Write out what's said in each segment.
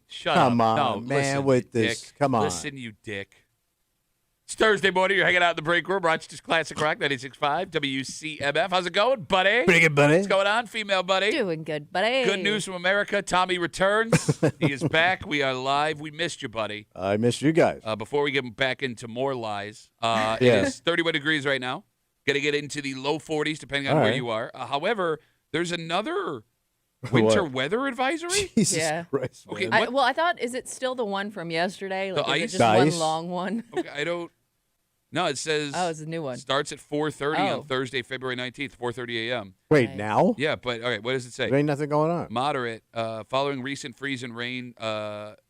Shut Come up. on, No, man, listen, with you this. dick. Come on. Listen, you dick. It's Thursday morning. You're hanging out in the break room. Rochester's Classic Rock 96.5 WCMF. How's it going, buddy? Pretty good, buddy. What's going on, female buddy? Doing good, buddy. Good news from America. Tommy returns. He is back. We are live. We missed you, buddy. I missed you guys. Before we get back into more lies, Yeah. it is 31 degrees right now. Going to get into the low 40s depending on All where right. you are. However, there's another winter What? weather advisory. Jesus Yeah. Christ. Okay, man. what- I thought, is it still the one from yesterday? Like, The is ice? it just The one ice? long one? Okay, I don't. No, it says. Oh, it's a new one. Starts at 4:30 Oh. on Thursday, February 19th, 4:30 a.m. Wait, Right. now? Yeah, but all right. What does it say? There ain't nothing going on. Moderate. Following recent freeze and rain,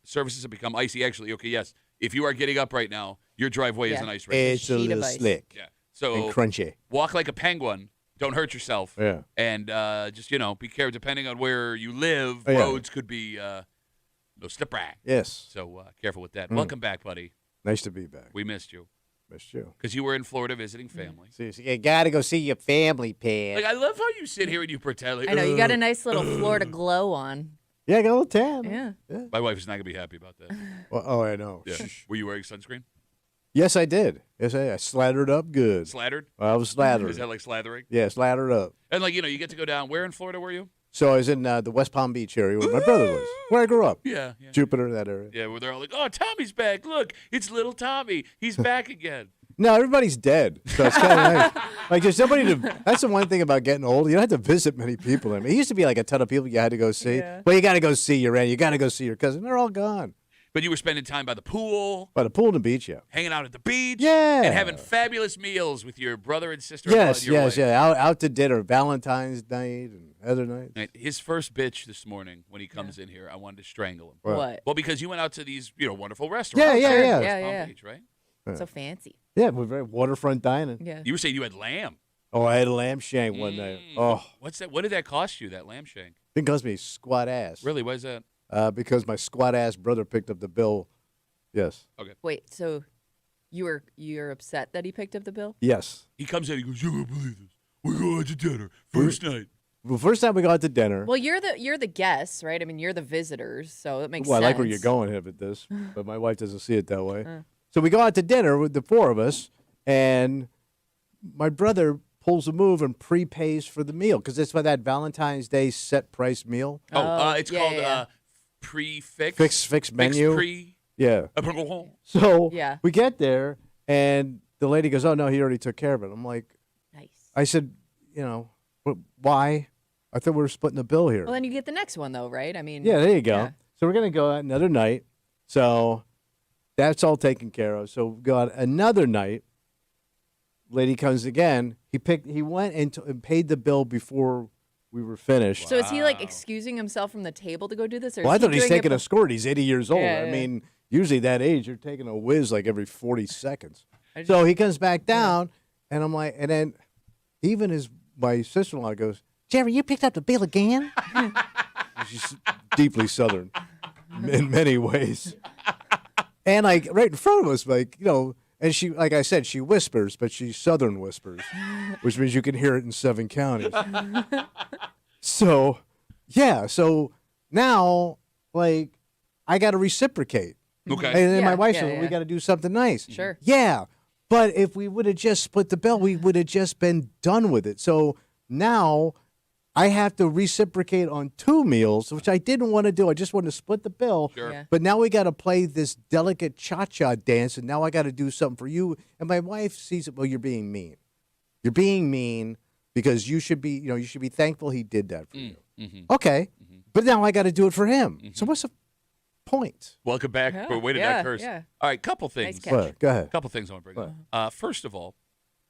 surfaces have become icy. Actually, okay, yes. If you are getting up right now, your driveway is Yeah. an ice rink. It's a sheet of little ice. slick Yeah. and So crunchy. walk like a penguin. Don't hurt yourself. Yeah. And just be careful. Depending on where you live, Oh, yeah. roads could be no slippery. Yes. So careful with that. Mm. Welcome back, buddy. Nice to be back. We missed you Missed you. because you were in Florida visiting family. So you got to go see your family, Pat. Like I love how you sit here and you pretend like I know, you got a nice little Florida glow on. Yeah, I got a little tan. Yeah. My wife is not gonna be happy about that. Well, oh, I know. Yeah. Were you wearing sunscreen? Yes, I did. Yes, I slathered up good. Slattered? I was slathered. Is that like slathering? Yeah, slathered up. And you get to go down. Where in Florida were you? So I was in the West Palm Beach area where my brother was, where I grew up. Yeah. Jupiter, that area. Yeah, where they're all like, "Oh, Tommy's back! Look, it's little Tommy. He's back again." No, everybody's dead. So it's kind of nice. Like, there's somebody to. That's the one thing about getting old. You don't have to visit many people. I mean, it used to be like a ton of people you had to go see. Yeah. Well, you got to go see your aunt. You got to go see your cousin. They're all gone. But you were spending time by the pool, By the pool and the beach, yeah. hanging out at the beach, Yeah. and having fabulous meals with your brother and sister. Yes, and your wife. yeah. Out to dinner, Valentine's night and other nights. Right, his first bitch this morning when he comes in here, I wanted to strangle him. What? Well, because you went out to these, wonderful restaurants. Yeah, in yeah. West Yeah, Palm yeah. Beach, right? So fancy. Yeah, we're very waterfront dining. Yeah. You were saying you had lamb. Oh, I had a lamb shank one night. Oh, What's that? What did that cost you? That lamb shank? didn't cost me squat ass. Really? What is that? Because my squat ass brother picked up the bill. Yes. Wait, so you're upset that he picked up the bill? Yes. He comes in. He goes, "You don't believe this? We're going to dinner first night." Well, first time we got to dinner. Well, you're the guests, right? I mean, you're the visitors, so it makes Well, sense. I like where you're going here with this, but my wife doesn't see it that way. So we go out to dinner with the four of us, and my brother pulls a move and prepays for the meal because it's for that Valentine's Day set price meal. It's yeah, called yeah. prefix. Fixed menu. Pre. Yeah. So Yeah. we get there, and the lady goes, "Oh no, he already took care of it." I'm like, Nice. I said, why? I thought we were splitting the bill here. Well, then you get the next one, though, right? I mean, Yeah, there you go. yeah. So we're gonna go out another night. So that's all taken care of. So we go out another night. Lady comes again. He went and paid the bill before we were finished. So is he like excusing himself from the table to go do this? Or Well, I is he thought he's doing it taking a squirt. He's 80 years old. Yeah, I yeah. mean, usually that age, you're taking a whiz like every 40 seconds. I So he comes back down, and I'm like, and then even my sister-in-law goes, "Jerry, you picked up the bill again?" She's deeply Southern in many ways. And like right in front of us, and she, like I said, she whispers, but she Southern whispers, which means you can hear it in 7 counties. So, yeah. So now, I got to reciprocate. Okay. And then my Yeah, wife yeah, said, "We yeah. got to do something nice." Sure. Yeah. But if we would have just split the bill, we would have just been done with it. So now I have to reciprocate on 2 meals, which I didn't want to do. I just wanted to split the bill. Sure. Yeah. But now we got to play this delicate cha-cha dance, and now I got to do something for you. And my wife sees it. Well, you're being mean. You're being mean because you should be, you should be thankful he did that for you. Mm-hmm. Okay. But now I got to do it for him. So what's the point? Welcome back. Yeah, But wait, yeah, not curse. yeah. All right, couple things. Nice catch. What? Go ahead. Couple things I want to bring up. First of all,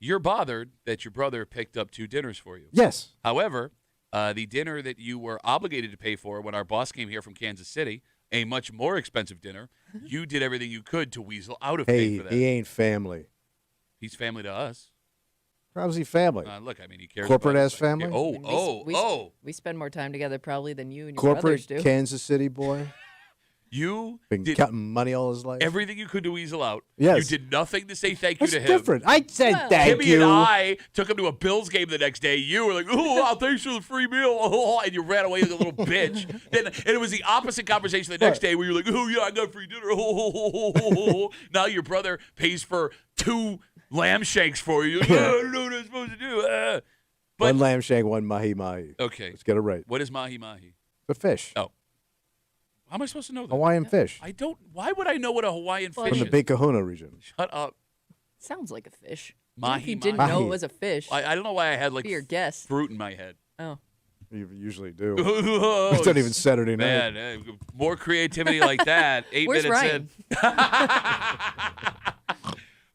you're bothered that your brother picked up 2 dinners for you. Yes. However, the dinner that you were obligated to pay for when our boss came here from Kansas City, a much more expensive dinner, you did everything you could to weasel out of paying Hey, for that. he ain't family. He's family to us. How's he family? Look, I mean, he cares. Corporate about ass us. family? Oh, We spend more time together probably than you and your brothers Corporate do. Kansas City boy. You Been did cutting money all his life. everything you could to weasel out. Yes. You did nothing to say thank you That's to him. different. I said Well, thank Timmy you. and I took him to a Bills game the next day. You were like, "Oh, wow, thanks for the free meal," and you ran away like a little bitch. And it was the opposite conversation the next day where you're like, "Oh yeah, I got free dinner." Now your brother pays for 2 lamb shanks for you. Like, "Oh, I don't know what I'm supposed to do." But One lamb shank, one mahi mahi. okay, Let's get it right. what is mahi mahi? The fish. Oh, how am I supposed to know that? Hawaiian fish. I don't. Why would I know what a Hawaiian Well, fish From the is? Big Kahuna region. Shut up. Sounds like a fish. Even Mahi, if you didn't mahi. know it was a fish, I don't know why I had like be your guess. fruit in my head. Oh, You usually do. Oh, It's not even Saturday night. Man, more creativity like that. 8 Where's minutes Ryan? in.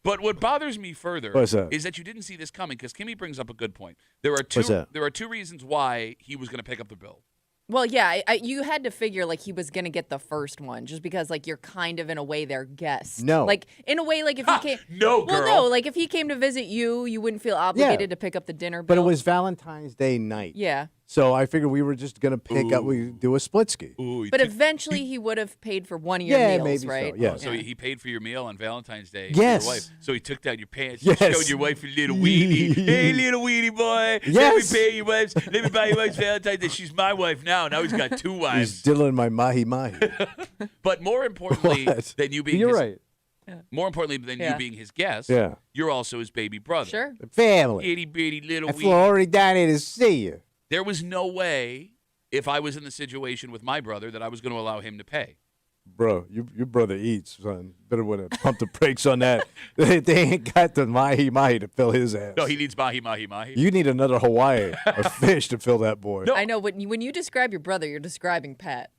But what bothers me further What's that? is that you didn't see this coming because Kimmy brings up a good point. There are What's that? There are 2 reasons why he was going to pick up the bill. well, yeah. You had to figure like he was gonna get the first one, just because like you're kind of in a way their guest. No. like in a way, like if he came. No, Well, girl. no, like if he came to visit you, you wouldn't feel obligated to pick up the dinner bill. But it was Valentine's Day night. Yeah. So I figured we were just going to pick up, we do a split ski. Ooh, But eventually he would have paid for one of your Yeah, meals, maybe so, right? yeah. So he paid for your meal on Valentine's Day Yes. for your wife. So he took down your pants Yes. and showed your wife a little weenie. Hey, little weenie boy. Yes. Let me pay your wife's. Let me buy your wife's Valentine's Day. She's my wife now. Now he's got 2 He's wives. diddling my mahi mahi. But more importantly What? than you being You're his, right. more importantly than you Yeah. being his guest, Yeah. you're also his baby brother. Sure. Family. Itty bitty little I weenie. flew already down here to see you. There was no way, if I was in the situation with my brother, that I was going to allow him to pay. Bro, your brother eats, son. Better want to pump the brakes on that. They ain't got the mahi mahi to fill his ass. No, he needs mahi mahi mahi. You need another Hawaii, a fish to fill that boy. No. I know when you describe your brother, you're describing Pat.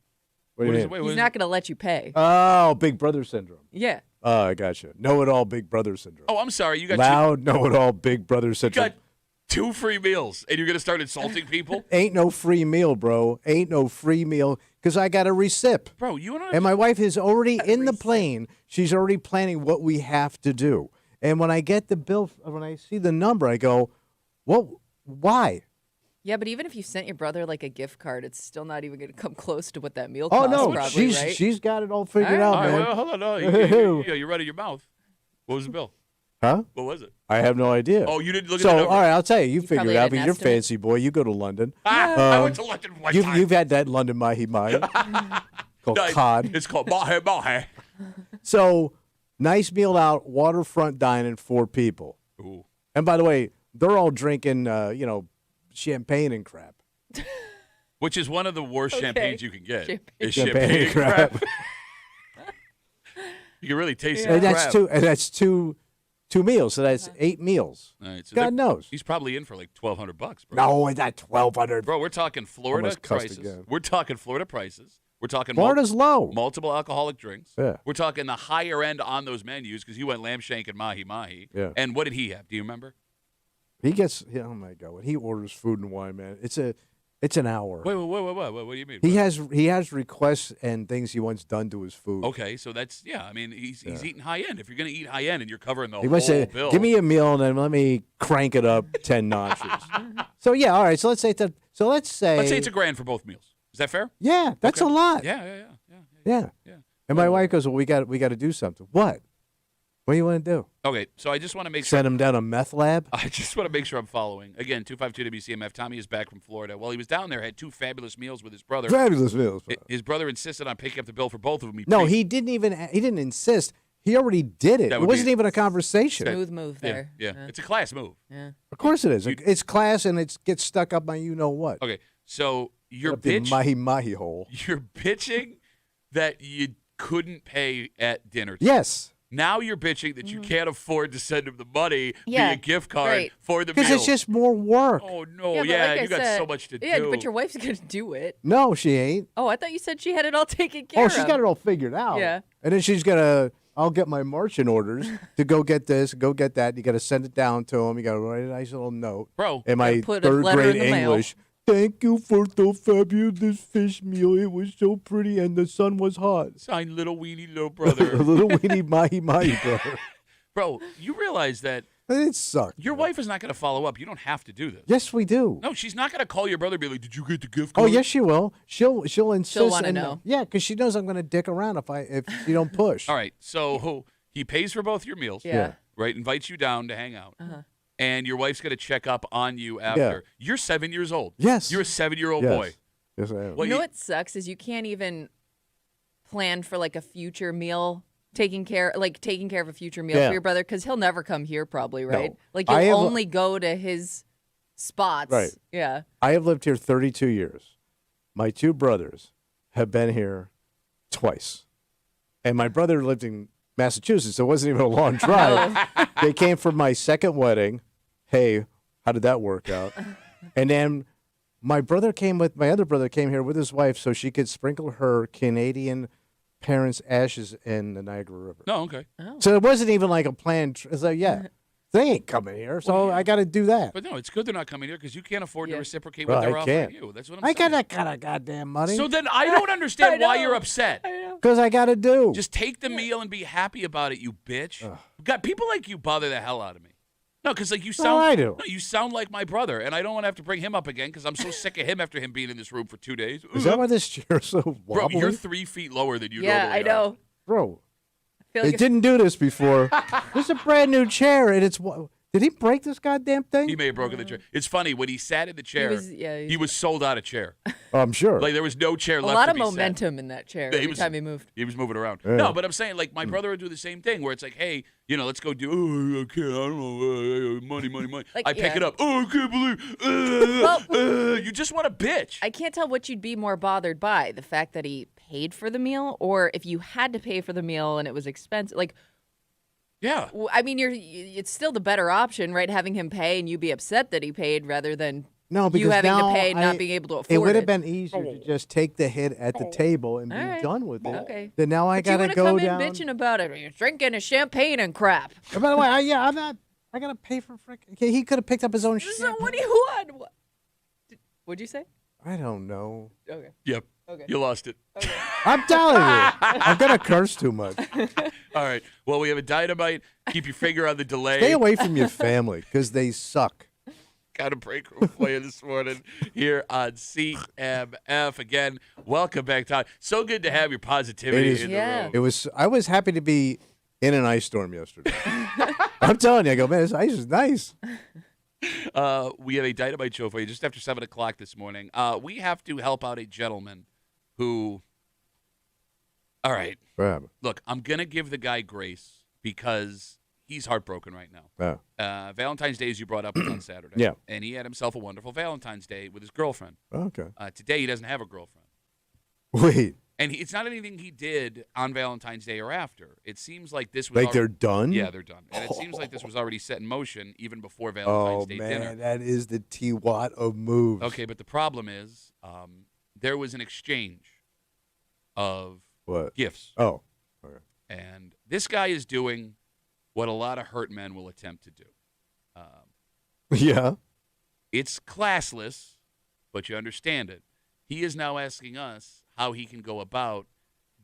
What do What you is it? mean? Wait, what He's is not it? going to let you pay. Oh, big brother syndrome. Yeah. Oh, I gotcha. Know-it-all big brother syndrome. Oh, I'm sorry. You got Loud, know-it-all big brother you syndrome. got 2 free meals, and you're going to start insulting people? Ain't no free meal, bro. Ain't no free meal because I got a recip. Bro, you and I. And my wife is already in the plane. She's already planning what we have to do. And when I get the bill, when I see the number, I go, "What? Why?" Yeah, but even if you sent your brother like a gift card, it's still not even going to come close to what that meal Oh costs, no, probably, right? she's got it all figured All out, All right, man. well, hold on. No, you're running your mouth. What was the bill? Huh? What was it? I have no idea. Oh, you didn't look at So, the all number. right, I'll tell you. You figure probably it out had an because you're estimate. fancy boy. You go to London. I went to London one time. You've had that London mahi mahi called No, cod. It's called mahi mahi. So, nice meal out, waterfront dining, 4 people. Ooh. And by the way, they're all drinking, champagne and crap. Which is one of the worst Okay. champagnes you can get. Champagne. Is Champagne and crap. You can really taste And the that's crap. two. And that's two meals. So that's 8 meals. All right, so God they're- knows. He's probably in for like $1,200, bro. No, it's not 1,200. Bro, we're talking Florida Almost cussed prices. again. We're talking Florida prices. We're talking Florida's low. multiple alcoholic drinks. Yeah. We're talking the higher end on those menus because you went lamb shank and mahi mahi. Yeah. And what did he have? Do you remember? He gets. Oh my God! When he orders food and wine, man, it's an hour. Wait. What do you mean? He bro? has requests and things he wants done to his food. Okay, so that's I mean, he's eating high end. If you're going to eat high end and you're covering the He whole must say, bill, "Give me a meal and then let me crank it up 10 notches." So yeah, all right. So let's say that. So let's say it's $1,000 for both meals. Is that fair? yeah, that's Okay. a lot. Yeah. Yeah. And my wife goes, "Well, we got to do something." What? What do you want to do? Okay, so I just want to make sure. Send him down a meth lab? I just want to make sure I'm following. Again, 252 WCMF. Tommy is back from Florida. While he was down there, had 2 fabulous meals with his brother. Fabulous meals. His brother insisted on picking up the bill for both of them. No, he didn't insist. He already did it. That It would wasn't be- even a conversation. Smooth move Yeah, there. yeah. It's a class move. Yeah. Of course it is. It's class and it gets stuck up on you know what. Okay, so you're Up the bitch. mahi mahi hole. You're bitching that you couldn't pay at dinner. Yes. Now you're bitching that you can't afford to send him the money Yeah, via gift card right. for the meal. Because it's just more work. Oh no, but yeah, like I you got said- so much to Yeah, do. but your wife's going to do it. No, she ain't. Oh, I thought you said she had it all taken care Oh, of. she's got it all figured out. Yeah. And then she's gonna. I'll get my marching orders to go get this, go get that. You got to send it down to him. You got to write a nice little note. Bro, in my put a 3rd letter grade in the mail. English. Thank you for the fabulous fish meal. It was so pretty and the sun was hot. sign little weenie little A brother. little weenie mahi mahi brother. Bro, you realize that It sucked. Your wife is not going to follow up. You don't have to do this. Yes, we do. No, she's not going to call your brother and be like, "Did you get the gift Oh, card?" yes, she will. She'll insist. wanna and, know. Yeah, because she knows I'm going to dick around if you don't push. All right. So he pays for both your meals. Yeah. Right. Invites you down to hang out. Uh-huh. And your wife's going to check up on you after. You're 7 years old. Yes. You're a 7-year-old Yes. boy. Yes, I am. Well, You know what sucks is you can't even plan for like a future meal, taking care of a future meal Yeah. for your brother because he'll never come here probably, right? No. Like I you'll have- only go to his spots. Right. Yeah. I have lived here 32 years. My two brothers have been here twice. And my brother lived in Massachusetts, so it wasn't even a long drive. They came for my second wedding. Hey, how did that work out? And then my other brother came here with his wife so she could sprinkle her Canadian parents' ashes in the Niagara River. No, okay. So it wasn't even like a planned. It's like, yeah, they ain't coming here, so I got to do that. But no, it's good they're not coming here because you can't afford to Yeah. reciprocate Well, what they're I offering can't. you. That's what I'm I saying. got that kind of goddamn money. So then I don't understand I why know. you're upset. Because I got to do. Just take the meal and be happy about it, you bitch. God, people like you bother the hell out of me. No, because like you sound. I do. No, you sound like my brother, and I don't want to have to bring him up again because I'm so sick of him after him being in this room for 2 days. Is that why this chair's so Bro, wobbly? you're 3 feet lower than you Yeah, normally I know. Bro, I feel like it didn't do this before. This is a brand new chair, and it's. Did he break this goddamn thing? He may have broken the chair. It's funny when he sat in the chair. He was sold out of chair. Oh, I'm sure. Like there was no chair a left. lot to of be sat. momentum in that chair Yeah, every time he moved. He was moving around. Yeah. No, but I'm saying like my brother would do the same thing where it's like, hey, let's go do. Oh, I can't. I don't know. Money. Like, I pick yeah. it up. Oh, I can't believe. You just want to bitch. I can't tell what you'd be more bothered by, the fact that he paid for the meal or if you had to pay for the meal and it was expensive. Like, yeah. I mean, it's still the better option, right? Having him pay and you be upset that he paid rather than no, because you having now to pay and not being able to afford it. It would have been easier to just take the hit at the table and be All right. done with it. Okay. Then now I But got to you go would have come down. in bitching about it. You're drinking a champagne and crap. And by the way, I'm not. I got to pay for frickin'. Okay, he could have picked up his own shit. So what do you want? What'd you say? I don't know. Okay. Yep. Okay. You lost it. I'm telling you, I'm gonna curse too much. All right. Well, we have a dynamite. Keep your finger on the delay. Stay away from your family because they suck. Got a break room for you this morning here on CMF. Again, welcome back, Todd. So good to have your positivity It is- in Yeah. the room. I was happy to be in an ice storm yesterday. I'm telling you, I go, man, this ice is nice. We have a dynamite show for you just after 7 o'clock this morning. We have to help out a gentleman who, all right, Crap. look, I'm going to give the guy grace because he's heartbroken right now. Yeah. Valentine's Day, as you brought up, was on Saturday. Yeah. And he had himself a wonderful Valentine's Day with his girlfriend. Okay. Today, he doesn't have a girlfriend. Wait. And it's not anything he did on Valentine's Day or after. It seems like this was Like they're done? Yeah, they're done. And it seems like this was already set in motion even before Oh Valentine's Day man, dinner. that is the T-Watt of moves. Okay, but the problem is there was an exchange of What? gifts. Oh. Okay. And this guy is doing what a lot of hurt men will attempt to do. Yeah. It's classless, but you understand it. He is now asking us how he can go about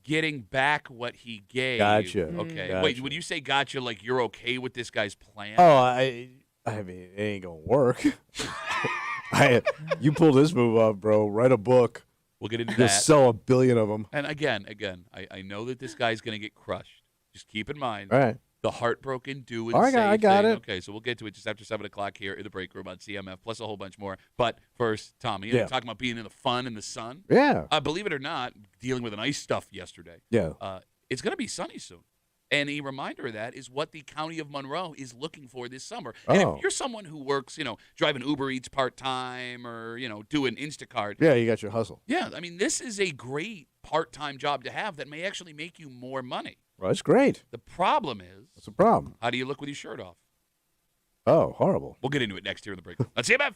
getting back what he gave. Gotcha. Okay. Gotcha. Wait, when you say gotcha, like you're okay with this guy's plan? Oh, I mean, it ain't gonna work. You pull this move off, bro. Write a book. We'll get into You'll that. sell 1 billion of them. And again, I know that this guy's going to get crushed. Just keep in mind, All right. the heartbroken do and All right, say I got thing. it. Okay, so we'll get to it just after 7 o'clock here in the break room on CMF, plus a whole bunch more. But first, Tommy, Yeah. talking about being in the fun in the sun. Yeah. Believe it or not, dealing with an ice stuff yesterday. Yeah. It's going to be sunny soon. And a reminder of that is what the county of Monroe is looking for this summer. And Oh. if you're someone who works, driving Uber Eats part-time or, doing Instacart. Yeah, you got your hustle. Yeah, I mean, this is a great part-time job to have that may actually make you more money. Well, that's great. The problem is, What's the problem? how do you look with your shirt off? Oh, horrible. We'll get into it next here in the break. Let's see CMF.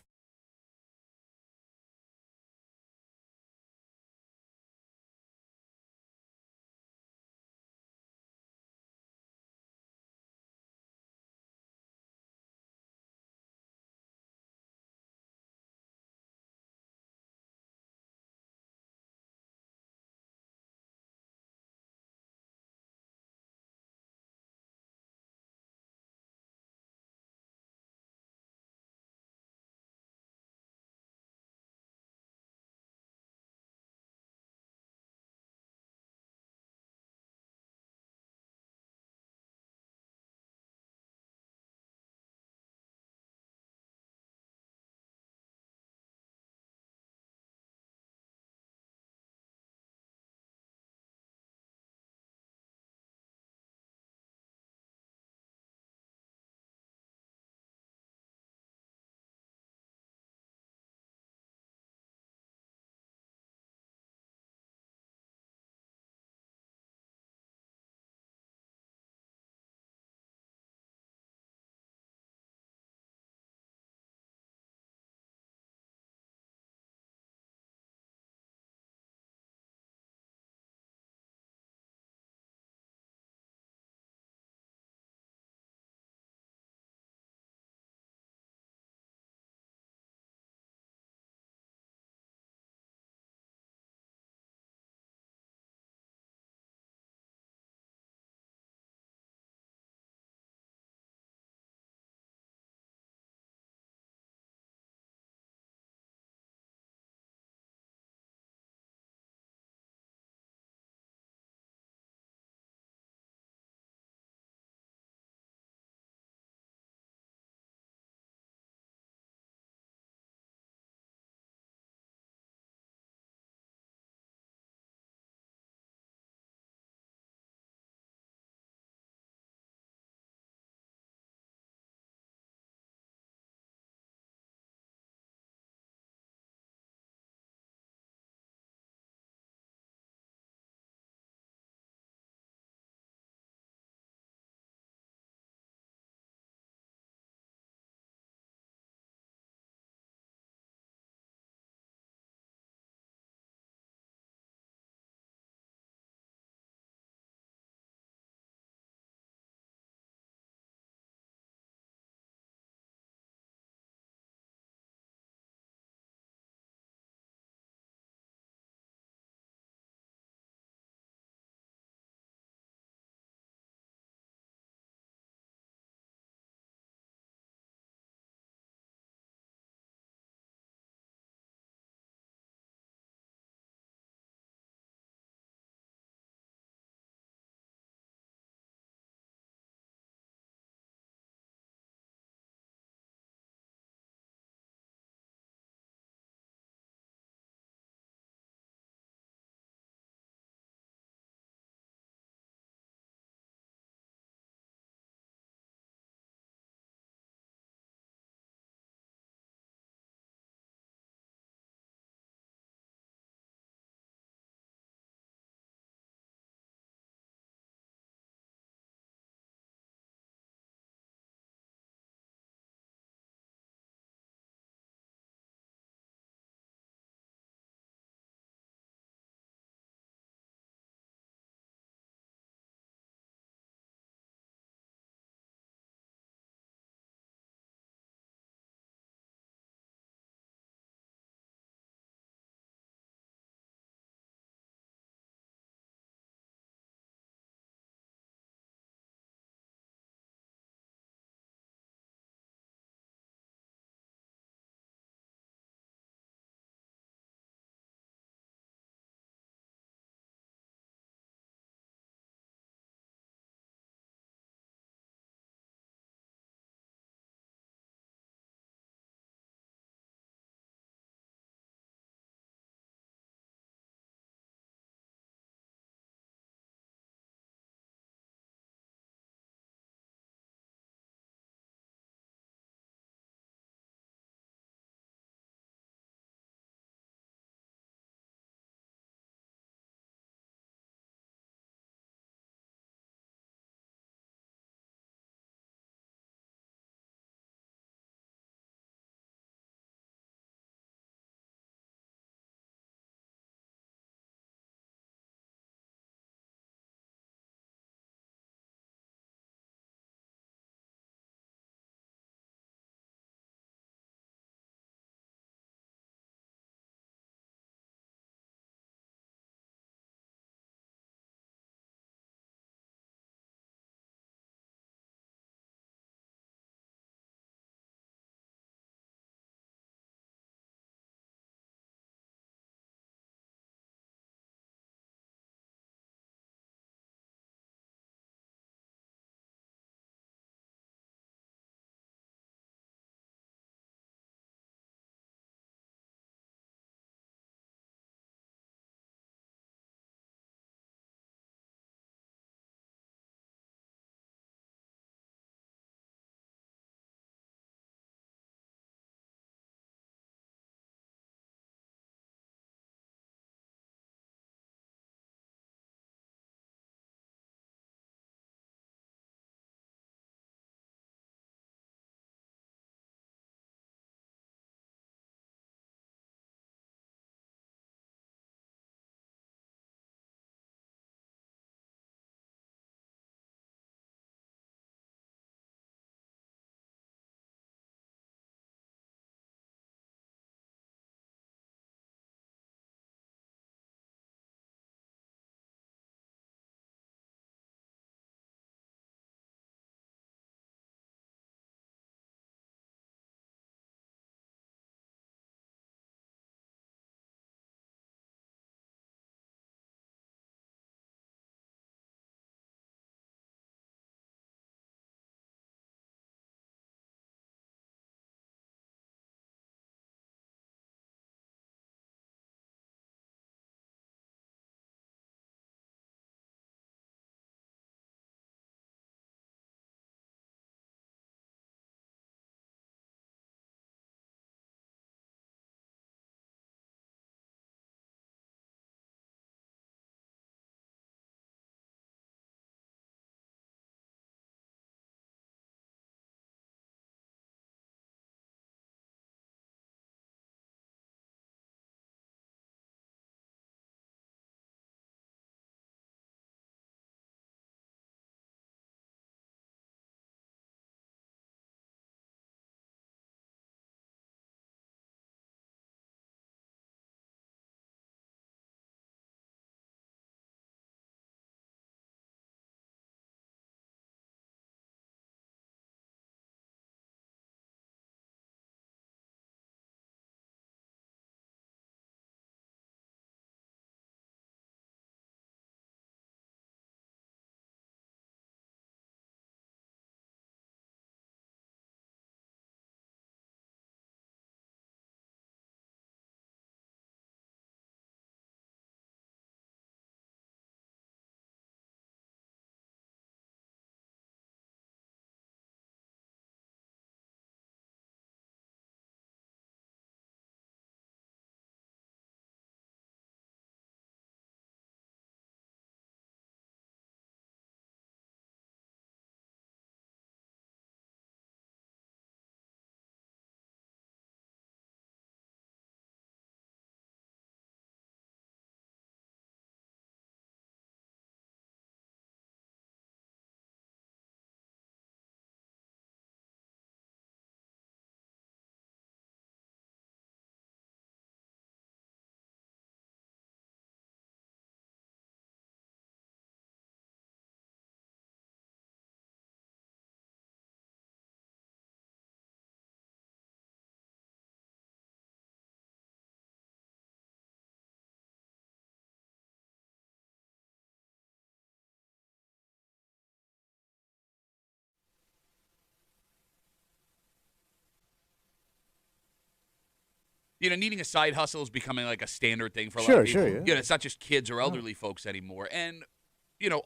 needing a side hustle is becoming like a standard thing for a lot Sure, of people. sure, yeah. It's not just kids or elderly folks anymore. And,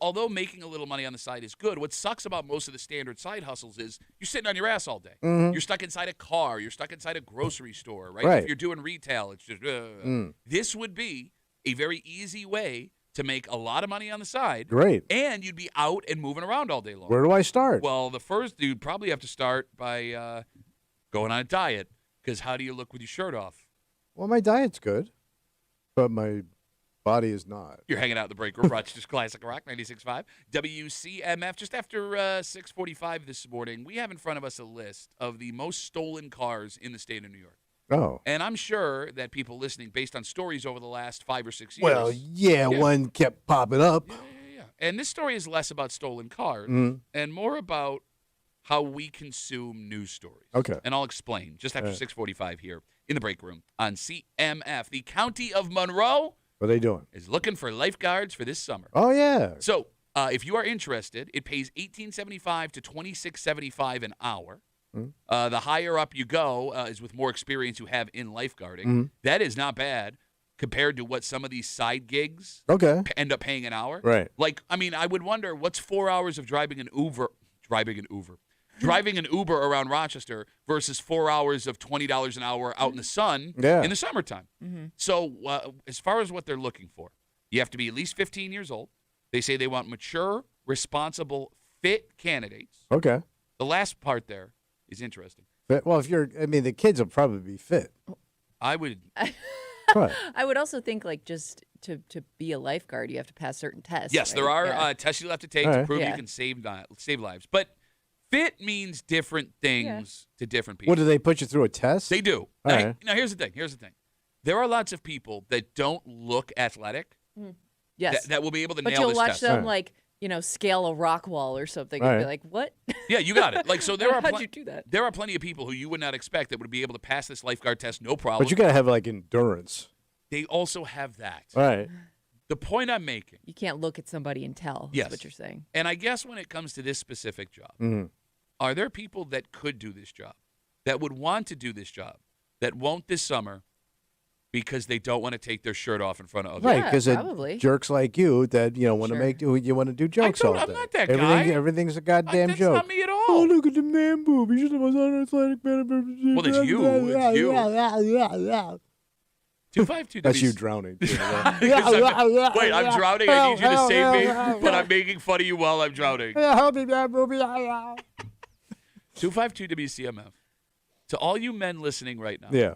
although making a little money on the side is good, what sucks about most of the standard side hustles is you're sitting on your ass all day. You're stuck inside a car. You're stuck inside a grocery store, right? Right. If you're doing retail, it's just, This would be a very easy way to make a lot of money on the side. Great. And you'd be out and moving around all day long. Where do I start? Well, the first, you'd probably have to start by going on a diet, because how do you look with your shirt off? Well, my diet's good, but my body is not. You're hanging out in the break room, Rochester's Classic Rock, 96.5. WCMF, just after 6:45 this morning, we have in front of us a list of the most stolen cars in the state of New York. Oh. And I'm sure that people listening, based on stories over the last 5 or 6 years. Well, yeah, one kept popping up. Yeah. And this story is less about stolen cars and more about how we consume news stories. Okay. And I'll explain just after 6:45 here in the break room on CMF. The County of Monroe What are they doing? is looking for lifeguards for this summer. Oh, yeah. So if you are interested, it pays $18.75 to $26.75 an hour. The higher up you go is with more experience you have in lifeguarding. That is not bad compared to what some of these side gigs end up paying an hour. Right. Like, I mean, I would wonder what's 4 hours of driving an Uber around Rochester versus 4 hours of $20 an hour out in the sun in the summertime. So as far as what they're looking for, you have to be at least 15 years old. They say they want mature, responsible, fit candidates. Okay. The last part there is interesting. But, well, the kids will probably be fit. I would. What? I would also think like just to be a lifeguard, you have to pass certain tests. Yes, right? there are Yeah. tests you'll have to take to prove you can save lives. But fit means different things to different people. What, do they put you through a test? They do. All Now, right. now, here's the thing. There are lots of people that don't look athletic Yes. that will be able to but nail you'll this watch test. them like, scale a rock wall or something and be Right. like, what? Yeah, you got it. Like, so there are How'd you do that? There are plenty of people who you would not expect that would be able to pass this lifeguard test no problem. But you got to have, endurance. They also have that. All right. The point I'm making. You can't look at somebody and tell. Yes. Is what you're saying. And I guess when it comes to this specific job, are there people that could do this job, that would want to do this job, that won't this summer because they don't want to take their shirt off in front of others? Right, Yeah, because probably. jerks like you that, want to Sure. you want to do jokes all day. I'm not that guy. Everything's a goddamn That's joke. not me at all. Oh, look at the man boob. He should have was unathletic man. Well, it's you. It's you. 252 That's you drowning. Too, right? Wait, I'm drowning. I need you to save me, but I'm making fun of you while I'm drowning. 252 WCMF. To all you men listening right now, Yeah.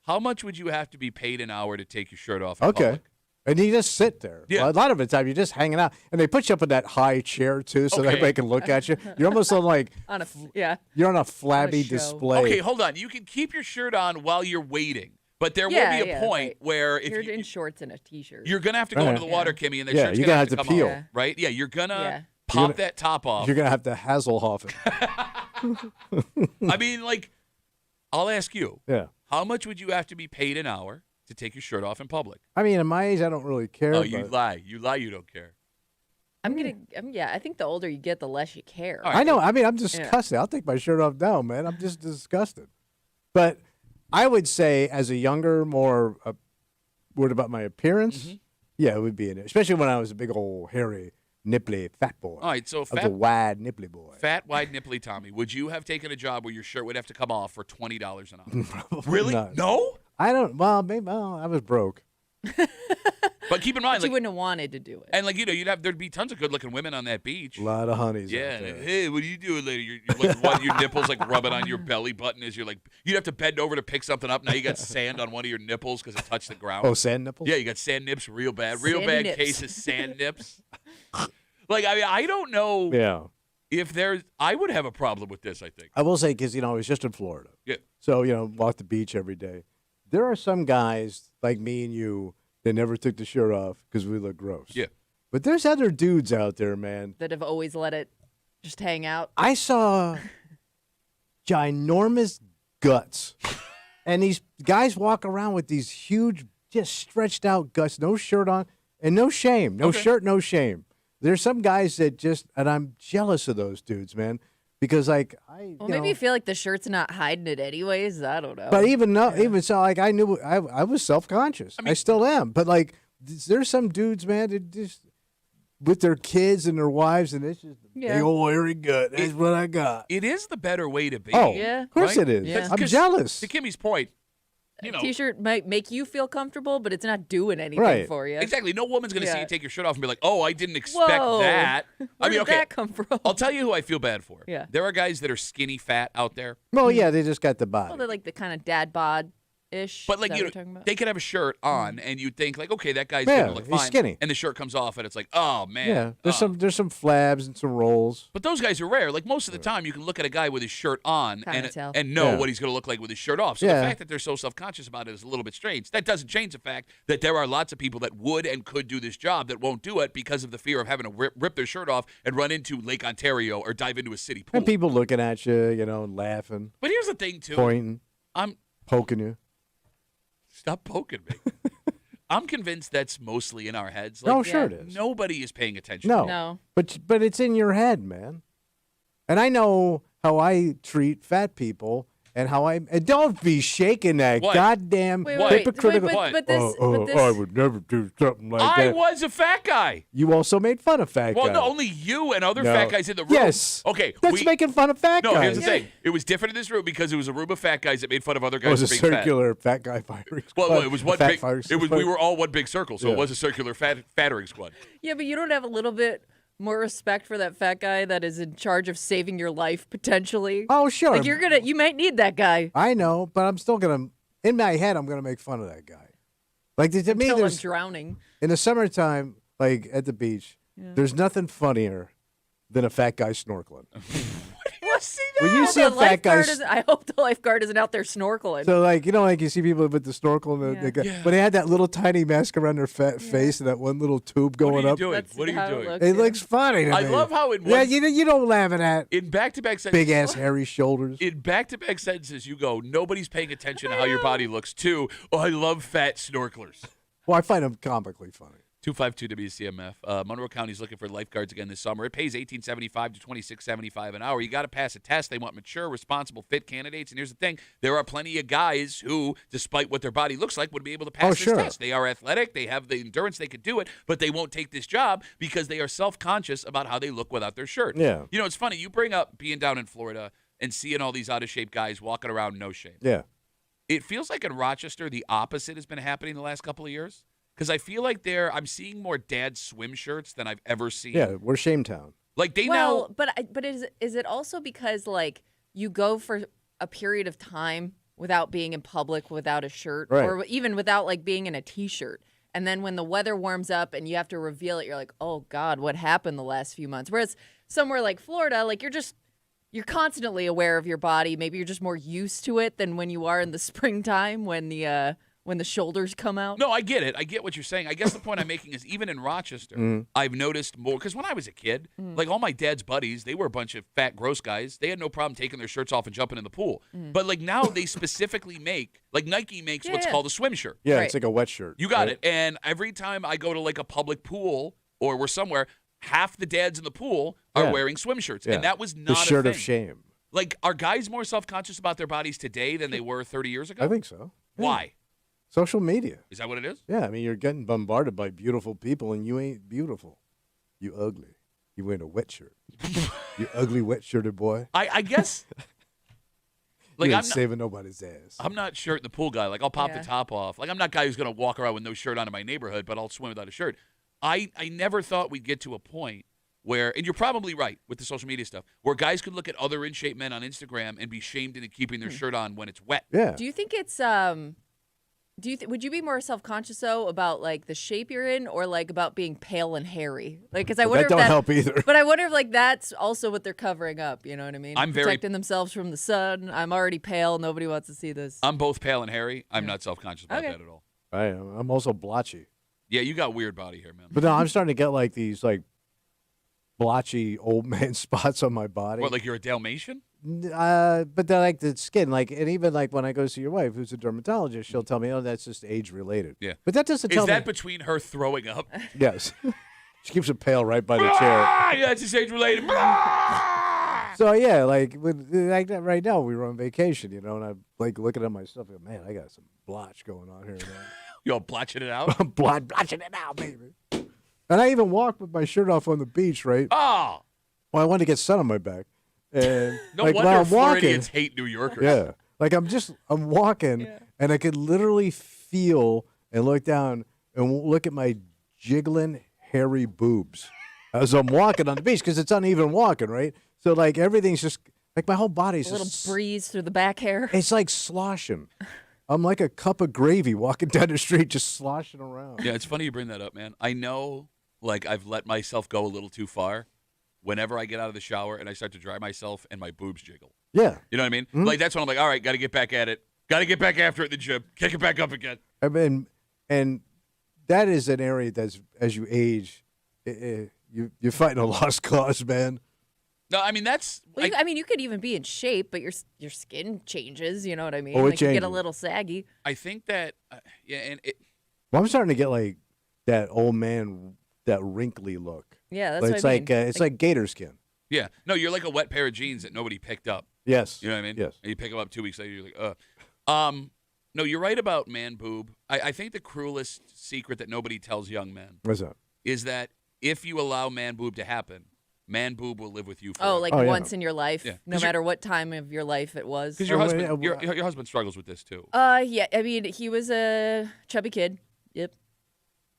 how much would you have to be paid an hour to take your shirt off in Okay. public? And you just sit there. Yeah. Well, a lot of the time, you're just hanging out. And they put you up in that high chair, too, so that Okay. everybody can look at you. You're almost on you're on a flabby show. display. Okay, hold on. You can keep your shirt on while you're waiting, but there will be a point where if you're you, in shorts and a t-shirt. you're going to have to go into the water, Kimmy, and the Yeah, shirt's you're going gonna to have to come peel. off, right? Yeah, you're going to pop You're gonna- that top off. You're going to have to Hasselhoff it. I mean, I'll ask you, Yeah. how much would you have to be paid an hour to take your shirt off in public? I mean, at my age, I don't really care. Oh, but you lie. You lie, you don't care. I think the older you get, the less you care. All right. I know. I mean, I'm disgusted. I'll take my shirt off now, man. I'm just disgusted. But I would say, as a younger, more worried about my appearance, yeah, it would be especially when I was a big old hairy, nipply, fat boy. All right, so I was a wide, nipply boy. fat, wide, nipply Tommy, would you have taken a job where your shirt would have to come off for $20 an hour? Probably Really? not. No? I don't. Well, maybe. Well, I was broke. But keep in mind, But you wouldn't have wanted to do it. and there'd be tons of good-looking women on that beach. A lot of honeys. Yeah, out there. hey, what are you doing later? You're your nipples rubbing on your belly button as you'd have to bend over to pick something up. Now you got sand on one of your nipples because it touched the ground. Oh, sand nipples. Yeah, you got sand nips real bad. Sand nips. Case of sand nips. I don't know Yeah. if I would have a problem with this, I think. I will say, because, I was just in Florida. Yeah. So, walk the beach every day. There are some guys like me and you that never took the shirt off because we look gross. Yeah. But there's other dudes out there, man. That have always let it just hang out. I saw ginormous guts. And these guys walk around with these huge, just stretched out guts, no shirt on, and no shame. No Okay. shirt, no shame. There's some guys that and I'm jealous of those dudes, man. because like Well, maybe you feel like the shirt's not hiding it anyways. I don't know. But even so, like I knew I was self-conscious. I still am. But like there's some dudes, man, that just with their kids and their wives, and it's just a big old hairy gut. That's what I got. It is the better way to be. Oh, yeah, of course right? it is. Yeah. I'm jealous. To Kimmy's point, you know, T-shirt might make you feel comfortable, but it's not doing anything for you. exactly. No woman's going to see you take your shirt off and be like, "Oh, I didn't expect Whoa. that." Where did that come from? I'll tell you who I feel bad for. Yeah. There are guys that are skinny fat out there. Well, yeah, they just got the body. Well, they're like the kind of dad bod-ish. But like Is that you what you're talking about? they could have a shirt on, and you'd think like, okay, that guy's Yeah, gonna look he's fine. skinny. And the shirt comes off, and it's like, oh man. Yeah, there's some flabs and some rolls. But those guys are rare. Like most of the time, you can look at a guy with his shirt on Kinda tell. and know Yeah. what he's going to look like with his shirt off. So the fact that they're so self-conscious about it is a little bit strange. That doesn't change the fact that there are lots of people that would and could do this job that won't do it because of the fear of having to rip their shirt off and run into Lake Ontario or dive into a city pool. And people looking at you, and laughing, But here's the thing, too. pointing, I'm poking you. Stop poking me. I'm convinced that's mostly in our heads. Oh, sure it is. Nobody is paying attention. No. No. But it's in your head, man. And I know how I treat fat people and how and don't be shaking that What? goddamn Wait, wait, hypocritical. wait, but this, I would never do something like I that. was a fat guy. You also made fun of fat Well, guys. no, only you and other No. fat guys in the room. Yes. Okay. That's making fun of fat No, guys. here's the thing. It was different in this room because it was a room of fat guys that made fun of other It guys was a for being fat. circular fat guy firing squad. Well, it was one Fat big. firing It was. squad. We were all one big circle, so Yeah. it was a circular fattering squad. Yeah, but you don't have a little bit more respect for that fat guy that is in charge of saving your life potentially. Oh, sure. Like you might need that guy I know, but I'm still gonna. In my head, I'm gonna make fun of that guy. Like to me, until I'm there's drowning. in the summertime, like at the beach, there's nothing funnier than a fat guy snorkeling. What? See that? When you see a The fat guy, lifeguard I hope the lifeguard isn't out there snorkeling. so like like you see people with the snorkel, and but they had that little tiny mask around their fat face and that one little tube What going are you up. doing? That's What are how you it doing? looks. It Yeah. looks funny to I me. love how in Yeah, one, you don't laugh at that. in back-to-back sentences. Big ass hairy shoulders. In back-to-back sentences, you go, nobody's paying attention to how your body looks. Two, I love fat snorkelers. Well, I find them comically funny. 252 WCMF. Monroe County's looking for lifeguards again this summer. It pays $18.75 to $26.75 an hour. You got to pass a test. They want mature, responsible, fit candidates. And here's the thing: there are plenty of guys who, despite what their body looks like, would be able to pass this sure. test. They are athletic. They have the endurance. They could do it, but they won't take this job because they are self-conscious about how they look without their shirt. Yeah. You know, it's funny. You bring up being down in Florida and seeing all these out-of-shape guys walking around no shame. Yeah. It feels like in Rochester, the opposite has been happening the last couple of years. Because I feel like I'm seeing more dad swim shirts than I've ever seen. Yeah, we're Shametown. Like they Well, now. but is it also because like you go for a period of time without being in public without a shirt Right. or even without like being in a t-shirt, and then when the weather warms up and you have to reveal it, you're like, oh God, what happened the last few months? Whereas somewhere like Florida, like you're constantly aware of your body. Maybe you're just more used to it than when you are in the springtime when the shoulders come out. No, I get it. I get what you're saying. I guess the point I'm making is even in Rochester, I've noticed more. Because when I was a kid, like all my dad's buddies, they were a bunch of fat, gross guys. They had no problem taking their shirts off and jumping in the pool. But like now they specifically make, like Nike makes what's called a swim shirt. Yeah, Right. it's like a wet shirt. You got right? it. And every time I go to like a public pool or we're somewhere, half the dads in the pool are Yeah. wearing swim shirts. Yeah. And that was The not shirt a of thing. shame. Like, are guys more self-conscious about their bodies today than they were 30 years ago? I think so. Yeah. Why? Social media. Is that what it is? Yeah, I mean, you're getting bombarded by beautiful people, and you ain't beautiful. You ugly. You wearing a wet shirt. You ugly, wet-shirted boy. I guess. Like you I'm ain't not, saving nobody's ass. I'm not shirt in the pool guy. Like I'll pop Yeah. the top off. Like I'm not a guy who's gonna walk around with no shirt on in my neighborhood, but I'll swim without a shirt. I never thought we'd get to a point where, and you're probably right with the social media stuff, where guys could look at other in shape men on Instagram and be shamed into keeping their shirt on when it's wet. Yeah. Do you think it's would you be more self-conscious though about like the shape you're in or like about being pale and hairy? Like, because I Well, wonder that if don't help either. But I wonder if like that's also what they're covering up. You know what I mean? I'm very- Protecting themselves from the sun. I'm already pale. Nobody wants to see this. I'm both pale and hairy. I'm not self-conscious about Okay. that at all. I am. I'm also blotchy. Yeah, you got weird body hair, man. But no, I'm starting to get like these like blotchy old man spots on my body. What, like you're a Dalmatian? But they're like the skin, like, and even like when I go see your wife, who's a dermatologist, she'll tell me, "Oh, that's just age related." Yeah. But that doesn't Is tell that me. between her throwing up? Yes. She keeps it pale right by the chair. Ah, yeah, it's just age related. Ah! So yeah, like that right now we were on vacation, and I'm like looking at myself, like, man, I got some blotch going on here, man. You all blotching it out? I'm blotching it out, baby. And I even walked with my shirt off on the beach, right? Oh, Well, I wanted to get sun on my back, and no like wonder while I'm walking, Floridians hate New Yorkers. yeah, like I'm walking, and I could literally feel and look down and look at my jiggling hairy boobs as I'm walking on the beach because it's uneven walking, right? So like everything's just like my whole body's A little just breeze through the back hair. it's like sloshing. I'm like a cup of gravy walking down the street, just sloshing around. Yeah, it's funny you bring that up, man. I know, like, I've let myself go a little too far whenever I get out of the shower and I start to dry myself and my boobs jiggle. Yeah, You know what I mean? Mm-hmm. Like, that's when I'm like, all right, got to get back at it. Got to get back after it in the gym. Kick it back up again. I mean, and that is an area that's as you age, you're fighting a lost cause, man. No, I mean, that's. Well, you could even be in shape, but your skin changes. You know what I mean? Oh, it like you get a changes. little saggy. I think that, yeah, and Well, I'm starting to get like that old man, that wrinkly look. Yeah, that's Like, what it's I mean. it's like gator skin. yeah. No, you're like a wet pair of jeans that nobody picked up. Yes. You know what I mean? Yes. And you pick them up 2 weeks later, you're like, no, you're right about man boob. I think the cruelest secret that nobody tells young men What's that? is that if you allow man boob to happen, man boob will live with you forever. Oh, like Oh, yeah. once in your life, Yeah. no 'Cause you're- matter what time of your life it was. Because your Oh, husband, yeah, your husband struggles with this too. Yeah, I mean, he was a chubby kid. Yep.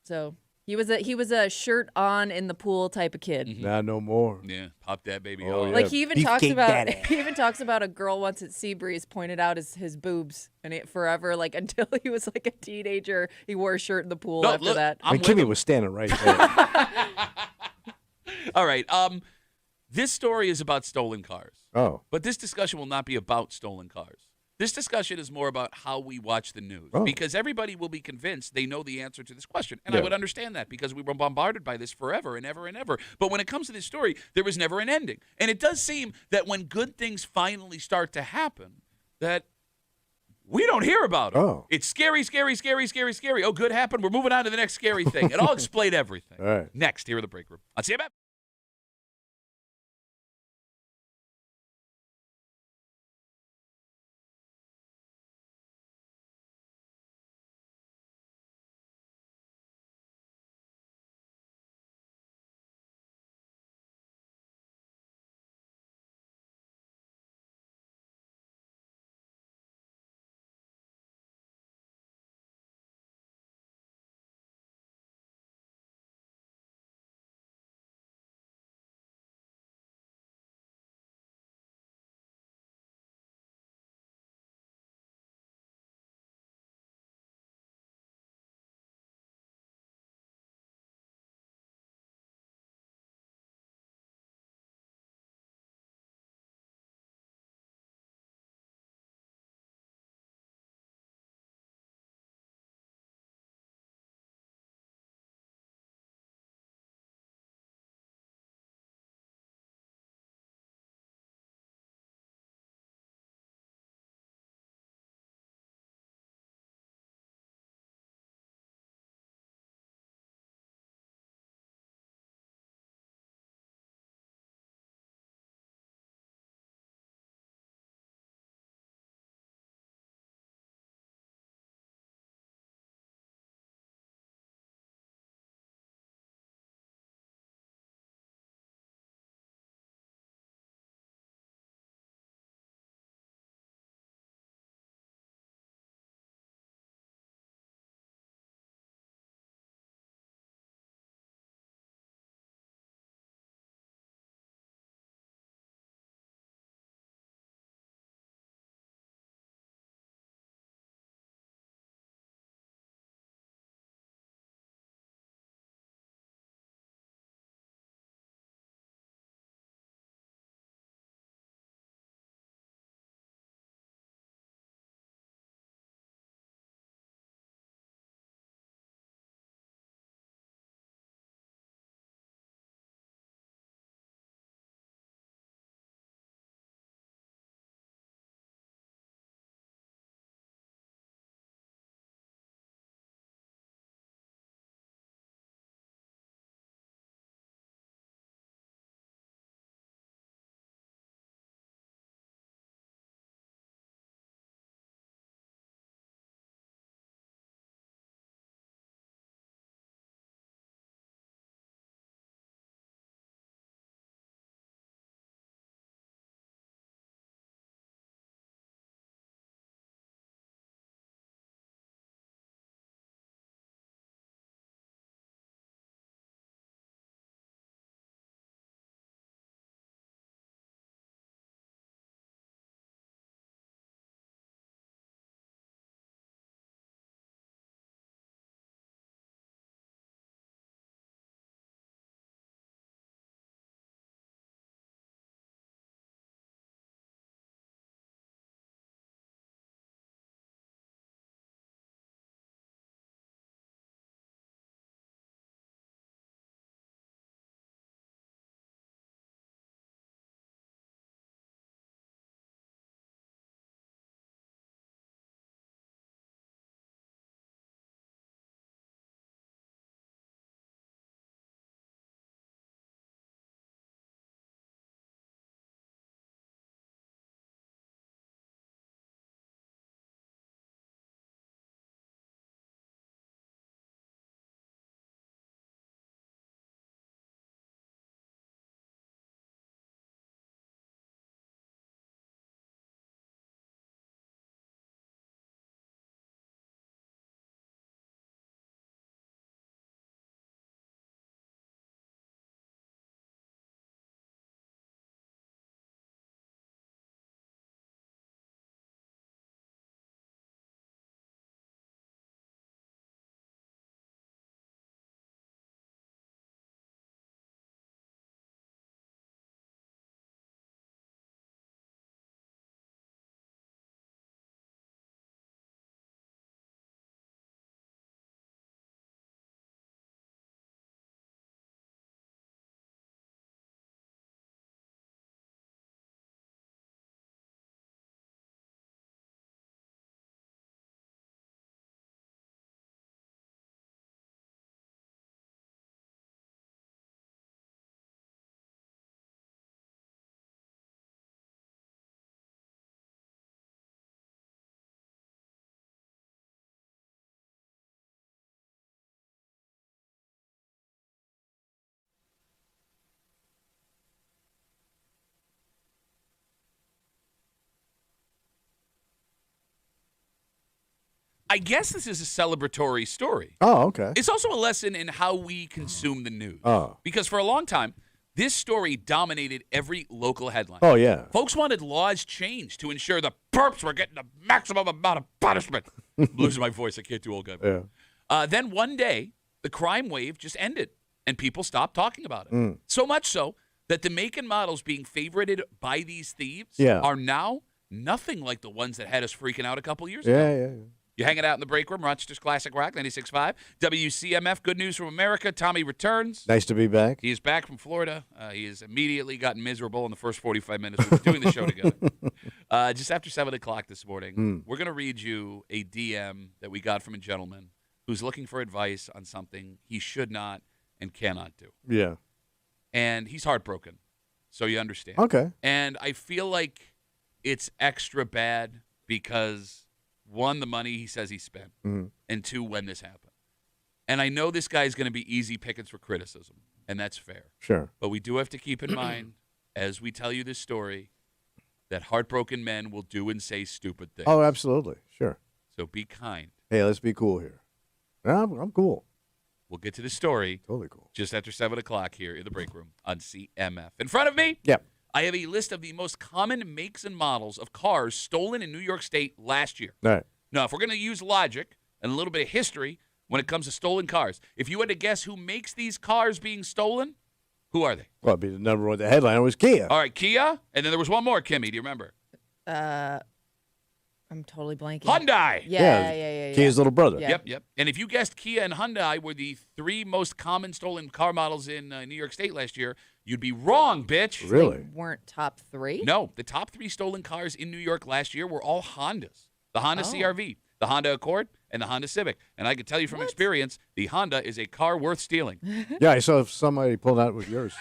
So he was a shirt on in the pool type of kid. Nah, no more. Yeah, pop that baby Oh, off. yeah. Like he even talks Beefcake about daddy. he even talks about a girl once at Seabreeze pointed out his boobs, and it forever like until he was like a teenager he wore a shirt in the pool No, after look, that. I'm And with Kimmy him. was standing right there. All right. This story is about stolen cars, Oh. but this discussion will not be about stolen cars. This discussion is more about how we watch the news, Oh. because everybody will be convinced they know the answer to this question, and I Yeah. would understand that because we were bombarded by this forever and ever and ever. But when it comes to this story, there was never an ending, and it does seem that when good things finally start to happen, that we don't hear about it. Oh. It's scary, scary, scary, scary, scary. Oh, good happened. We're moving on to the next scary thing, and I'll explain everything. All right. Next, here in the break room on CMF. I guess this is a celebratory story. Oh, okay. It's also a lesson in how we consume the news. Oh. Because for a long time, this story dominated every local headline. Oh, yeah. Folks wanted laws changed to ensure the perps were getting the maximum amount of punishment. I'm losing my voice. I can't do old guy. Yeah. Then one day, the crime wave just ended, and people stopped talking about it. So much so that the make and models being favorited by these thieves are now nothing like the ones that had us freaking out a couple years ago. Yeah. You're hanging out in the break room, Rochester's Classic Rock, 96.5. WCMF, Good News from America. Tommy returns. Nice to be back. He is back from Florida. He has immediately gotten miserable in the first 45 minutes we were doing the show together. Just after 7 o'clock this morning, we're going to read you a DM that we got from a gentleman who's looking for advice on something he should not and cannot do. Yeah. And he's heartbroken, so you understand. Okay. And I feel like it's extra bad because, one, the money he says he spent, and two, when this happened. And I know this guy's going to be easy pickings for criticism, and that's fair. Sure. But we do have to keep in mind, as we tell you this story, that heartbroken men will do and say stupid things. Oh, absolutely. Sure. So be kind. Hey, let's be cool here. No, I'm cool. We'll get to the story Totally cool. just after 7 o'clock here in the break room on CMF. In front of me, Yep. I have a list of the most common makes and models of cars stolen in New York State last year. All right. Now, if we're going to use logic and a little bit of history when it comes to stolen cars, if you had to guess who makes these cars being stolen, who are they? Well, it'd be the number one. The headline was Kia. All right, Kia, and then there was one more, Kimmy. Do you remember? I'm totally blanking. Hyundai. Yeah. Kia's little brother. Yeah. Yep. And if you guessed Kia and Hyundai were the three most common stolen car models in New York State last year, you'd be wrong, bitch. Really? They weren't top three? No, the top three stolen cars in New York last year were all Hondas. The Honda CRV, the Honda Accord, and the Honda Civic. And I can tell you from experience, the Honda is a car worth stealing. Yeah, I saw somebody pulled out with yours.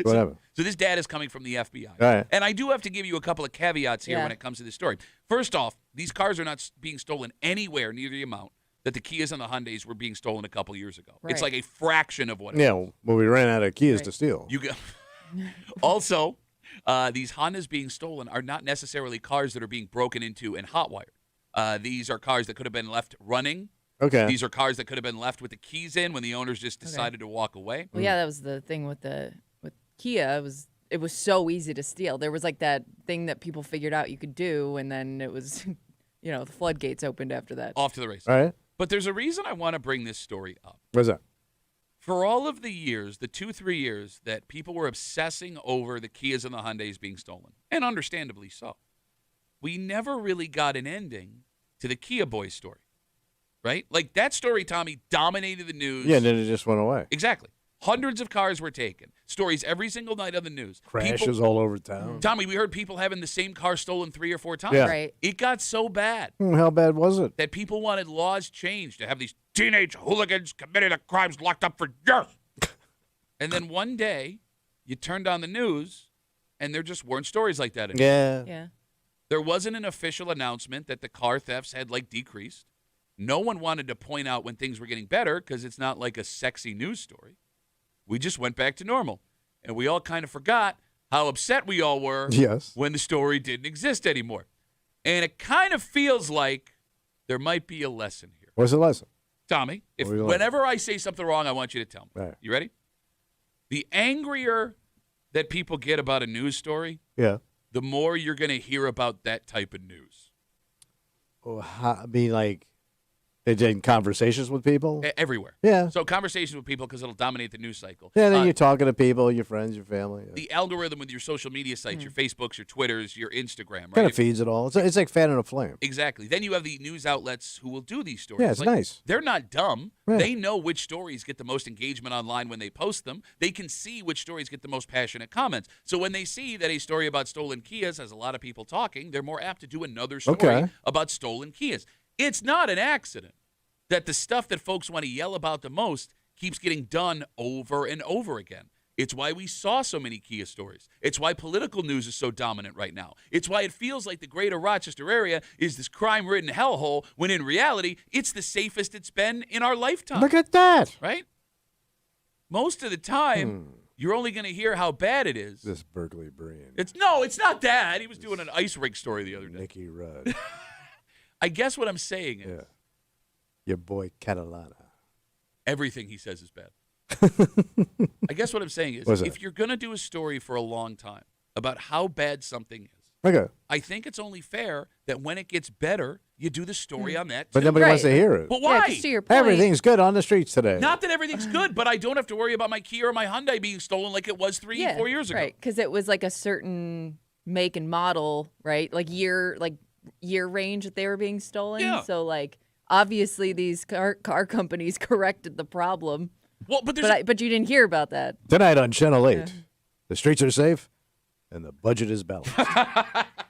Whatever. So this data is coming from the FBI. All right. And I do have to give you a couple of caveats here when it comes to this story. First off, these cars are not being stolen anywhere near the amount that the Kias and the Hyundais were being stolen a couple years ago. It's Right. like a fraction of what it Yeah, was. well, we ran out of Kias to steal. You got Also, these Hondas being stolen are not necessarily cars that are being broken into and hotwired. These are cars that could have been left running. Okay. These are cars that could have been left with the keys in when the owners just decided to walk away. Well, yeah, that was the thing with Kia. It was so easy to steal. There was like that thing that people figured out you could do, and then it was, the floodgates opened after that. Off to the races. All right. But there's a reason I want to bring this story up. What's that? For all of the years, the 2-3 years that people were obsessing over the Kias and the Hyundais being stolen, and understandably so, we never really got an ending to the Kia Boys story, right? Like that story, Tommy, dominated the news. Yeah, and then it just went away. Exactly. Hundreds of cars were taken. Stories every single night on the news. Crashes all over town. Tommy, we heard people having the same car stolen 3 or 4 times. Yeah. Right. It got so bad How bad was it? that people wanted laws changed to have these teenage hooligans committed crimes locked up for years. And then one day, you turned on the news, and there just weren't stories like that anymore. Yeah. Yeah. There wasn't an official announcement that the car thefts had, decreased. No one wanted to point out when things were getting better because it's not like a sexy news story. We just went back to normal. And we all kind of forgot how upset we all were Yes. when the story didn't exist anymore. And it kind of feels like there might be a lesson here. What's the lesson? Tommy, What do you like? whenever I say something wrong, I want you to tell me. Right. You ready? The angrier that people get about a news story, Yeah. the more you're going to hear about that type of news. Well, I mean, like, they did conversations with people? Everywhere. Yeah. So conversations with people because it'll dominate the news cycle. Yeah, then you're talking to people, your friends, your family. Yeah. The algorithm with your social media sites, your Facebooks, your Twitters, your Instagram, right? Kind of feeds it all. It's like fanning a flame. Exactly. Then you have the news outlets who will do these stories. Yeah, it's nice. They're not dumb. Right. They know which stories get the most engagement online when they post them. They can see which stories get the most passionate comments. So when they see that a story about stolen Kias has a lot of people talking, they're more apt to do another story about stolen Kias. It's not an accident that the stuff that folks want to yell about the most keeps getting done over and over again. It's why we saw so many Kia stories. It's why political news is so dominant right now. It's why it feels like the greater Rochester area is this crime-ridden hellhole, when in reality, it's the safest it's been in our lifetime. Look at that. Right? Most of the time, you're only going to hear how bad it is. This Berkeley brain. It's not that. He was doing an ice rig story the other day. Nicky Rudd. I guess what I'm saying is Yeah. Your boy Catalana. everything he says is bad. I guess what I'm saying is What's that? if you're going to do a story for a long time about how bad something is, Okay. I think it's only fair that when it gets better, you do the story on that But too. nobody wants to Right. hear it. But Yeah, why? 'cause to your point, Everything's good on the streets today. Not that everything's good, but I don't have to worry about my Kia or my Hyundai being stolen like it was 4 years ago. Right, because it was like a certain make and model, right? Like year range that they were being stolen. Yeah. So like obviously these car companies corrected the problem, Well, but there's but you didn't hear about that. Tonight on Channel 8, the streets are safe and the budget is balanced.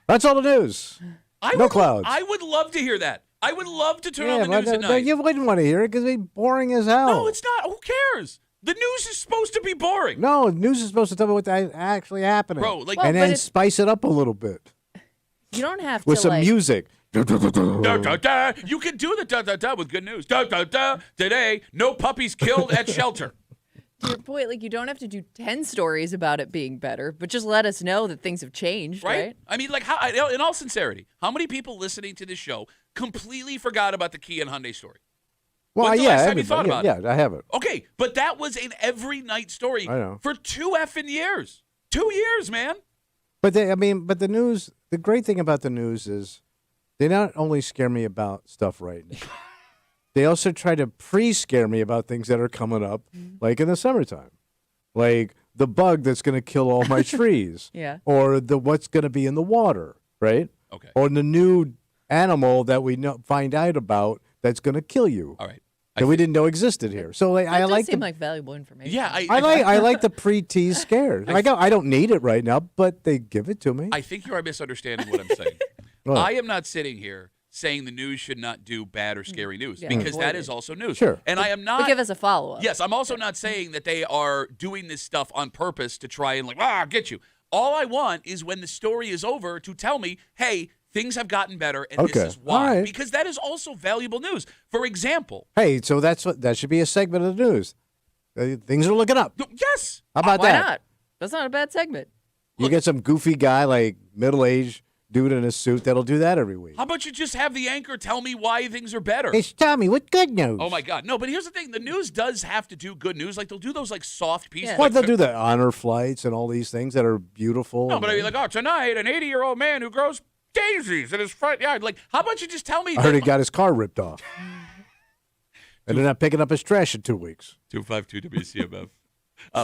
That's all the news. No clouds. I would love to hear that. I would love to turn on the but, news at but night. you wouldn't want to hear it because it'd be boring as hell. No, it's not. Who cares? The news is supposed to be boring. No, news is supposed to tell me what's actually happening. Bro, like- Well, and but then it- spice it up a little bit You don't have with to some like, music. Da, da, da. You can do the da da da with good news. Da da da. Today, no puppies killed at shelter. to your point, like you don't have to do 10 stories about it being better, but just let us know that things have changed, right? I mean, like, how? In all sincerity, how many people listening to this show completely forgot about the Kia and Hyundai story? Well, When's the yeah, last time you thought everybody- about it? yeah, I have it. Okay, but that was an every night story I know. for 2 effing years. 2 years, man. But but the news. The great thing about the news is they not only scare me about stuff right now, they also try to pre-scare me about things that are coming up, like in the summertime, like the bug that's going to kill all my trees, Yeah. or the what's going to be in the water, right? Okay. Or the new animal that we find out about that's going to kill you All right. that we didn't know existed here. So like, That I does like seem the like valuable information. Yeah, I like the pre-tease scares. I don't need it right now, but they give it to me. I think you are misunderstanding what I'm saying. What? I am not sitting here saying the news should not do bad or scary news Yeah, because avoid that it. is also news. Sure. And I am not. But give us a follow-up. Yes, I'm also not saying that they are doing this stuff on purpose to try and get you. All I want is when the story is over to tell me, hey, things have gotten better and Okay. this is why. All right. Because that is also valuable news. For example, Hey, so that should be a segment of the news. Things are looking up. yes. How about Why that? not? That's not a bad segment. You get some goofy guy, like middle-aged dude in a suit, that'll do that every week. How about you just have the anchor tell me why things are better? It's Tommy with good news. Oh my God. No, but here's the thing. The news does have to do good news. Like they'll do those like soft pieces. Yeah. Well, Like, they'll do the honor flights and all these things that are beautiful. no, but I mean like, tonight an 80-year-old man who grows daisies in his front yard. Like, how about you just tell me I heard he that- got his car ripped off. And they're not picking up his trash in 2 weeks. 252 WCMF.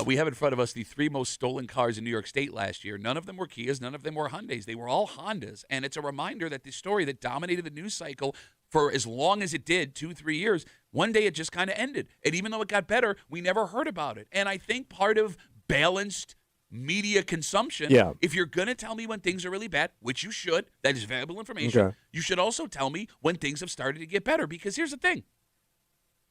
We have in front of us the 3 most stolen cars in New York State last year. None of them were Kias. None of them were Hyundais. They were all Hondas. And it's a reminder that the story that dominated the news cycle for as long as it did, 2-3 years, one day it just kind of ended. And even though it got better, we never heard about it. And I think part of balanced media consumption, Yeah. if you're going to tell me when things are really bad, which you should, that is valuable information, Okay. you should also tell me when things have started to get better. Because here's the thing.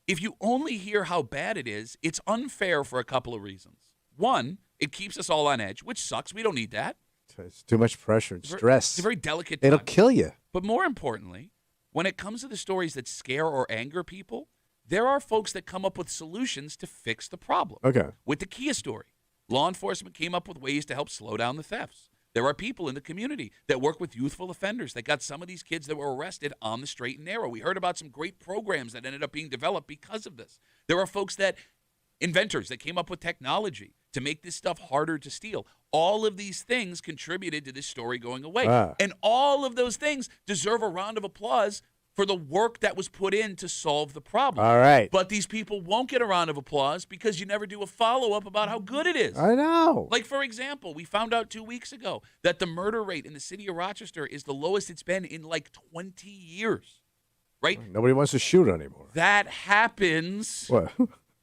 If you only hear how bad it is, it's unfair for a couple of reasons. One, it keeps us all on edge, which sucks. We don't need that. It's too much pressure and stress. It's a very delicate It'll time. kill you. But more importantly, when it comes to the stories that scare or anger people, there are folks that come up with solutions to fix the problem. Okay. With the Kia story, law enforcement came up with ways to help slow down the thefts. There are people in the community that work with youthful offenders that got some of these kids that were arrested on the straight and narrow. We heard about some great programs that ended up being developed because of this. There are folks inventors that came up with technology to make this stuff harder to steal. All of these things contributed to this story going away. Ah. And all of those things deserve a round of applause for the work that was put in to solve the problem. All right. But these people won't get a round of applause because you never do a follow-up about how good it is. I know. Like, for example, we found out 2 weeks ago that the murder rate in the city of Rochester is the lowest it's been in like 20 years, right? Nobody wants to shoot anymore. That happens What?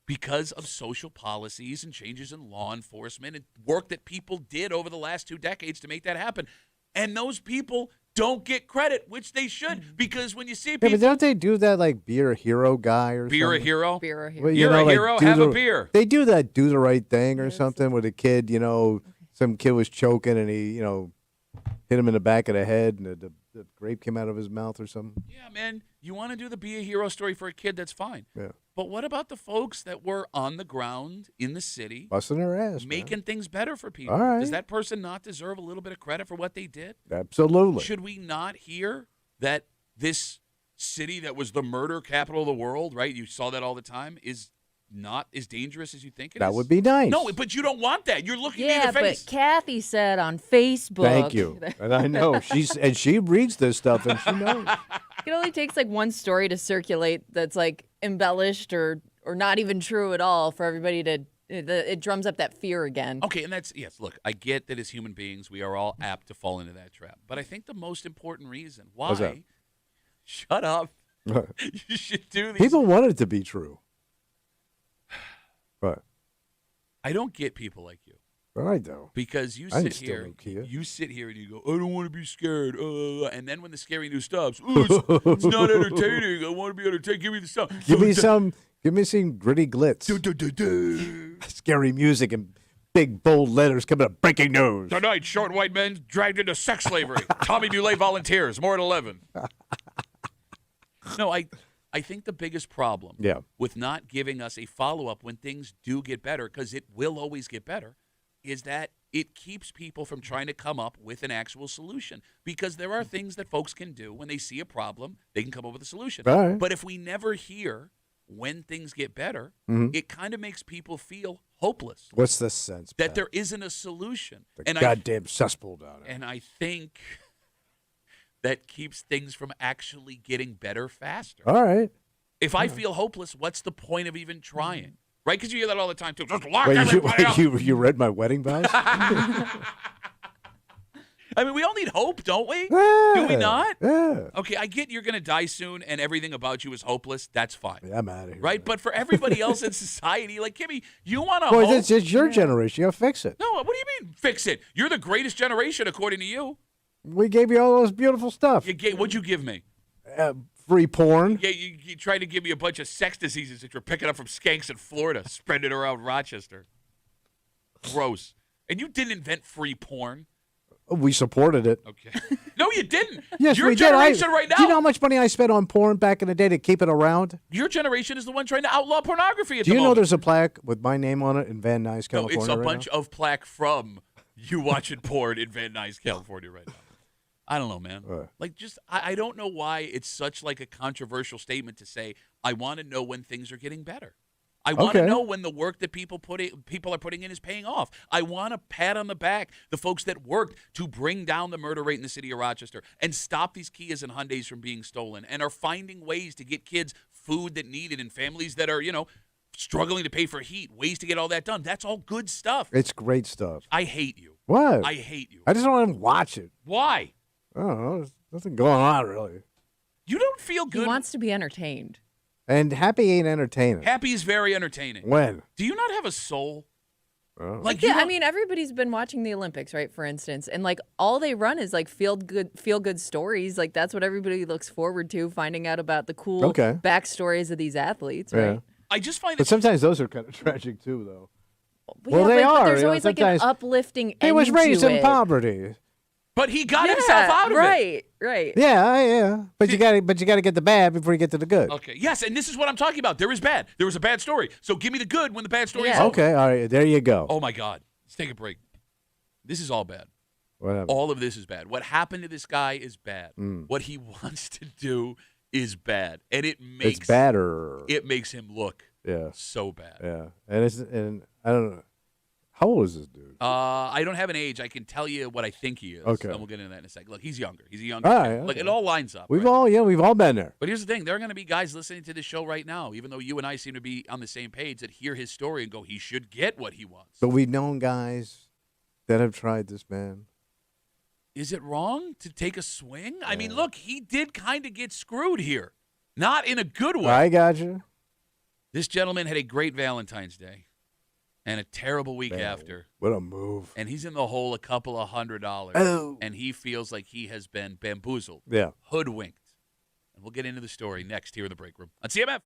because of social policies and changes in law enforcement and work that people did over the last 2 decades to make that happen. And those people don't get credit, which they should, because when you see Yeah, people, but don't they do that like be a hero guy or be a something? hero. Beer here. Well, You're a like, hero, do have a the- beer. They do that do the right thing or something with a kid, some kid was choking and he, hit him in the back of the head and the grape came out of his mouth or something. Yeah, man, you want to do the be a hero story for a kid, that's fine. Yeah. But what about the folks that were on the ground in the city Busting their ass. making things better for people? All right. Does that person not deserve a little bit of credit for what they did? Man. Absolutely. Should we not hear that this city that was the murder capital of the world, right? You saw that all the time, is not as dangerous as you think it is. That would be nice. No, but you don't want that. You're looking me in Yeah, the face. but Kathy said on Facebook. Thank you. And I know she reads this stuff and she knows. It only takes like one story to circulate that's like embellished or not even true at all for everybody to. It drums up that fear again. Okay, and yes, look, I get that as human beings, we are all apt to fall into that trap. But I think the most important reason What's that? why. Shut up. You should do these. People want it to be true. But I don't get people like you. I do. Because you I sit still here, don't care. you sit here and you go, I don't want to be scared. And then when the scary news stops, it's not entertaining. I want to be entertained. Give me the stuff. Give me some gritty glitz. Scary music and big bold letters coming up. Breaking news. Tonight, short white men dragged into sex slavery. Tommy Muley volunteers. More at 11. No, I think the biggest problem with not giving us a follow-up when things do get better, because it will always get better, is that it keeps people from trying to come up with an actual solution. Because there are things that folks can do when they see a problem, they can come up with a solution. Right. But if we never hear when things get better, it kind of makes people feel hopeless. What's the sense? That there isn't a solution. The goddamn cesspool down there. And I think that keeps things from actually getting better faster. All right. If I feel hopeless, what's the point of even trying? Right? Because you hear that all the time, too. Just lock Wait, everybody up. you read my wedding vows? I mean, we all need hope, don't we? Yeah, Do we not? Yeah. Okay, I get you're going to die soon and everything about you is hopeless. That's fine. Yeah, I'm out of here. Right? But for everybody else in society, like, Kimmy, you want to Boy, hope? it's your generation. You got to fix it. No, what do you mean, fix it? You're the greatest generation, according to you. We gave you all those beautiful stuff. What'd you give me? Free porn. Yeah, you tried to give me a bunch of sex diseases that you're picking up from skanks in Florida, spreading it around Rochester. Gross. And you didn't invent free porn. We supported it. Okay. No, you didn't. Yes, Your we generation did. right now. Do you know how much money I spent on porn back in the day to keep it around? Your generation is the one trying to outlaw pornography at Do the you know moment. there's a plaque with my name on it in Van Nuys, No, California? it's a right bunch now? of plaque from you watching porn in Van Nuys, California right now. I don't know, man. Like, just I don't know why it's such like a controversial statement to say, I want to know when things are getting better. I want to know when the work that people are putting in is paying off. I want to pat on the back the folks that worked to bring down the murder rate in the city of Rochester and stop these Kias and Hyundais from being stolen and are finding ways to get kids food that need it and families that are, struggling to pay for heat, ways to get all that done. That's all good stuff. It's great stuff. I hate you. What? I hate you. I just don't want to watch it. Why? I don't know. There's nothing going on, really. You don't feel good. He wants to be entertained. And Happy ain't entertaining. Happy is very entertaining. When? Do you not have a soul? Oh. Like, Yeah, I mean, everybody's been watching the Olympics, right? For instance, and like all they run is like feel good stories. Like that's what everybody looks forward to, finding out about the cool backstories of these athletes, right? I just find But sometimes those are kind of tragic too, though. Well, they are. But there's always like an uplifting end He was raised to in it. poverty. But he got himself out of it. Right. Yeah. But you got to get the bad before you get to the good. Okay. Yes, and this is what I'm talking about. There is bad. There was a bad story. So give me the good when the bad story is over. Okay. All right. There you go. Oh my God. Let's take a break. This is all bad. Whatever. All of this is bad. What happened to this guy is bad. What he wants to do is bad, and it makes it's badder. It makes him look so bad. Yeah. And I don't know. How old is this dude? I don't have an age. I can tell you what I think he is. Okay. And we'll get into that in a second. Look, he's younger. He's a younger All kid. right, Look, okay. it all lines up. We've right? all been there. But here's the thing. There are going to be guys listening to this show right now, even though you and I seem to be on the same page, that hear his story and go, he should get what he wants. But we've known guys that have tried this, man. Is it wrong to take a swing? I mean, look, he did kind of get screwed here. Not in a good way. I got you. This gentleman had a great Valentine's Day and a terrible week after. What a move. And he's in the hole a couple of $100. Oh. And he feels like he has been bamboozled. Yeah. Hoodwinked. And we'll get into the story next here in the break room on CMF.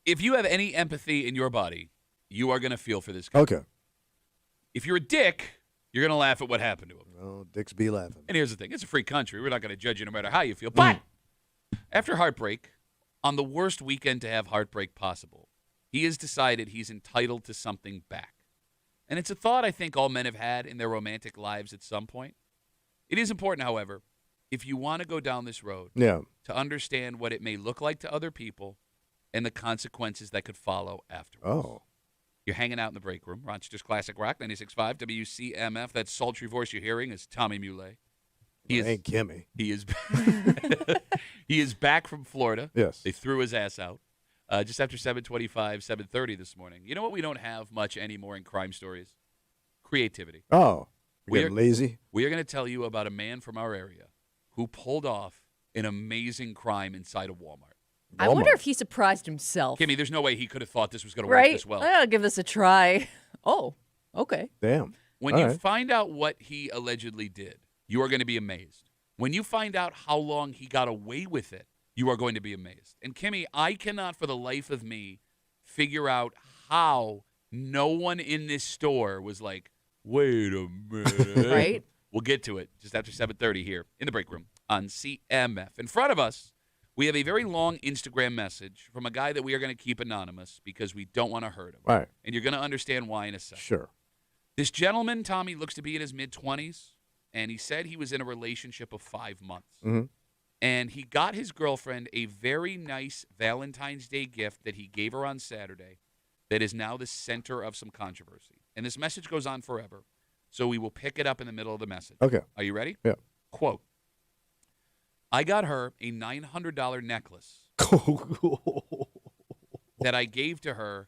If you have any empathy in your body, you are going to feel for this guy. Okay. If you're a dick, you're going to laugh at what happened to him. Oh, dicks be laughing. And here's the thing. It's a free country. We're not going to judge you no matter how you feel. But after heartbreak, on the worst weekend to have heartbreak possible, he has decided he's entitled to something back. And it's a thought I think all men have had in their romantic lives at some point. It is important, however, if you want to go down this road, Yeah. to understand what it may look like to other people and the consequences that could follow afterwards. Oh. You're hanging out in the break room. Rochester's Classic Rock, 96.5 WCMF. That sultry voice you're hearing is Tommy Muley. Hey, Kimmy. He is he is back from Florida. Yes. They threw his ass out just after 7:25, 7:30 this morning. You know what we don't have much anymore in crime stories? Creativity. Oh. We Getting are- lazy? We are going to tell you about a man from our area who pulled off an amazing crime inside a Walmart. I wonder if he surprised himself. Kimmy, there's no way he could have thought this was going to work Right? this well. I'll give this a try. Oh, okay. Damn. When All you right. find out what he allegedly did, you are going to be amazed. When you find out how long he got away with it, you are going to be amazed. And Kimmy, I cannot for the life of me figure out how no one in this store was like, wait a minute. Right? We'll get to it just after 7:30 here in the break room on CMF. In front of us, we have a very long Instagram message from a guy that we are going to keep anonymous because we don't want to hurt him. Right. And you're going to understand why in a second. Sure. This gentleman, Tommy, looks to be in his mid-20s, and he said he was in a relationship of 5 months. Mm-hmm. And he got his girlfriend a very nice Valentine's Day gift that he gave her on Saturday that is now the center of some controversy. And this message goes on forever, so we will pick it up in the middle of the message. Okay. Are you ready? Yeah. Quote, I got her a $900 necklace that I gave to her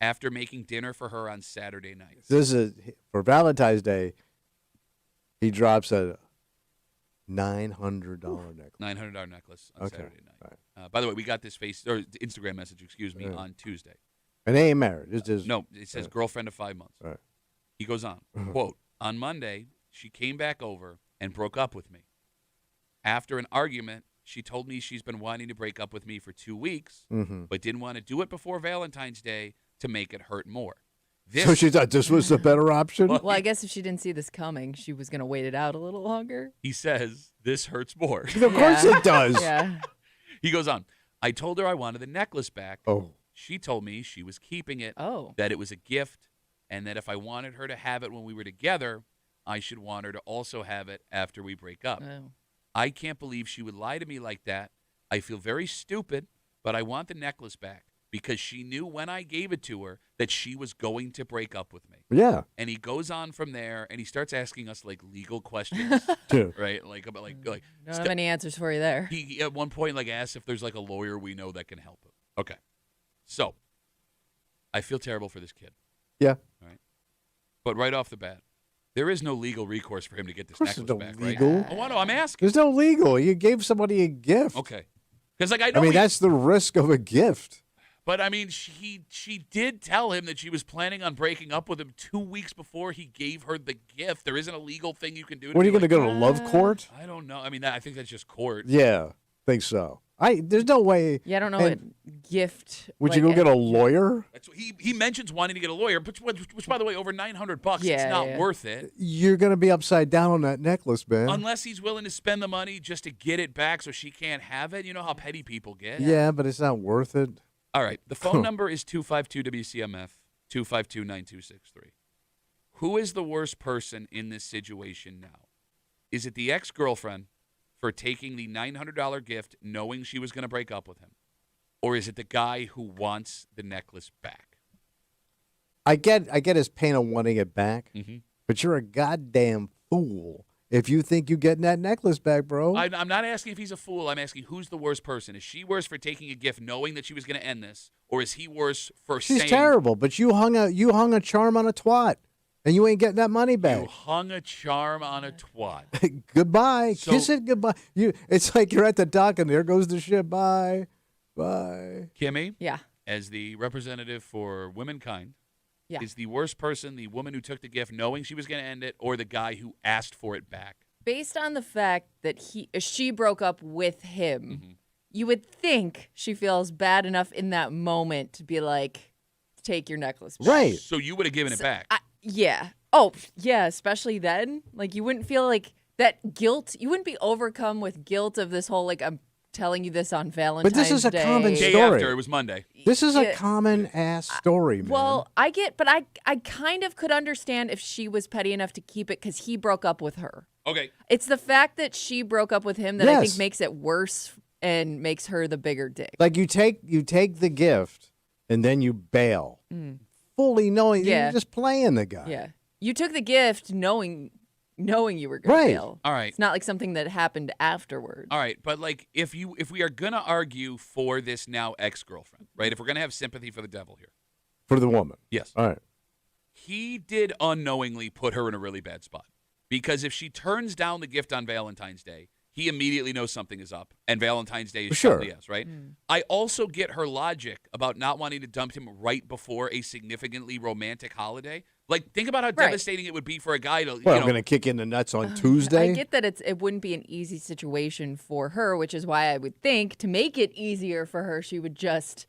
after making dinner for her on Saturday night. This is for Valentine's Day. He drops a $900 necklace. $900 necklace on Okay. Saturday night. Right. By the way, we got this Instagram message, on Tuesday. And they ain't married. It's just No, it says girlfriend of 5 months. Right. He goes on, quote, on Monday, she came back over and broke up with me. After an argument, she told me she's been wanting to break up with me for 2 weeks, but didn't want to do it before Valentine's Day to make it hurt more. So she thought this was the better option? Well, I guess if she didn't see this coming, she was going to wait it out a little longer. He says, this hurts more. Of course it does. Yeah. He goes on, I told her I wanted the necklace back. Oh. She told me she was keeping it, Oh. that it was a gift, and that if I wanted her to have it when we were together, I should want her to also have it after we break up. Oh. I can't believe she would lie to me like that. I feel very stupid, but I want the necklace back because she knew when I gave it to her that she was going to break up with me. Yeah. And he goes on from there, and he starts asking us like legal questions, Too. right? Like about like Don't have any answers for you there. he at one point like asked if there's like a lawyer we know that can help him. Okay, so I feel terrible for this kid, Yeah. but right off the bat, there is no legal recourse for him to get this Of course necklace there's no back, legal. right? Oh, I know. I'm asking. There's no legal. You gave somebody a gift. Okay, because like I know I mean, he- that's the risk of a gift. But I mean, she did tell him that she was planning on breaking up with him 2 weeks before he gave her the gift. There isn't a legal thing you can do. What are you going going to go to love court? I don't know. I mean, I think that's just court. Yeah, think so. There's no way. Yeah, I don't know And what gift. Would you go get a lawyer? That's what he mentions wanting to get a lawyer, which by the way, over $900. It's Yeah, not yeah. worth it You're going to be upside down on that necklace, man. unless he's willing to spend the money just to get it back so she can't have it. You know how petty people get. Yeah, but it's not worth it. All right. The phone number is 252-WCMF, 252-9263. Who is the worst person in this situation now? Is it the ex-girlfriend for taking the $900 gift knowing she was going to break up with him? Or is it the guy who wants the necklace back? I get his pain of wanting it back, Mm-hmm. but you're a goddamn fool if you think you're getting that necklace back, bro. I'm not asking if he's a fool. I'm asking who's the worst person. Is she worse for taking a gift knowing that she was going to end this? Or is he worse for She's saying... terrible, but you hung a charm on a twat, and you ain't getting that money You back. hung a charm on a twat. Goodbye. So- Kiss it goodbye. It's like you're at the dock and there goes the ship. Bye. Bye. Kimmy, Yeah. as the representative for womankind, Yeah. is the worst person the woman who took the gift knowing she was going to end it or the guy who asked for it back? Based on the fact that she broke up with him, you would think she feels bad enough in that moment to be like, take your necklace back. Right. So you would have given it back. Yeah. Oh, yeah, especially then. Like, you wouldn't feel like that guilt. You wouldn't be overcome with guilt of this whole, like, I'm telling you this on Valentine's Day. But this is a common Day story. after, it was Monday. This is a Yeah. common ass story, man. Well, I kind of could understand if she was petty enough to keep it because he broke up with her. Okay. It's the fact that she broke up with him that I Yes. think makes it worse and makes her the bigger dick. like you take the gift and then you bail, fully knowing Yeah. you're just playing the guy. Yeah. You took the gift knowing you were going Right. to fail. All right. It's not like something that happened afterwards. All right, but like if we are gonna argue for this now ex-girlfriend, right? If we're gonna have sympathy for the devil here, For the woman. yes, All right. he did unknowingly put her in a really bad spot because if she turns down the gift on Valentine's Day, he immediately knows something is up, and Valentine's Day is Sure. yes, right? I also get her logic about not wanting to dump him right before a significantly romantic holiday. Like, think about how devastating it would be for a guy to, Well, I'm going to kick you in the nuts on Tuesday. I get that it wouldn't be an easy situation for her, which is why I would think to make it easier for her, she would just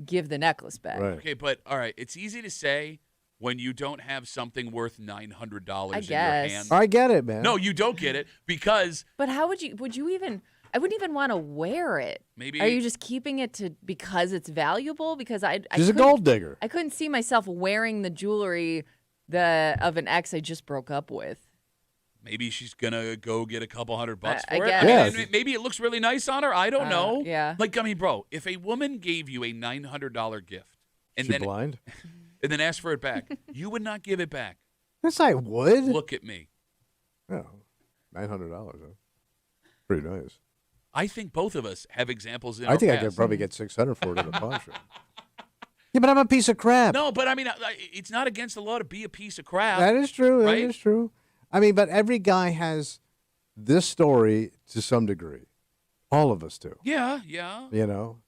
give the necklace back. Right. Okay, but all right, it's easy to say when you don't have something worth $900 I in your guess. hand. I get it, man. No, you don't get it because But how would you even? I wouldn't even want to wear it. Maybe- Are you just keeping it because it's valuable? Because I She's a couldn't- gold digger. I couldn't see myself wearing the jewelry of an ex I just broke up with. maybe she's gonna go get a couple $100 I for it. guess. I mean, Yes. and maybe it looks really nice on her. I don't know. Yeah. Like, I mean, bro, if a woman gave you a $900 gift and She then blind? asked for it back, you would not give it back. Yes, I would. Look at me. Oh, $900. Huh? Pretty nice. I think both of us have examples in I our think I past. could probably get $600 for it at a pawn shop. Yeah, but I'm a piece of crap. No, but I mean, it's not against the law to be a piece of crap. That is true. Right? That is true. I mean, but every guy has this story to some degree. All of us do. Yeah. You know?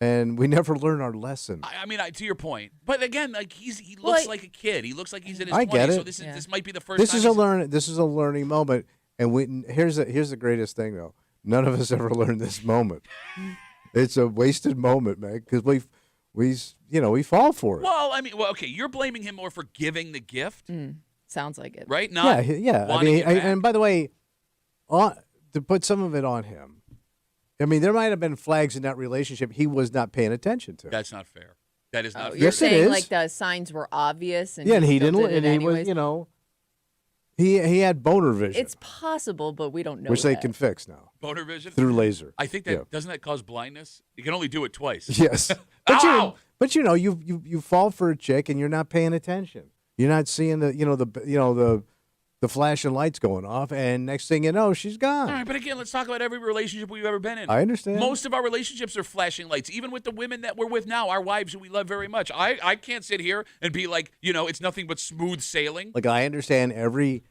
And we never learn our lesson. I mean, to your point, but again, like he looks Well, like a kid. He looks like he's in his I 20s. get So it. this might be the first. This time is This is a learning moment. And here's the greatest thing though. None of us ever learned this moment. It's a wasted moment, man, because we fall for it. Well, I mean, okay, you're blaming him more for giving the gift, Sounds like it. right? Not Yeah. I wanting mean, it back. and by the way, to put some of it on him. I mean, there might have been flags in that relationship he was not paying attention to. That's not fair. That is not fair. You're Yes, it saying is. like the signs were obvious and Yeah, and he still didn't. did it And he was, anyways? he had boner vision, It's possible, but we don't know which they that. can fix now Boner vision. through laser. I think that Yeah. doesn't that cause blindness? You can only do it twice. Yes, but Ow! you fall for a chick and you're not paying attention. You're not seeing the flashing lights going off, and next thing you know, she's gone. All right, but again, let's talk about every relationship we've ever been in. I understand. Most of our relationships are flashing lights, even with the women that we're with now, our wives who we love very much. I can't sit here and be like, it's nothing but smooth sailing. Like I understand every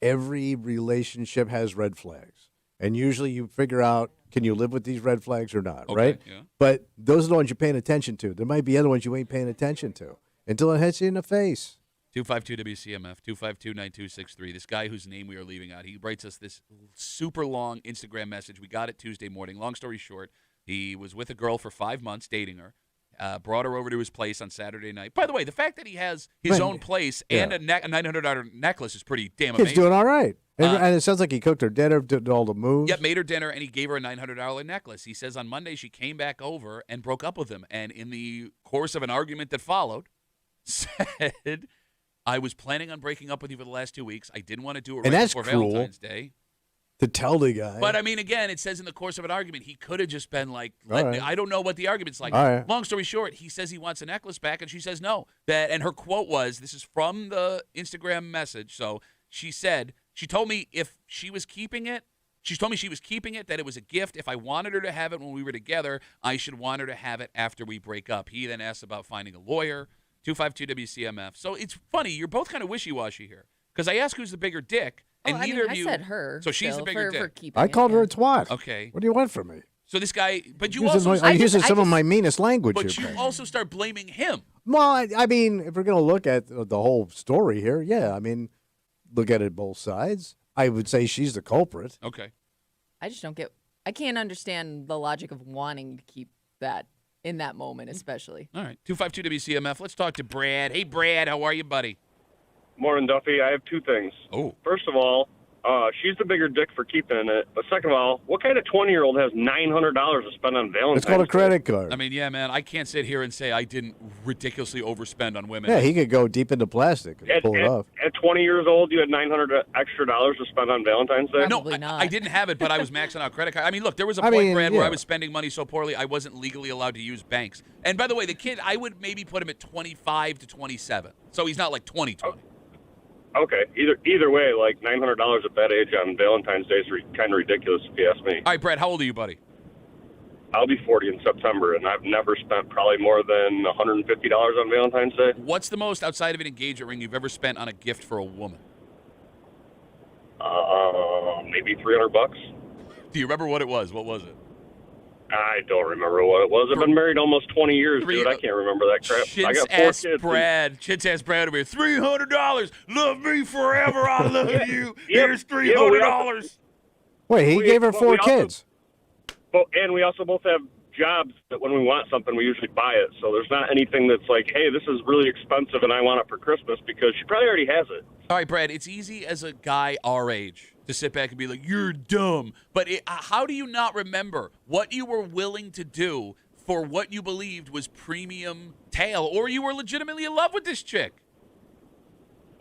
relationship has red flags, and usually you figure out can you live with these red flags or not, Okay, right? yeah. But those are the ones you're paying attention to. There might be other ones you ain't paying attention to until it hits you in the face. 252 WCMF, 252-9263. This guy whose name we are leaving out, he writes us this super long Instagram message. We got it Tuesday morning. Long story short, he was with a girl for 5 months, dating her. Brought her over to his place on Saturday night. By the way, the fact that he has his Right. own place and a $900 necklace is pretty damn He's amazing. doing all right, and it sounds like he cooked her dinner, did all the moves. Yep, made her dinner, and he gave her a $900 necklace. He says on Monday she came back over and broke up with him. And in the course of an argument that followed, said, I was planning on breaking up with you for the last 2 weeks. I didn't want to do it And right that's before cruel. Valentine's Day. To tell the guy. But I mean, again, it says in the course of an argument, he could have just been like, All right. I don't know what the argument's like. All right. Long story short, he says he wants a necklace back, and she says no. And her quote was, this is from the Instagram message. So she told me if she was keeping it, she told me she was keeping it, that it was a gift. If I wanted her to have it when we were together, I should want her to have it after we break up. He then asked about finding a lawyer, 252 WCMF. So it's funny, you're both kind of wishy-washy here. Because I asked who's the bigger dick, and neither of you. I said her. So she's the still, bigger for dick. keeping I it, called her yeah. a twat. Okay. What do you want from me? So this guy, but you I'm also, using some of just- my meanest language but here. you also start blaming him. Well, I mean, if we're going to look at the whole story here, yeah, I mean, look at it both sides. I would say she's the culprit. Okay. I just don't get I can't understand the logic of wanting to keep that in that moment, especially. All right, 252 WCMF. Let's talk to Brad. Hey, Brad, how are you, buddy? Morning, Duffy. I have two things. Oh. First of all, she's the bigger dick for keeping it. But second of all, what kind of 20-year-old has $900 to spend on Valentine's It's called a Day? credit card. I mean, yeah, man, I can't sit here and say I didn't ridiculously overspend on women. Yeah, he could go deep into plastic and pull it off. At 20 years old, you had $900 extra to spend on Valentine's Day? No, Probably not. I didn't have it, but I was maxing out credit card. I mean, look, there was a point, Brad, where yeah. I was spending money so poorly I wasn't legally allowed to use banks. And by the way, the kid, I would maybe put him at 25 to 27. So he's not like 20. Okay. Either way, like $900 at that age on Valentine's Day is kind of ridiculous if you ask me. All right, Brad, how old are you, buddy? I'll be 40 in September, and I've never spent probably more than $150 on Valentine's Day. What's the most outside of an engagement ring you've ever spent on a gift for a woman? Maybe $300. Do you remember what it was? What was it? I don't remember what it was. I've been married almost 20 years, dude. I can't remember that crap. I got 4 kids. Chintz asked Brad over here, $300. Love me forever. I love you. Yep. Here's $300. Wait, he gave her 4 kids. And we also both have jobs that when we want something, we usually buy it. So there's not anything that's like, hey, this is really expensive and I want it for Christmas, because she probably already has it. All right, Brad, it's easy as a guy our age to sit back and be like, you're dumb. But how do you not remember what you were willing to do for what you believed was premium tail, or you were legitimately in love with this chick?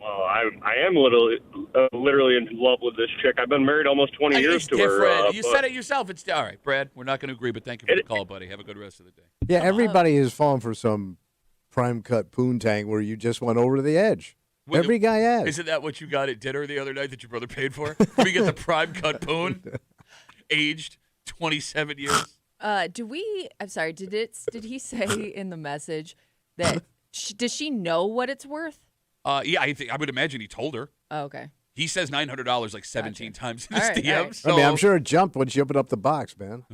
Well, I am literally in love with this chick. I've been married almost 20 years It's to different. her. You said it yourself. It's all right, Brad. We're not going to agree, but thank you for the call, buddy. Have a good rest of the day. Yeah, everybody has fallen for some prime cut poontang where you just went over the edge. Every guy has. Isn't that what you got at dinner the other night that your brother paid for? Did we get the prime cut poon? Aged 27 years. I'm sorry, did he say in the message that does she know what it's worth? Yeah, I would imagine he told her. Oh, okay. He says $900 like 17 times in his All right, DM. all right. So I mean, I'm sure it jumped when she opened up the box, man.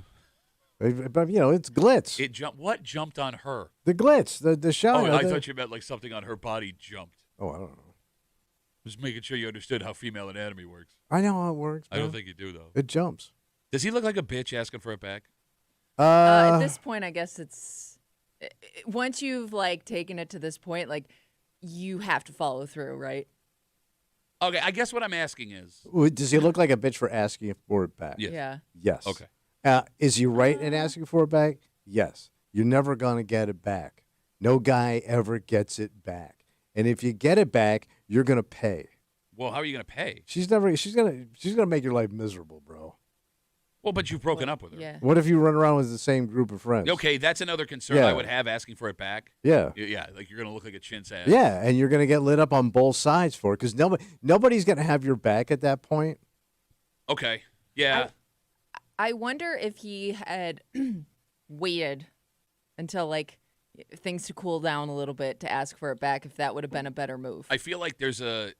But, it's glitz. it jumped. What jumped on her? The glitz, the shot. Oh, I thought you meant like something on her body jumped. Oh, I don't know. Just making sure you understood how female anatomy works. I know how it works. I don't man. think you do, though. It jumps. Does he look like a bitch asking for it back? At this point, I guess it's once you've like taken it to this point, like you have to follow through, right? Okay, I guess what I'm asking is. Does he look like a bitch for asking for it back? Yes. Yeah. Yes. Okay. Is he right in asking for it back? Yes. You're never gonna get it back. No guy ever gets it back. And if you get it back, you're gonna pay. Well, how are you going to pay? She's gonna make your life miserable, bro. Well, but you've broken up with her. Yeah. What if you run around with the same group of friends? Okay, that's another concern Yeah. I would have asking for it back. Yeah. Yeah, like you're going to look like a chintz ass. Yeah, and you're gonna get lit up on both sides for it because nobody's gonna have your back at that point. Okay. Yeah. I wonder if he had waited until like things to cool down a little bit to ask for it back, if that would have been a better move. I feel like there's a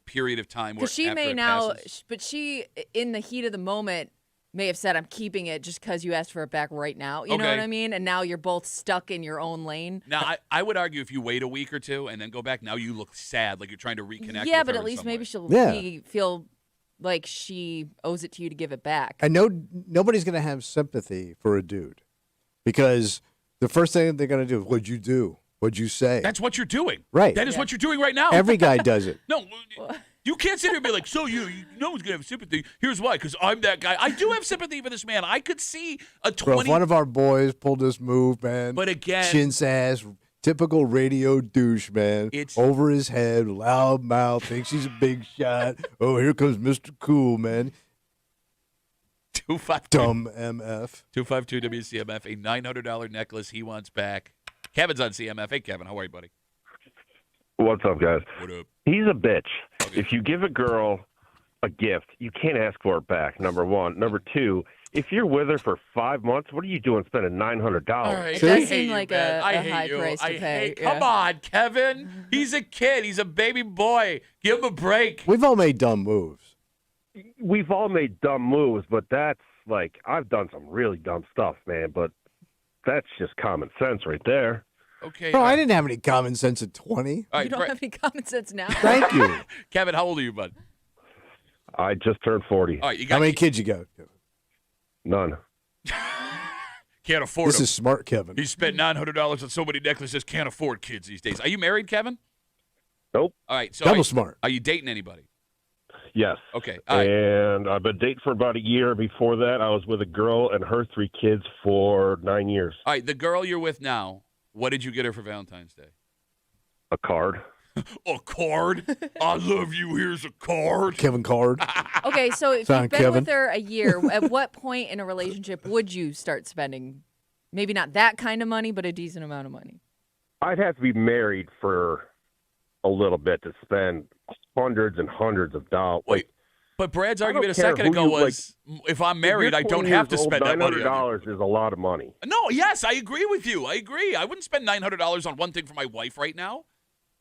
period of time where Because she after may it now, passes- but she in the heat of the moment may have said, "I'm keeping it just because you asked for it back right now." You know what Okay. I mean? And now you're both stuck in your own lane. Now, I would argue if you wait a week or two and then go back, now you look sad, like you're trying to reconnect. Yeah, with but her at in least some maybe way. she'll Yeah. feel like she owes it to you to give it back. I know nobody's gonna have sympathy for a dude because the first thing they're gonna do is, "What'd you do? What'd you say?" That's what you're doing. Right. That is what you're doing right now. Every guy does it. No, you can't sit here and be like, so no one's going to have sympathy. Here's why, because I'm that guy. I do have sympathy for this man. I could see a Bro, 20. if one of our boys pulled this move, man. But again- chintz ass, typical radio douche, man. It's- over his head, loud mouth, thinks he's a big shot. Oh, here comes Mr. Cool, man. 252 Dumb MF. 252 WCMF, a $900 necklace he wants back. Kevin's on CMF. Hey, Kevin, how are you, buddy? What's up, guys? What up? He's a bitch. Okay. If you give a girl a gift, you can't ask for it back, number one. Number two, if you're with her for 5 months, what are you doing spending $900? All right. It does I seem hate you, like man. a I hate high you. price to I pay, hate- yeah. Come on, Kevin. He's a kid. He's a baby boy. Give him a break. We've all made dumb moves. We've all made dumb moves, but that's like, I've done some really dumb stuff, man, but that's just common sense right there. Okay. Bro, I didn't have any common sense at 20. All right, You don't have any common sense now. Thank you. Kevin, how old are you, bud? I just turned 40. All right, you How got many kids you got? None. Can't afford This them. is smart, Kevin. He spent $900 on so many necklaces, can't afford kids these days. Are you married, Kevin? Nope. All right. So Double smart. Are you dating anybody? Yes. Okay. All right. And I've been dating for about a year. Before that, I was with a girl and her 3 kids for 9 years. All right. The girl you're with now, what did you get her for Valentine's Day? A card. A card? I love you. Here's a card. Kevin Card. Okay, so if Sorry, you've been Kevin. with her a year, at what point in a relationship would you start spending maybe not that kind of money, but a decent amount of money? I'd have to be married for a little bit to spend hundreds and hundreds of dollars. Wait, but Brad's I don't argument a care second who ago you, was, if I'm married, I don't have to spend that money. $900 is a lot of money. No, yes, I agree with you. I agree. I wouldn't spend $900 on one thing for my wife right now.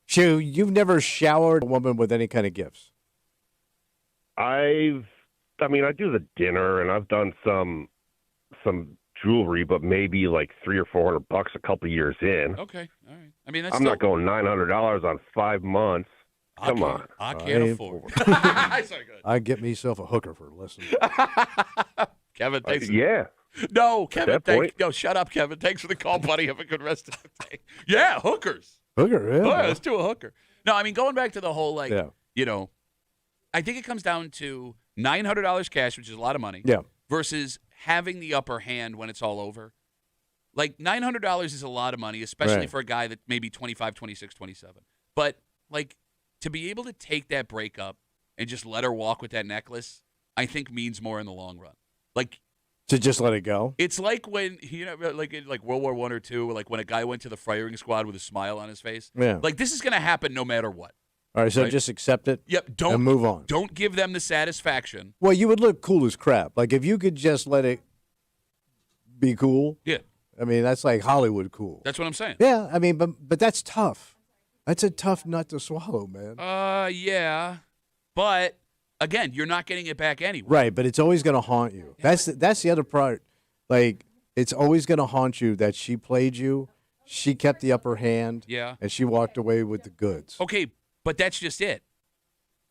Shu, you've never showered a woman with any kind of gifts. I do the dinner and I've done some jewelry, but maybe like $300 or $400 a couple of years in. Okay, all right. I mean, that's I'm not going $900 on 5 months. Come on. I can't afford. Sorry, go ahead. I get myself a hooker for less than Kevin, thanks. Yeah. No, Kevin, that point. no, shut up, Kevin. Thanks for the call, buddy. Have a good rest of the day. Yeah, hookers. hooker. Yeah. Oh, yeah, let's do a hooker. No, I mean, going back to the whole, Yeah. I think it comes down to $900 cash, which is a lot of money, Yeah. versus having the upper hand when it's all over. Like, $900 is a lot of money, especially Right. for a guy that maybe 25, 26, 27. But, like, to be able to take that breakup and just let her walk with that necklace, I think means more in the long run. Like, To just let it go. it's like when, like in like World War I or II, like when a guy went to the firing squad with a smile on his face. Yeah. Like, this is going to happen no matter what. All right, so Right. just accept it Yep, and don't move on. don't give them the satisfaction. Well, you would look cool as crap. Like if you could just let it be cool. Yeah, I mean, that's like Hollywood cool. that's what I'm saying. Yeah, I mean, but that's tough. That's a tough nut to swallow, man. Yeah, but again, you're not getting it back anyway. Right, but it's always going to haunt you. That's the other part. Like it's always going to haunt you that she played you, she kept the upper hand, Yeah. and she walked away with the goods. Okay, but that's just it.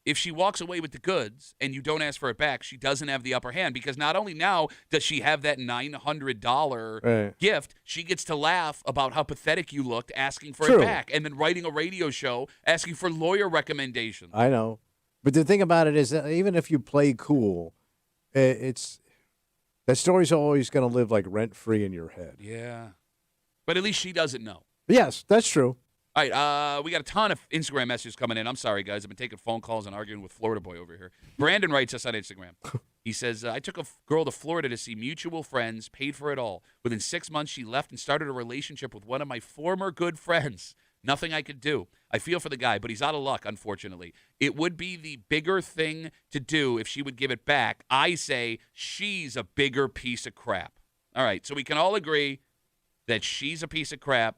If she walks away with the goods and you don't ask for it back, she doesn't have the upper hand because not only now does she have that $900 Right. gift, she gets to laugh about how pathetic you looked asking for True. it back and then writing a radio show asking for lawyer recommendations. I know, but the thing about it is that even if you play cool, it's that story's always going to live like rent free in your head. Yeah. But at least she doesn't know. Yes, that's true. All right, we got a ton of Instagram messages coming in. I'm sorry, guys. I've been taking phone calls and arguing with Florida boy over here. Brandon writes us on Instagram. He says, I took a girl to Florida to see mutual friends, paid for it all. Within 6 months, she left and started a relationship with one of my former good friends. Nothing I could do. I feel for the guy, but he's out of luck, unfortunately. It would be the bigger thing to do if she would give it back. I say she's a bigger piece of crap. All right, so we can all agree that she's a piece of crap.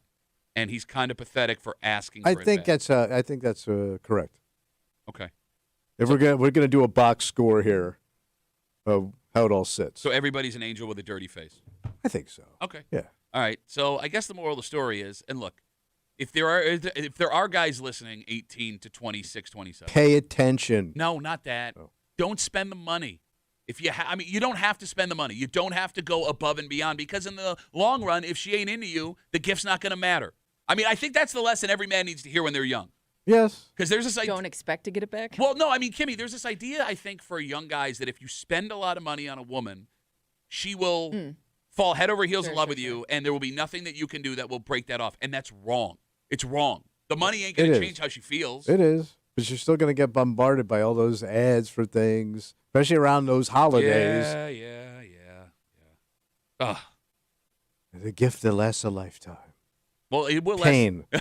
And he's kind of pathetic for asking for I it think back. that's correct. Okay. If we're gonna do a box score here of how it all sits. So everybody's an angel with a dirty face. I think so. Okay. Yeah. All right. So I guess the moral of the story is, and look, if there are guys listening 18 to 26, 27. Pay attention. No, not that. Oh. Don't spend the money. If you you don't have to spend the money. You don't have to go above and beyond because in the long run, if she ain't into you, the gift's not going to matter. I mean, I think that's the lesson every man needs to hear when they're young. Yes. Because there's this idea. Don't expect to get it back. Well, no, I mean, Kimmy, there's this idea, I think, for young guys that if you spend a lot of money on a woman, she will fall head over heels in love with you, and there will be nothing that you can do that will break that off. And that's wrong. It's wrong. The money ain't going It to is. change how she feels. It is. But you're still gonna get bombarded by all those ads for things, especially around those holidays. Yeah. Ugh. The gift that lasts a lifetime. Well, it will Pain. All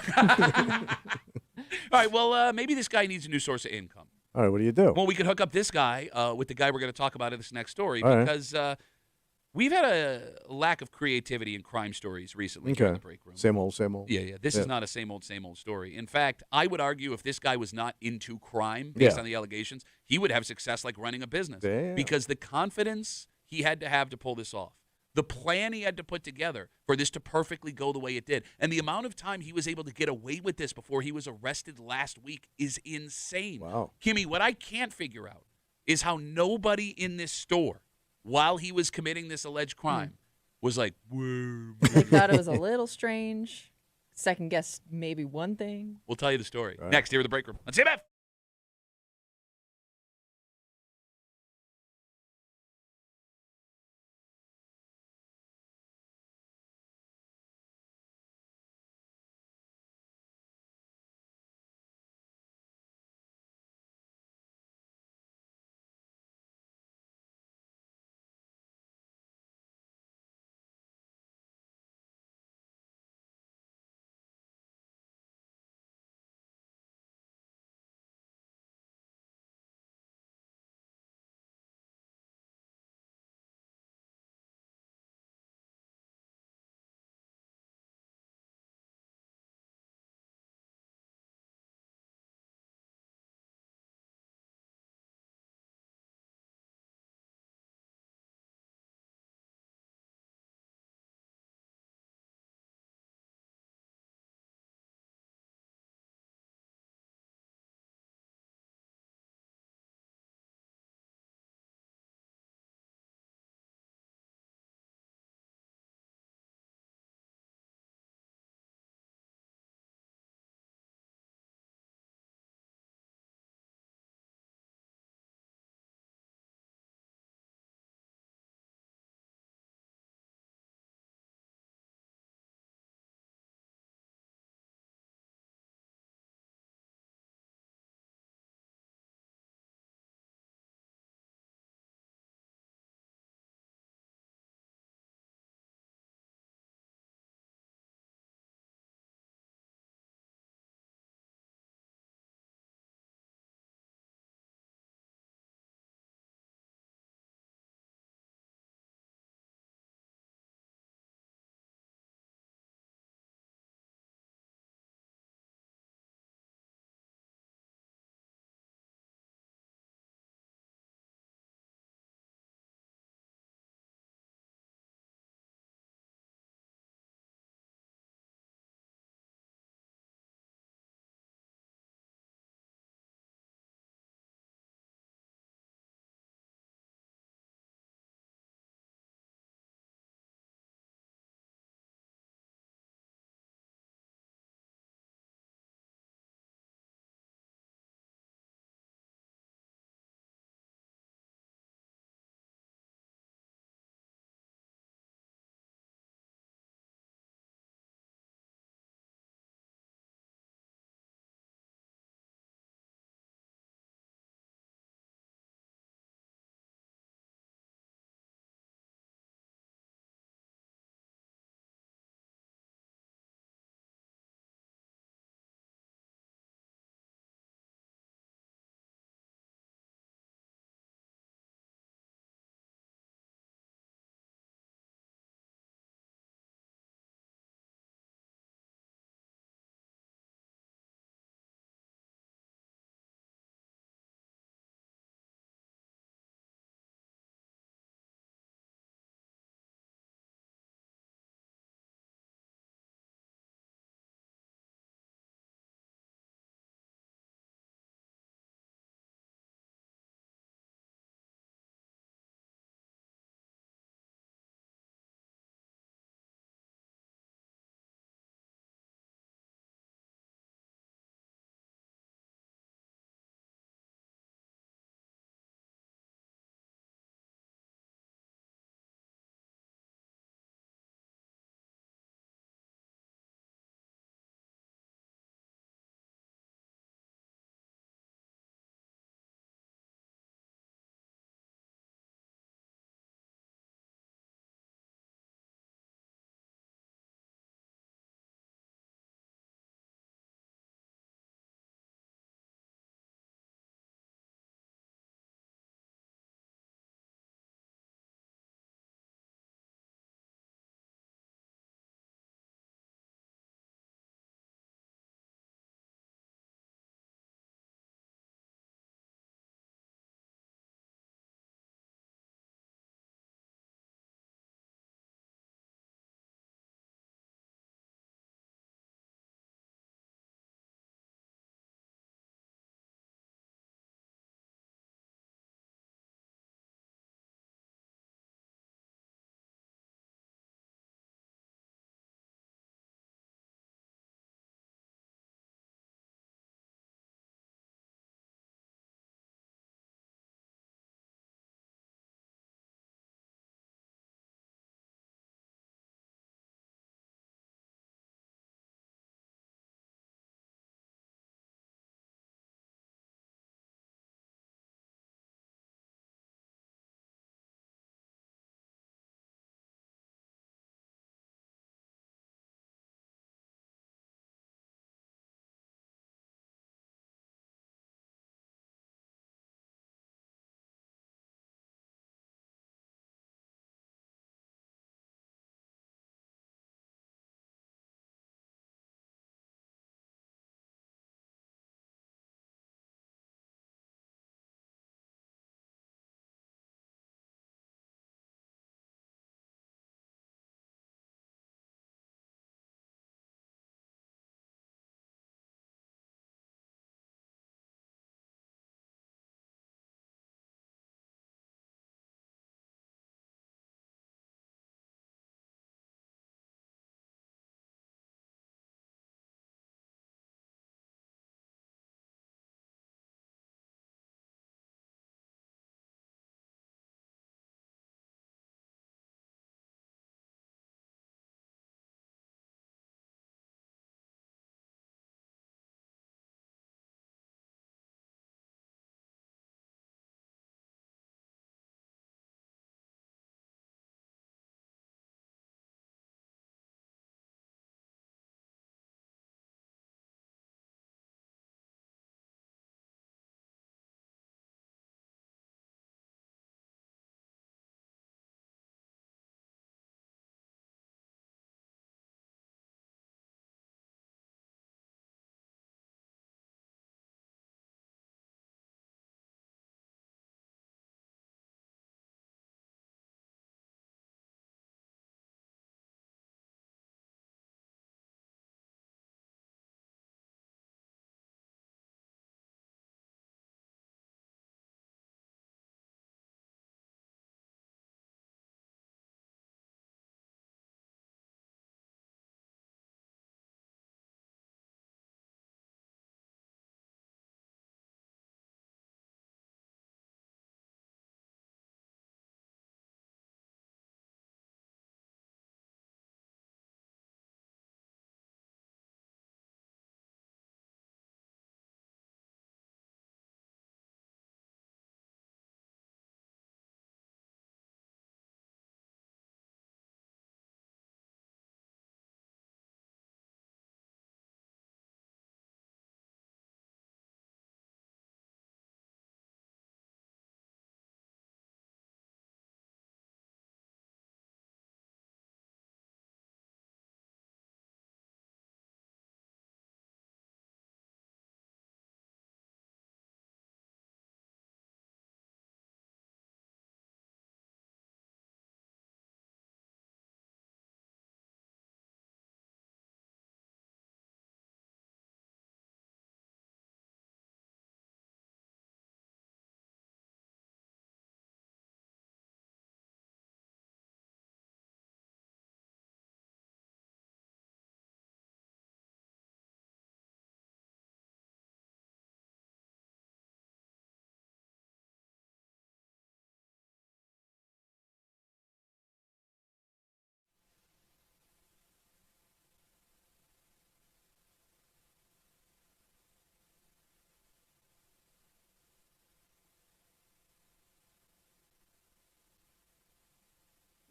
right, well, maybe this guy needs a new source of income. All right, what do you do? Well, we could hook up this guy with the guy we're going to talk about in this next story All right. because we've had a lack of creativity in crime stories recently here in the break room. Same old, same old. Yeah. This is not a same old story. In fact, I would argue if this guy was not into crime based Yeah. on the allegations, he would have success like running a business. Damn. Because the confidence he had to have to pull this off, the plan he had to put together for this to perfectly go the way it did, and the amount of time he was able to get away with this before he was arrested last week is insane. Wow. Kimmy, what I can't figure out is how nobody in this store while he was committing this alleged crime was like, whoa. They thought it was a little strange. Second guess maybe one thing. We'll tell you the story. Right. Next, here at the break room on CMF.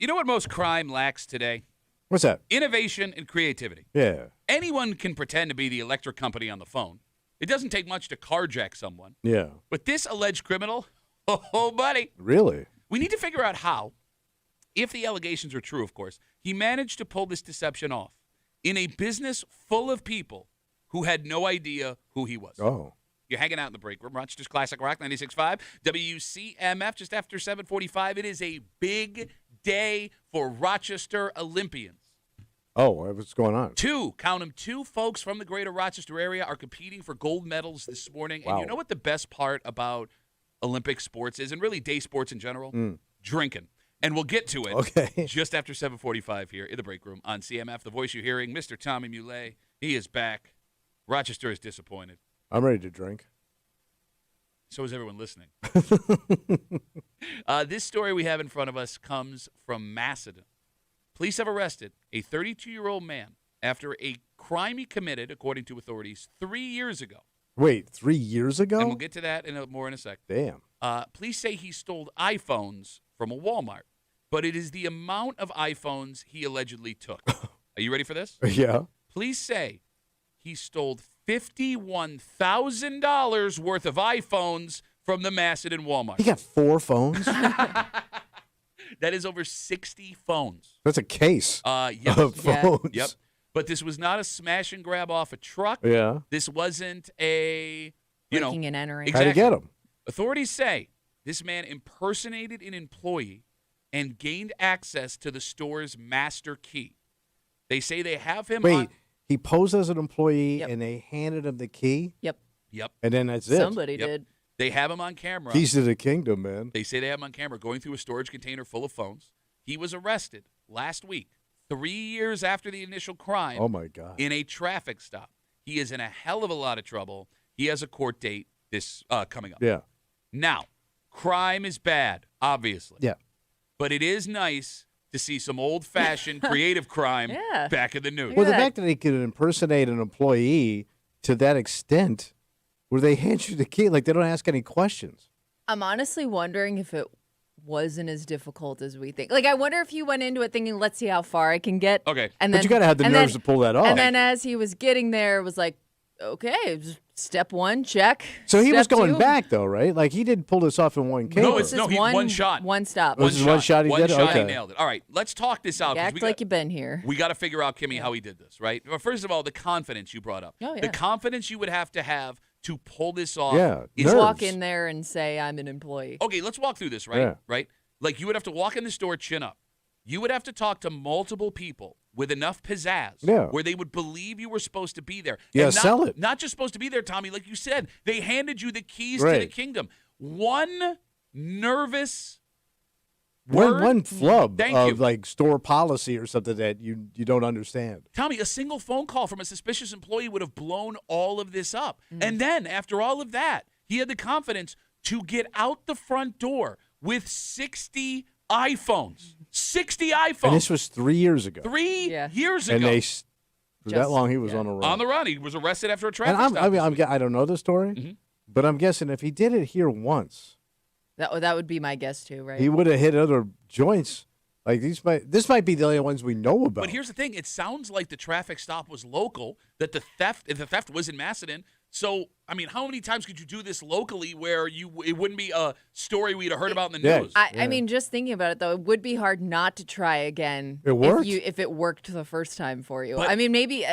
You know what most crime lacks today? What's that? Innovation and creativity. Yeah. Anyone can pretend to be the electric company on the phone. It doesn't take much to carjack someone. Yeah. But this alleged criminal, oh, buddy, Really? we need to figure out how, if the allegations are true, of course, he managed to pull this deception off in a business full of people who had no idea who he was. Oh. You're hanging out in the break room. Rochester's Classic Rock 96.5. WCMF just after 7:45. It is a big day for Rochester Olympians. Oh, what's going on? Count them, two folks from the greater Rochester area are competing for gold medals this morning. Wow. And you know what the best part about Olympic sports is, and really day sports in general? Drinking. And we'll get to it Okay. just after 7:45 here in the break room on CMF. The voice you're hearing, Mr. Tommy Muley. He is back. Rochester is disappointed. I'm ready to drink. So is everyone listening. This story we have in front of us comes from Macedon. Police have arrested a 32-year-old man after a crime he committed, according to authorities, 3 years ago. Wait, 3 years ago? And we'll get to that more in a sec. Damn. Police say he stole iPhones from a Walmart, but it is the amount of iPhones he allegedly took. Are you ready for this? Yeah. Police say he stole $51,000 worth of iPhones from the Macedon Walmart. He got 4 phones? That is over 60 phones. That's a case Yes. of Yeah. phones. Yep. But this was not a smash and grab off a truck. Yeah. This wasn't a, Breaking and entering. Exactly. How'd he get them? Authorities say this man impersonated an employee and gained access to the store's master key. They say they have him on. Wait, he posed as an employee Yep. and they handed him the key? Yep. Yep. And then that's it. Somebody Yep. did. They have him on camera. Keys to the kingdom, man. They say they have him on camera going through a storage container full of phones. He was arrested last week, 3 years after the initial crime, Oh, my God. in a traffic stop. He is in a hell of a lot of trouble. He has a court date this coming up. Yeah. Now, crime is bad, obviously. Yeah. But it is nice to see some old-fashioned creative crime Yeah. back in the news. Well, the that. fact that he could impersonate an employee to that extent, where they hand you the key, like they don't ask any questions. I'm honestly wondering if it wasn't as difficult as we think. Like, I wonder if he went into it thinking, let's see how far I can get. Okay. And But then, you got to have the and nerves then- to pull that off. And then as he was getting there, it was like, okay, just step one, check. So he was Step going two. back, though, right? Like he didn't pull this off in one case. No, This it's is one shot. One stop. Oh, this is one shot he One did? shot, he Okay. nailed it. All right, let's talk this out. 'cause Act like you've been here. We got to figure out, Kimmy, how he did this, right? Well, first of all, the confidence you brought up. Oh, yeah. The confidence you would have to pull this off. Yeah, is nerves. Walk in there and say, I'm an employee. Okay, let's walk through this, right? Yeah. Right? Like you would have to walk in the store chin up. You would have to talk to multiple people with enough pizzazz Yeah. where they would believe you were supposed to be there. Yeah, And not, sell it. Not just supposed to be there, Tommy. Like you said, they handed you the keys to the Right. kingdom. One nervous word. One flub Thank of you. like store policy or something that you don't understand. Tommy, a single phone call from a suspicious employee would have blown all of this up. And then, after all of that, he had the confidence to get out the front door with 60 iPhones. 60 iPhones. And this was 3 years ago. 3 Yeah. years ago. And for that Just- long, he was yeah. on a run. on the run. He was arrested after a traffic and stop. I mean, this week. I don't know the story, Mhm. but I'm guessing if he did it here once, That would be my guess, too, right? he would have hit other joints. Like this might be the only ones we know about. But here's the thing: it sounds like the traffic stop was local. That the theft was in Macedon. So, I mean, how many times could you do this locally where it wouldn't be a story we'd have heard about in the Yeah. news? I mean, just thinking about it, though, it would be hard not to try again. It worked? If it worked the first time for you. But- I mean, maybe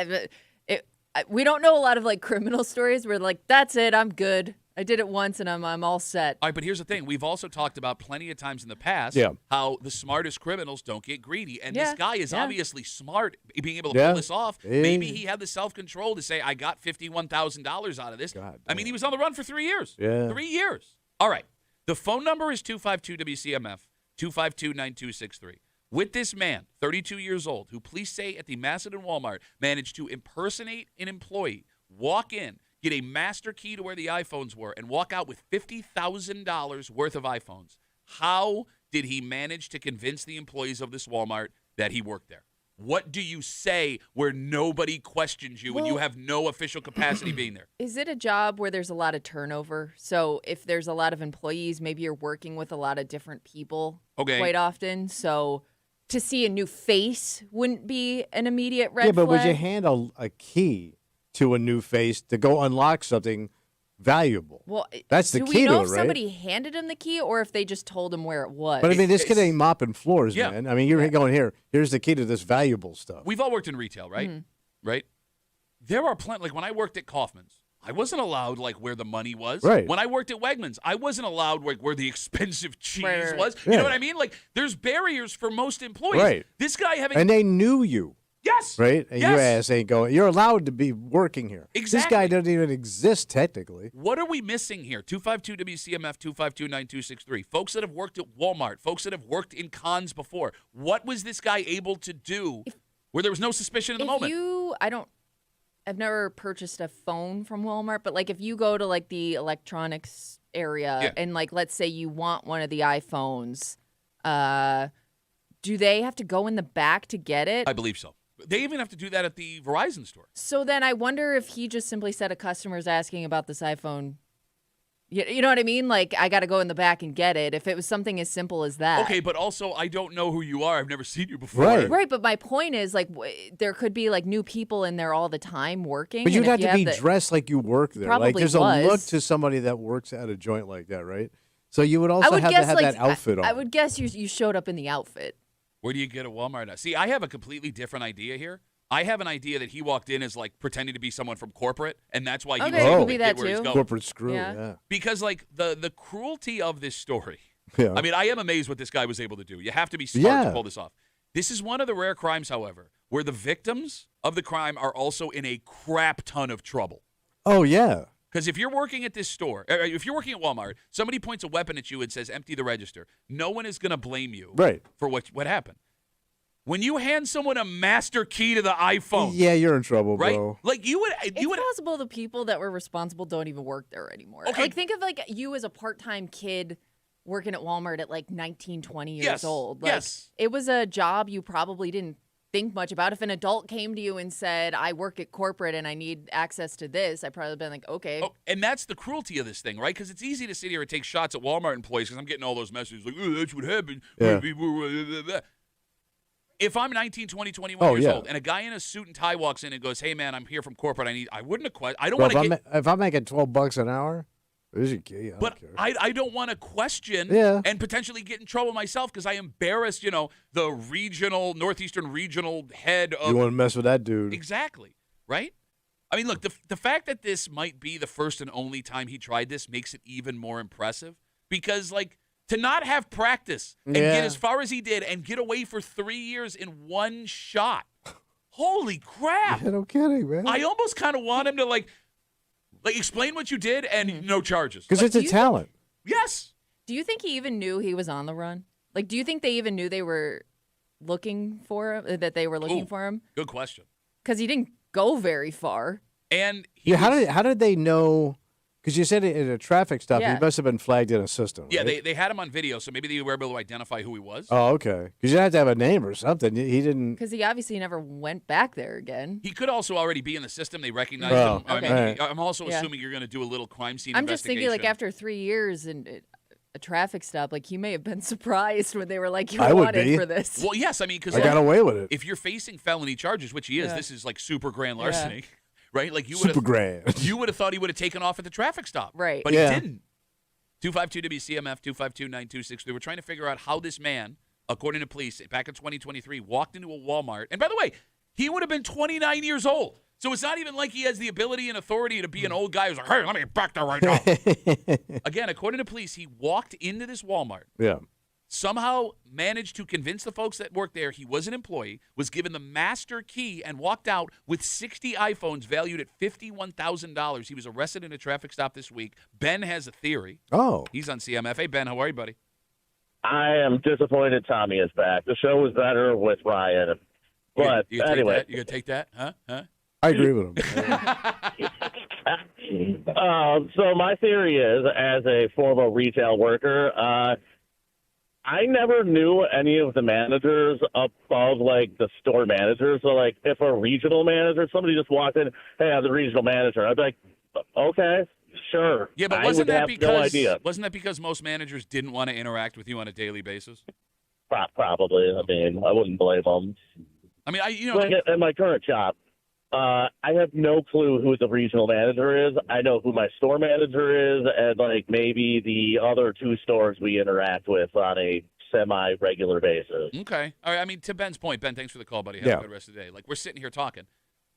we don't know a lot of, like, criminal stories where, like, that's it, I'm good. I did it once, and I'm all set. All right, but here's the thing. We've also talked about plenty of times in the past Yeah. how the smartest criminals don't get greedy. And this Yeah, guy is yeah. obviously smart, being able to Yeah. pull this off. Yeah. Maybe he had the self-control to say, I got $51,000 out of this. God I mean, damn. he was on the run for 3 years. Yeah. 3 years. All right. The phone number is 252-WCMF, 252-9263. With this man, 32 years old, who police say at the Macedon Walmart managed to impersonate an employee, walk in, get a master key to where the iPhones were, and walk out with $50,000 worth of iPhones. How did he manage to convince the employees of this Walmart that he worked there? What do you say where nobody questions you and you Well- have no official capacity being there? Is it a job where there's a lot of turnover? So if there's a lot of employees, maybe you're working with a lot of different people Okay. quite often. So to see a new face wouldn't be an immediate red Yeah, but flag. would you hand a key to a new face to go unlock something valuable? Well, That's the do key we know to it, if right? somebody handed him the key or if they just told him where it was? But I mean, this kid It's- ain't mopping floors, Yeah. man. I mean, you're going here. Here's the key to this valuable stuff. We've all worked in retail, right? Right? There are plenty. Like when I worked at Kaufman's, I wasn't allowed like where the money was. Right. When I worked at Wegmans, I wasn't allowed like where the expensive cheese Right. was. You Yeah. know what I mean? Like there's barriers for most employees. Right. This guy having And they knew you, yes, right? And yes. your ass ain't going. You're allowed to be working here. Exactly. This guy doesn't even exist technically. What are we missing here? 252 WCMF 252-9263. Folks that have worked at Walmart, folks that have worked in cons before. What was this guy able to do where there was no suspicion in the moment? I've never purchased a phone from Walmart, but like if you go to like the electronics area Yeah. and like let's say you want one of the iPhones, do they have to go in the back to get it? I believe so. They even have to do that at the Verizon store. So then I wonder if he just simply said a customer's asking about this iPhone. You know what I mean? Like, I got to go in the back and get it. If it was something as simple as that. Okay, but also I don't know who you are. I've never seen you before. Right. Right, but my point is, like, there could be, like, new people in there all the time working. But you'd and have if to you be dressed like you work there. Like Probably there's a look was. to somebody that works at a joint like that, right? So you would I also would have guess, to have like, that outfit on. I would guess you showed up in the outfit. Where do you get a Walmart now? See, I have a completely different idea here. I have an idea that he walked in as like pretending to be someone from corporate, and that's why he Okay, was it able could to be get that where he's too. going. Corporate screw, Yeah. yeah. Because like the cruelty of this story. Yeah. I mean, I am amazed what this guy was able to do. You have to be smart to Yeah. pull this off. This is one of the rare crimes, however, where the victims of the crime are also in a crap ton of trouble. Oh yeah. Because if you're working at this store, or if you're working at Walmart, somebody points a weapon at you and says, empty the register. No one is going to blame you Right. for what happened. When you hand someone a master key to the iPhone, Yeah, you're in trouble, right? bro. Like you would, It's possible the people that were responsible don't even work there anymore. Okay. Like, think of, like, you as a part-time kid working at Walmart at, like, 19, 20 years Yes, old. Like, yes. It was a job you probably didn't think much about. If an adult came to you and said, I work at corporate and I need access to this, I'd probably been like, okay. Oh, and that's the cruelty of this thing, right? Because it's easy to sit here and take shots at Walmart employees because I'm getting all those messages like, oh, that's what happened. Yeah. If I'm 19, 20, 21 Oh, years yeah. old and a guy in a suit and tie walks in and goes, hey, man, I'm here from corporate. I wouldn't have questioned. I don't Bro, want to get. if I'm making $12 an hour, there's your key. I But don't care. I don't want to question Yeah. and potentially get in trouble myself because I embarrassed, the Northeastern regional head of. You want to mess with that dude? Exactly. Right? I mean, look, the fact that this might be the first and only time he tried this makes it even more impressive because, like, to not have practice and Yeah. get as far as he did and get away for 3 years in one shot. Holy crap. Yeah, no kidding, man. I almost kind of want him to, like explain what you did and no charges. Because Like, it's a do you talent. yes. Do you think he even knew he was on the run? Like, do you think they even knew they were looking for him, that they were looking Ooh. for him? Good question. Because he didn't go very far. And he Yeah, was- how did they know? Because you said it in a traffic stop, Yeah. he must have been flagged in a system. yeah, right? they had him on video, so maybe they were able to identify who he was. Oh, okay. Because you have to have a name or something. He didn't. Because he obviously never went back there again. He could also already be in the system. They recognized Oh, him. I mean, okay. I'm also Yeah. assuming you're going to do a little crime scene I'm just thinking, like, investigation. after 3 years and a traffic stop, like, he may have been surprised when they were like, you're I would wanted be. for this. Well, yes, I mean, because I got away with it. if you're facing felony charges, which he is, Yeah. this is like super grand larceny, right? Like you would Super have, grand. you would have thought he would have taken off at the traffic stop, Right. But Yeah. he didn't. 252 WCMF 252-9263. We're trying to figure out how this man, according to police, back in 2023, walked into a Walmart. And by the way, he would have been 29 years old. So it's not even like he has the ability and authority to be an old guy who's like, hey, let me get back there right now. Again, according to police, he walked into this Walmart, Yeah. somehow managed to convince the folks that worked there he was an employee, was given the master key, and walked out with 60 iPhones valued at $51,000. He was arrested in a traffic stop this week. Ben has a theory. Oh. He's on CMF. Hey, Ben, how are you, buddy? I am disappointed Tommy is back. The show was better with Ryan. But you gonna anyway, you gonna take that? Huh? I agree with him. so my theory is, as a former retail worker, I never knew any of the managers above, like, the store managers. So, like, if a regional manager, somebody just walked in, hey, I'm the regional manager, I'd be like, okay, sure. Yeah, but I wasn't would that have because no idea. wasn't that because most managers didn't want to interact with you on a daily basis? Probably. I mean, I wouldn't blame them. I mean, Like at my current job, I have no clue who the regional manager is. I know who my store manager is, and like maybe the other 2 stores we interact with on a semi-regular basis. okay. All right. I mean, to Ben's point, Ben, thanks for the call, buddy. Have Yeah. a good rest of the day. Like, we're sitting here talking.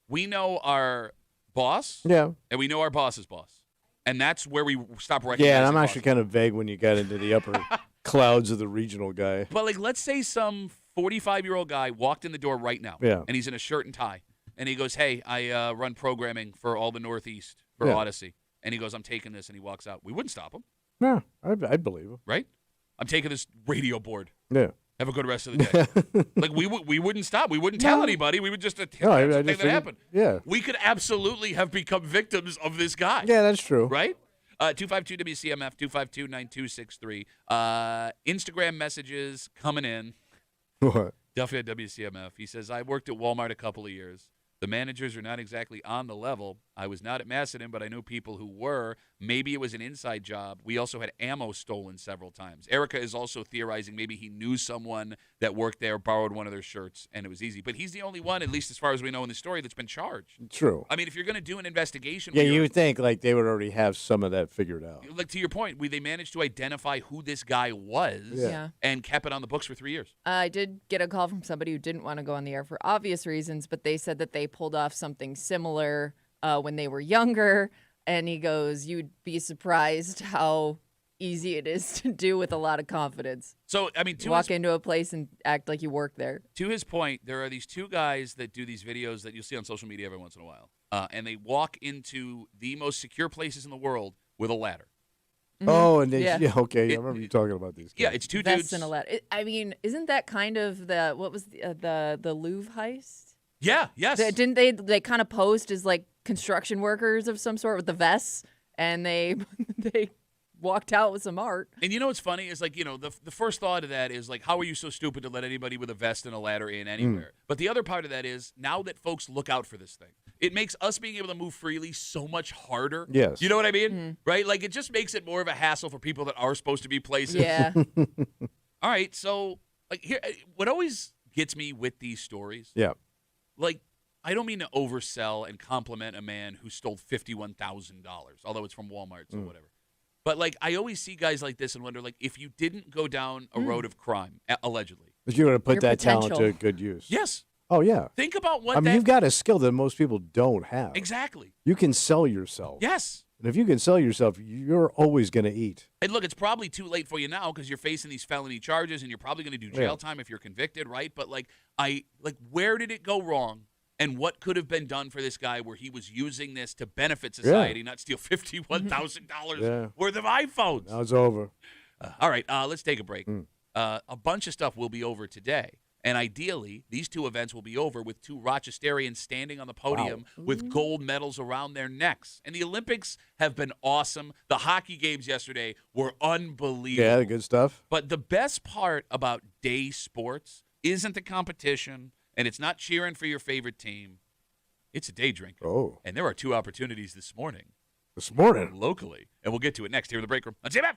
We know our boss, Yeah. and we know our boss's boss. And that's where we stop recognizing Yeah, and I'm bosses. actually kind of vague when you got into the upper clouds of the regional guy. But, like, let's say some 45-year-old guy walked in the door right now, Yeah. and he's in a shirt and tie, and he goes, hey, I run programming for all the Northeast for Yeah. Odyssey. And he goes, I'm taking this, and he walks out. We wouldn't stop him, No, I'd believe him. right? I'm taking this radio board. Yeah. Have a good rest of the day. Like, we wouldn't stop. We wouldn't tell anybody. We would just No, tell I something just that figured- happened. Yeah. We could absolutely have become victims of this guy. Yeah, that's true. Right? 252-WCMF, 252-9263. Instagram messages coming in. What? Duffy at WCMF. He says, I worked at Walmart a couple of years. The managers are not exactly on the level. I was not at Macedon, but I knew people who were. Maybe it was an inside job. We also had ammo stolen several times. Erica is also theorizing maybe he knew someone that worked there, borrowed one of their shirts, and it was easy. But he's the only one, at least as far as we know in the story, that's been charged. True. I mean, if you're going to do an investigation, Yeah, where you you're- would think like they would already have some of that figured out. like to your point, they managed to identify who this guy was Yeah. and kept it on the books for 3 years. I did get a call from somebody who didn't want to go on the air for obvious reasons, but they said that they pulled off something similar when they were younger. And he goes, you'd be surprised how easy it is to do with a lot of confidence. So, I mean, Walk into a place and act like you work there. to his point, there are these 2 guys that do these videos that you'll see on social media every once in a while. And they walk into the most secure places in the world with a ladder. Oh, and they, Yeah. yeah, okay. I remember you talking about these guys. Yeah, it's 2 Vests dudes. and a ladder. I mean, isn't that kind of the what was the Louvre heist? Yeah, yes. Didn't they kind of posed as like construction workers of some sort with the vests, and they they walked out with some art. And you know what's funny is like, the first thought of that is like, how are you so stupid to let anybody with a vest and a ladder in anywhere? But the other part of that is now that folks look out for this thing, it makes us being able to move freely so much harder. Yes. You know what I mean? Right? Like it just makes it more of a hassle for people that are supposed to be places. Yeah. All right. So like here, what always gets me with these stories, Yeah. like, I don't mean to oversell and compliment a man who stole $51,000, although it's from Walmart, so whatever. But, like, I always see guys like this and wonder, like, if you didn't go down a road of crime, allegedly. But you're going to put Your that talent potential. to good use. Yes. Oh, yeah. Think about what I mean, you've got a skill that most people don't have. Exactly. You can sell yourself. Yes. And if you can sell yourself, you're always going to eat. And look, it's probably too late for you now because you're facing these felony charges and you're probably going to do jail time if you're convicted, right? But, like, where did it go wrong? And what could have been done for this guy where he was using this to benefit society, not steal $51,000 worth of iPhones? Now it's over. All right, let's take a break. A bunch of stuff will be over today. And ideally, these 2 events will be over with 2 Rochesterians standing on the podium with gold medals around their necks. And the Olympics have been awesome. The hockey games yesterday were unbelievable. Yeah, good stuff. But the best part about day sports isn't the competition, and it's not cheering for your favorite team. It's a day drinking. Oh. And there are 2 opportunities this morning This morning. locally. And we'll get to it next here in the break room on WCMF.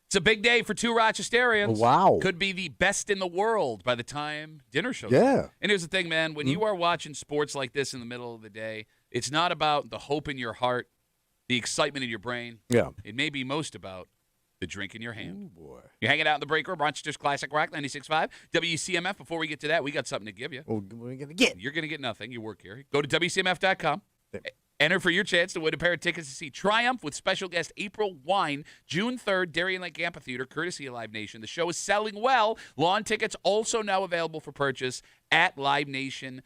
It's a big day for two Rochesterians. Wow. Could be the best in the world by the time dinner shows Yeah. up. And here's the thing, man. When you are watching sports like this in the middle of the day, it's not about the hope in your heart, the excitement in your brain. Yeah. It may be most about the drink in your hand. Oh, boy. You're hanging out in the break room, Rochester's Classic Rock 96.5, WCMF. Before we get to that, we got something to give you. Well, what are we going to get? You're going to get nothing. You work here. Go to WCMF.com. Yeah. Enter for your chance to win a pair of tickets to see Triumph with special guest April Wine, June 3rd, Darien Lake Amphitheater, courtesy of Live Nation. The show is selling well. Lawn tickets also now available for purchase at livenation.com.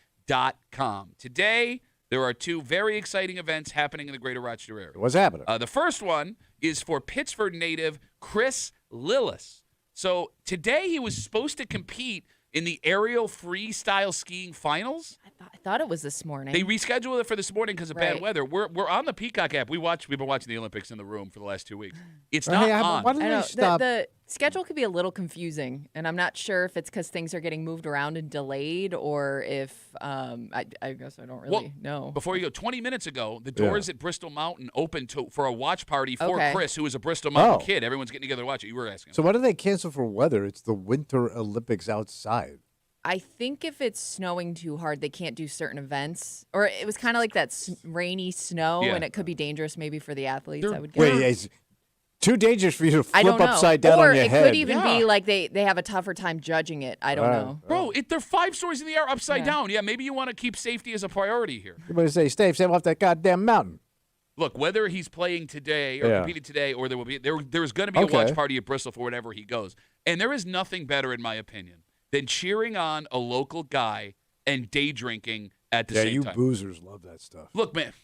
Today, there are two very exciting events happening in the greater Rochester area. What's happening? The first one is for Pittsford native Chris Lillis. So today he was supposed to compete in the aerial freestyle skiing finals. I thought it was this morning. They rescheduled it for this morning because of bad Right. weather. We're on the Peacock app. We've been watching the Olympics in the room for the last 2 weeks. It's not on. Why did I they know stop? the schedule could be a little confusing, and I'm not sure if it's because things are getting moved around and delayed, or if I guess I don't really know. Before you go, 20 minutes ago, the doors at Bristol Mountain opened for a watch party for Okay. Chris, who is a Bristol Mountain Oh. kid. Everyone's getting together to watch it. You were asking. So why did they cancel for weather? It's the Winter Olympics outside. I think if it's snowing too hard, they can't do certain events, or it was kind of like that rainy snow, Yeah. and it could be dangerous maybe for the athletes. I would guess. Wait, it's too dangerous for you to I flip don't know. upside down or on your it head. could even Yeah. be like they have a tougher time judging it. I don't know. Bro, they're 5 stories in the air upside Yeah. down. Yeah, maybe you want to keep safety as a priority here. Everybody say, stay off that goddamn mountain. Look, whether he's playing today or Yeah. competing today, or there's going to be a Okay. watch party at Bristol for wherever he goes. And there is nothing better, in my opinion, than cheering on a local guy and day drinking at the Yeah, same you time. boozers love that stuff. Look, man,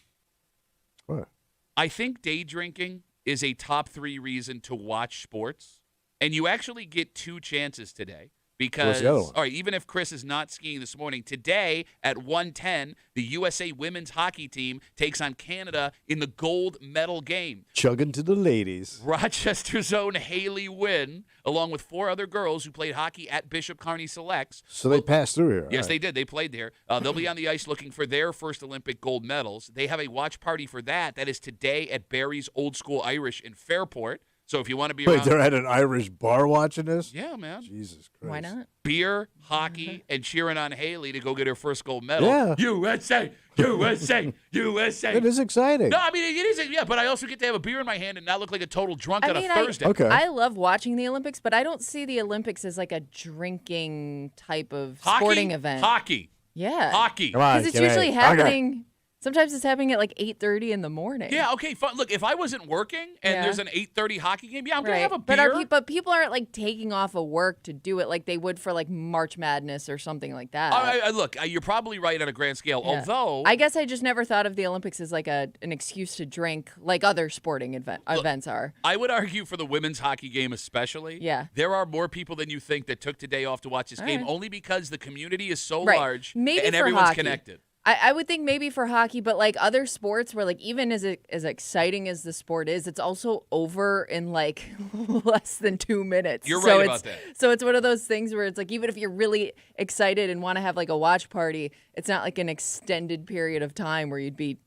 What? I think day drinking is a top 3 reason to watch sports, and you actually get 2 chances today. Because, What's the other one? all right, even if Chris is not skiing this morning, today at 1:10, the USA women's hockey team takes on Canada in the gold medal game. Chugging to the ladies. Rochester's own Haley Wynn, along with 4 other girls who played hockey at Bishop Kearney Selects. So they passed through here. Yes, All they right. did. They played there. They'll be on the ice looking for their first Olympic gold medals. They have a watch party for that. That is today at Barry's Old School Irish in Fairport. So if you want to be Wait, around, they're at an Irish bar watching this? yeah, man, Jesus Christ. Why not? beer, hockey, and cheering on Haley to go get her first gold medal. Yeah. USA, USA, USA. It is exciting. No, I mean it is. Yeah, but I also get to have a beer in my hand and not look like a total drunk on a Thursday. Okay. I love watching the Olympics, but I don't see the Olympics as like a drinking type of Hockey, sporting event. Hockey, Yeah. hockey. Come on, Because it's can I- usually okay. happening. Sometimes it's happening at like 8:30 in the morning. Yeah, okay, fine. Look, if I wasn't working and Yeah. there's an 8:30 hockey game, yeah, I'm gonna Right. have a beer. But people aren't like taking off of work to do it like they would for like March Madness or something like that. Look, you're probably right on a grand scale. Yeah. Although I guess I just never thought of the Olympics as like an excuse to drink like other sporting events are. I would argue for the women's hockey game especially. Yeah. There are more people than you think that took today off to watch this game, right. only because the community is so Right. large Maybe and for everyone's hockey. connected. I would think maybe for hockey, but like other sports where like even as exciting as the sport is, it's also over in like less than 2 minutes. You're So right it's- about that. So it's one of those things where it's like even if you're really excited and want to have like a watch party, it's not like an extended period of time where you'd be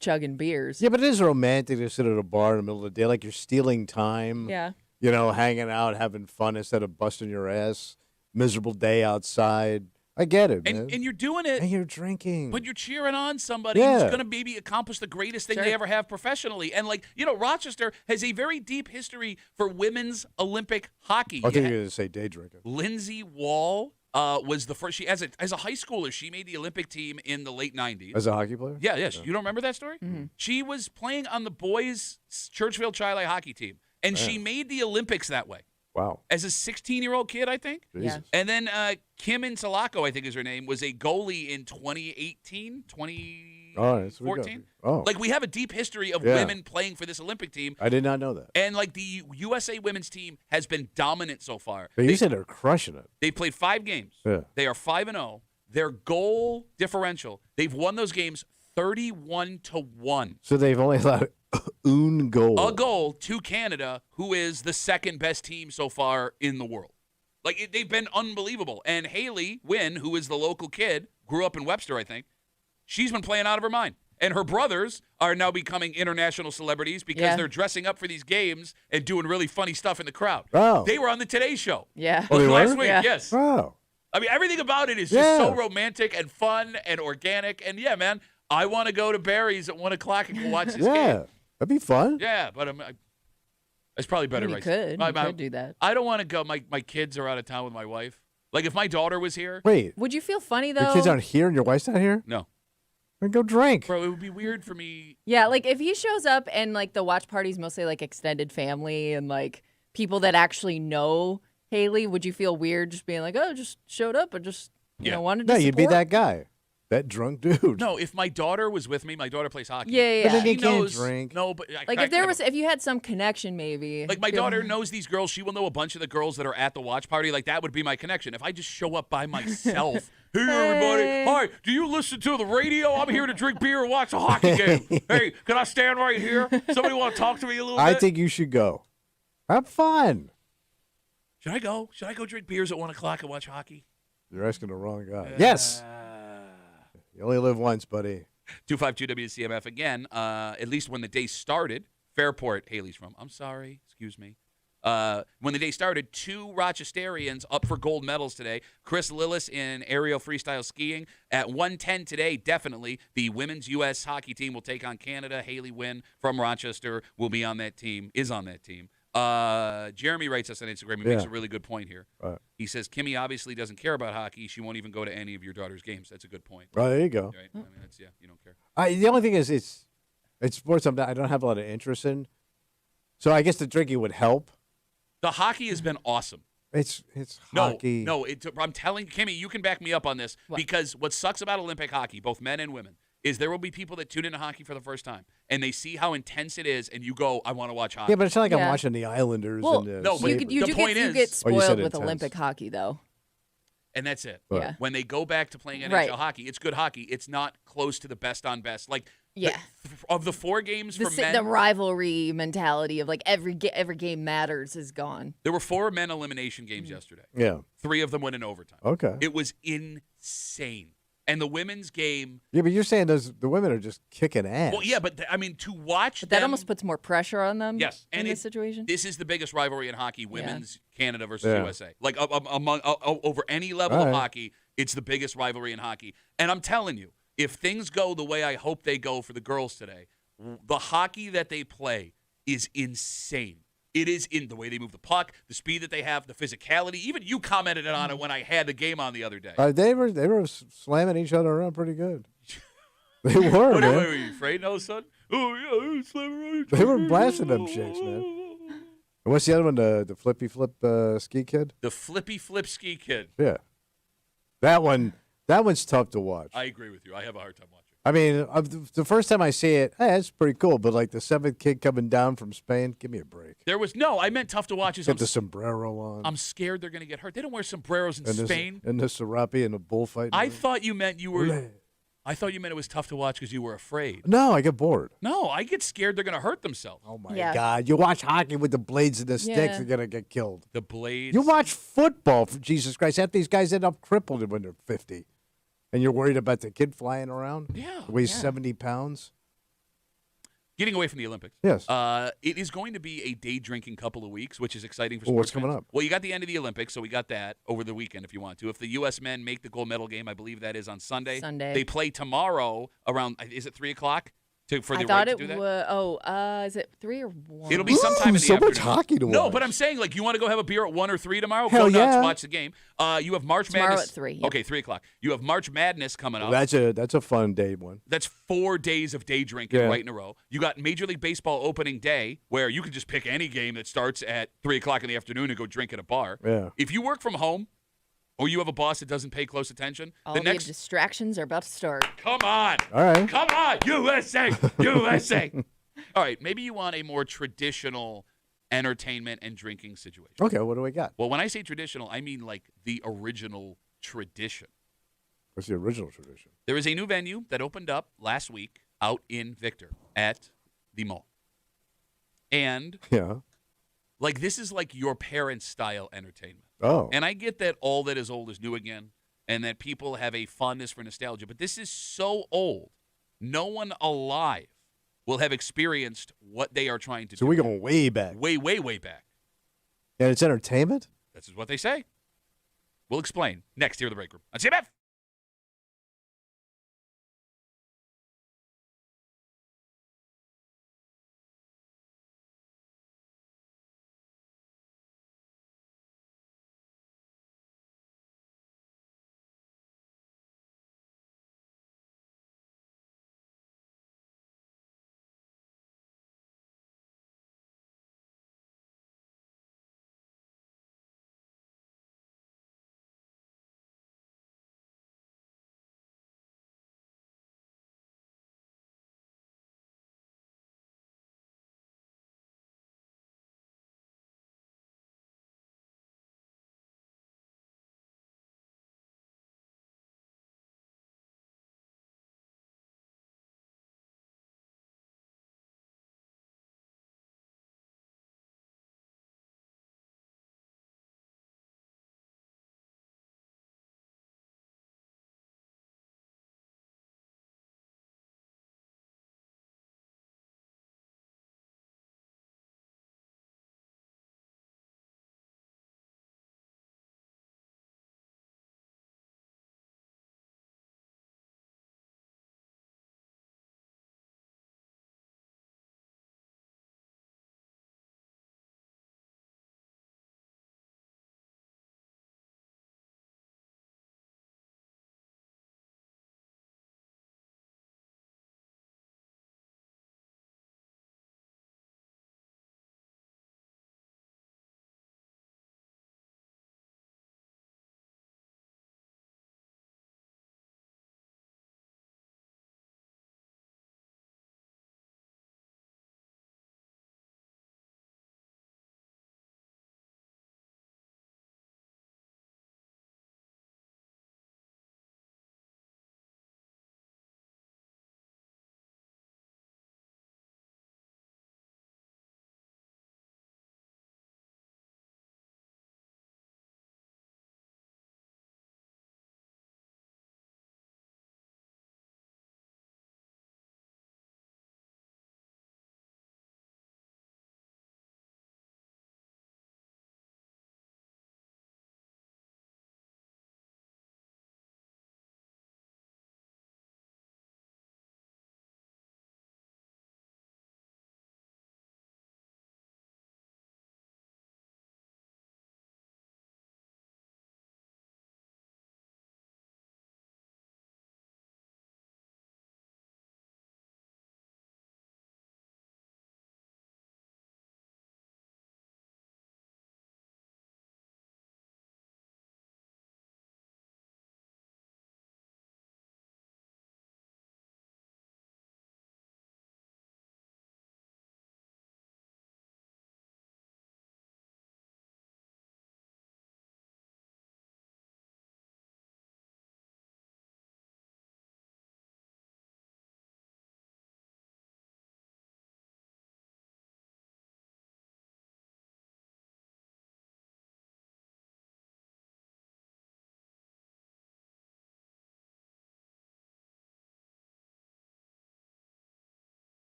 chugging beers. Yeah, but it is romantic to sit at a bar in the middle of the day, like you're stealing time. Yeah. You know, hanging out, having fun instead of busting your ass. Miserable day outside. I get it, man. And you're doing it, And you're drinking. but you're cheering on somebody Yeah. who's going to maybe accomplish the greatest thing they ever have professionally. And like, Rochester has a very deep history for women's Olympic hockey. I think You you're had- going to say day drinking. Lindsay Wall was the first. She as a high schooler, she made the Olympic team in the late 90s. As a hockey player? Yeah, yes. You don't remember that story? Mm-hmm. She was playing on the boys' Churchville Chile hockey team, and she made the Olympics that way Wow. as a 16-year-old kid, I think. Jesus. And then Kim Insalako, I think is her name, was a goalie in 2018, 2014. All right, so we got- oh. Like, we have a deep history of Yeah. women playing for this Olympic team. I did not know that. And, like, the USA women's team has been dominant so far. But you said they're crushing it. They played 5 games. Yeah. They are 5-0. Their goal differential, they've won those games 31-1. So they've only allowed un goal. A goal to Canada, who is the second best team so far in the world. Like, they've been unbelievable. And Haley Wynn, who is the local kid, grew up in Webster, I think. She's been playing out of her mind. And her brothers are now becoming international celebrities because they're dressing up for these games and doing really funny stuff in the crowd. Oh. They were on the Today Show. Yeah. Oh, they Last were? week, Yeah. yes. Oh. I mean, everything about it is just so romantic and fun and organic. And, yeah, man, I want to go to Barry's at 1 o'clock and go watch this Yeah. game. That'd be fun. Yeah, but it's probably better You right could. now. You could do that. I don't want to go. My kids are out of town with my wife. Like, if my daughter was here, Wait, Would you feel funny, though? your kids aren't here and your wife's not here? no. Then go drink. Bro, it would be weird for me. Yeah, like if he shows up and like the watch party's mostly like extended family and like people that actually know Haley, would you feel weird just being like, oh, just showed up and just wanted to No, you'd be support? that guy. That drunk dude. No, if my daughter was with me, my daughter plays hockey. Yeah, But then yeah. you She can't knows. drink. No, but Like if you had some connection, maybe. like my Feel- daughter knows these girls, she will know a bunch of the girls that are at the watch party. Like that would be my connection. If I just show up by myself, hey everybody, Hey. hi, do you listen to the radio? I'm here to drink beer and watch a hockey game. Hey, can I stand right here? Somebody want to talk to me a little I bit? think you should go. Have fun. Should I go? Should I go drink beers at 1 o'clock and watch hockey? You're asking the wrong guy. Yes. You only live once, buddy. 252 WCMF again. At least when the day started, Fairport, Haley's from. I'm sorry, excuse me. When the day started, 2 Rochesterians up for gold medals today. Chris Lillis in aerial freestyle skiing. At 1:10 today, definitely, the women's U.S. hockey team will take on Canada. Haley Wynn from Rochester will be on that team, is on that team. Jeremy writes us on Instagram. He makes a really good point here. Right. He says, Kimmy obviously doesn't care about hockey. She won't even go to any of your daughter's games. That's a good point. Oh, there you go. Right? I mean, that's, you don't care. The only thing is, it's sports I don't have a lot of interest in. So I guess the drinking would help. The hockey has been awesome. It's No, hockey. no. I'm telling Kimmy, you can back me up on this because what sucks about Olympic hockey, both men and women, is there will be people that tune into hockey for the first time and they see how intense it is, and you go, "I want to watch hockey." Yeah, but it's not like I'm Yeah. watching the Islanders. Well, and the no, but you, Sabres. you, The do point get, you is- get Oh, you said spoiled with intense. Olympic hockey, though. And that's it. Right. Yeah. When they go back to playing NHL Right. hockey, it's good hockey. It's not close to the best on best. Like, Yeah. of the 4 games for men, The rivalry mentality of like every game matters is gone. there were 4 men elimination games yesterday. Yeah. 3 of them went in overtime. Okay. It was insane. And the women's game, Yeah, but you're saying the women are just kicking ass. well, yeah, but I mean, to watch But that them, almost puts more pressure on them. Yes, in and this situation. This is the biggest rivalry in hockey: women's Canada versus Yeah. USA. Like among over any level All of right. hockey, it's the biggest rivalry in hockey. And I'm telling you, if things go the way I hope they go for the girls today, the hockey that they play is insane. It is in the way they move the puck, the speed that they have, the physicality. Even you commented on it when I had the game on the other day. They were slamming each other around pretty good. They were, What, man. were you afraid, no, son? Oh yeah, slam around. They were blasting them chicks, man. And what's the other one? The flippy flip ski kid? The flippy flip ski kid. Yeah. That one's tough to watch. I agree with you. I have a hard time watching. I mean, the first time I see it, it's pretty cool. But like the 7th kid coming down from Spain, give me a break. I meant tough to watch. Get the sombrero on. I'm scared they're going to get hurt. They don't wear sombreros in and Spain. And the serape and the bullfight. I thought you meant it was tough to watch because you were afraid. No, I get bored. No, I get scared they're going to hurt themselves. Oh my Yeah. God! You watch hockey with the blades and the sticks, Yeah. they're gonna get killed. The blades. You watch football, for Jesus Christ! Half these guys end up crippled when they're 50, and you're worried about the kid flying around. Yeah. Weighs 70 pounds. Getting away from the Olympics. Yes. It is going to be a day drinking couple of weeks, which is exciting for Oh, sports what's coming fans. up? Well, you got the end of the Olympics, so we got that over the weekend if you want to. If the U.S. men make the gold medal game, I believe that is on Sunday. Sunday. They play tomorrow around, is it 3 o'clock? For the I thought right it to do that? was. Is it 3 or 1? It'll be sometime in the so much afternoon. hockey to No, watch. but I'm saying, like, you want to go have a beer at 1 or 3 tomorrow? Hell Go nuts, yeah. watch the game. You have March Tomorrow Madness. at 3, yep. Okay, 3 o'clock. You have March Madness coming up. That's a fun day one. That's 4 days of day drinking Yeah. right in a row. You got Major League Baseball opening day, where you can just pick any game that starts at 3 o'clock in the afternoon and go drink at a bar. Yeah. If you work from home, or you have a boss that doesn't pay close attention, All the the next distractions are about to start. come on, All right. come on, USA, USA. All right, maybe you want a more traditional entertainment and drinking situation. Okay, what do we got? Well, when I say traditional, I mean like the original tradition. What's the original tradition? There is a new venue that opened up last week out in Victor at the mall. And Yeah. like this is like your parents' style entertainment. Oh. And I get that all that is old is new again and that people have a fondness for nostalgia, but this is so old No one alive will have experienced what they are trying to do. So we're going way back. Way, way, way back. And it's entertainment? This is what they say. We'll explain next here in the break room on CMF.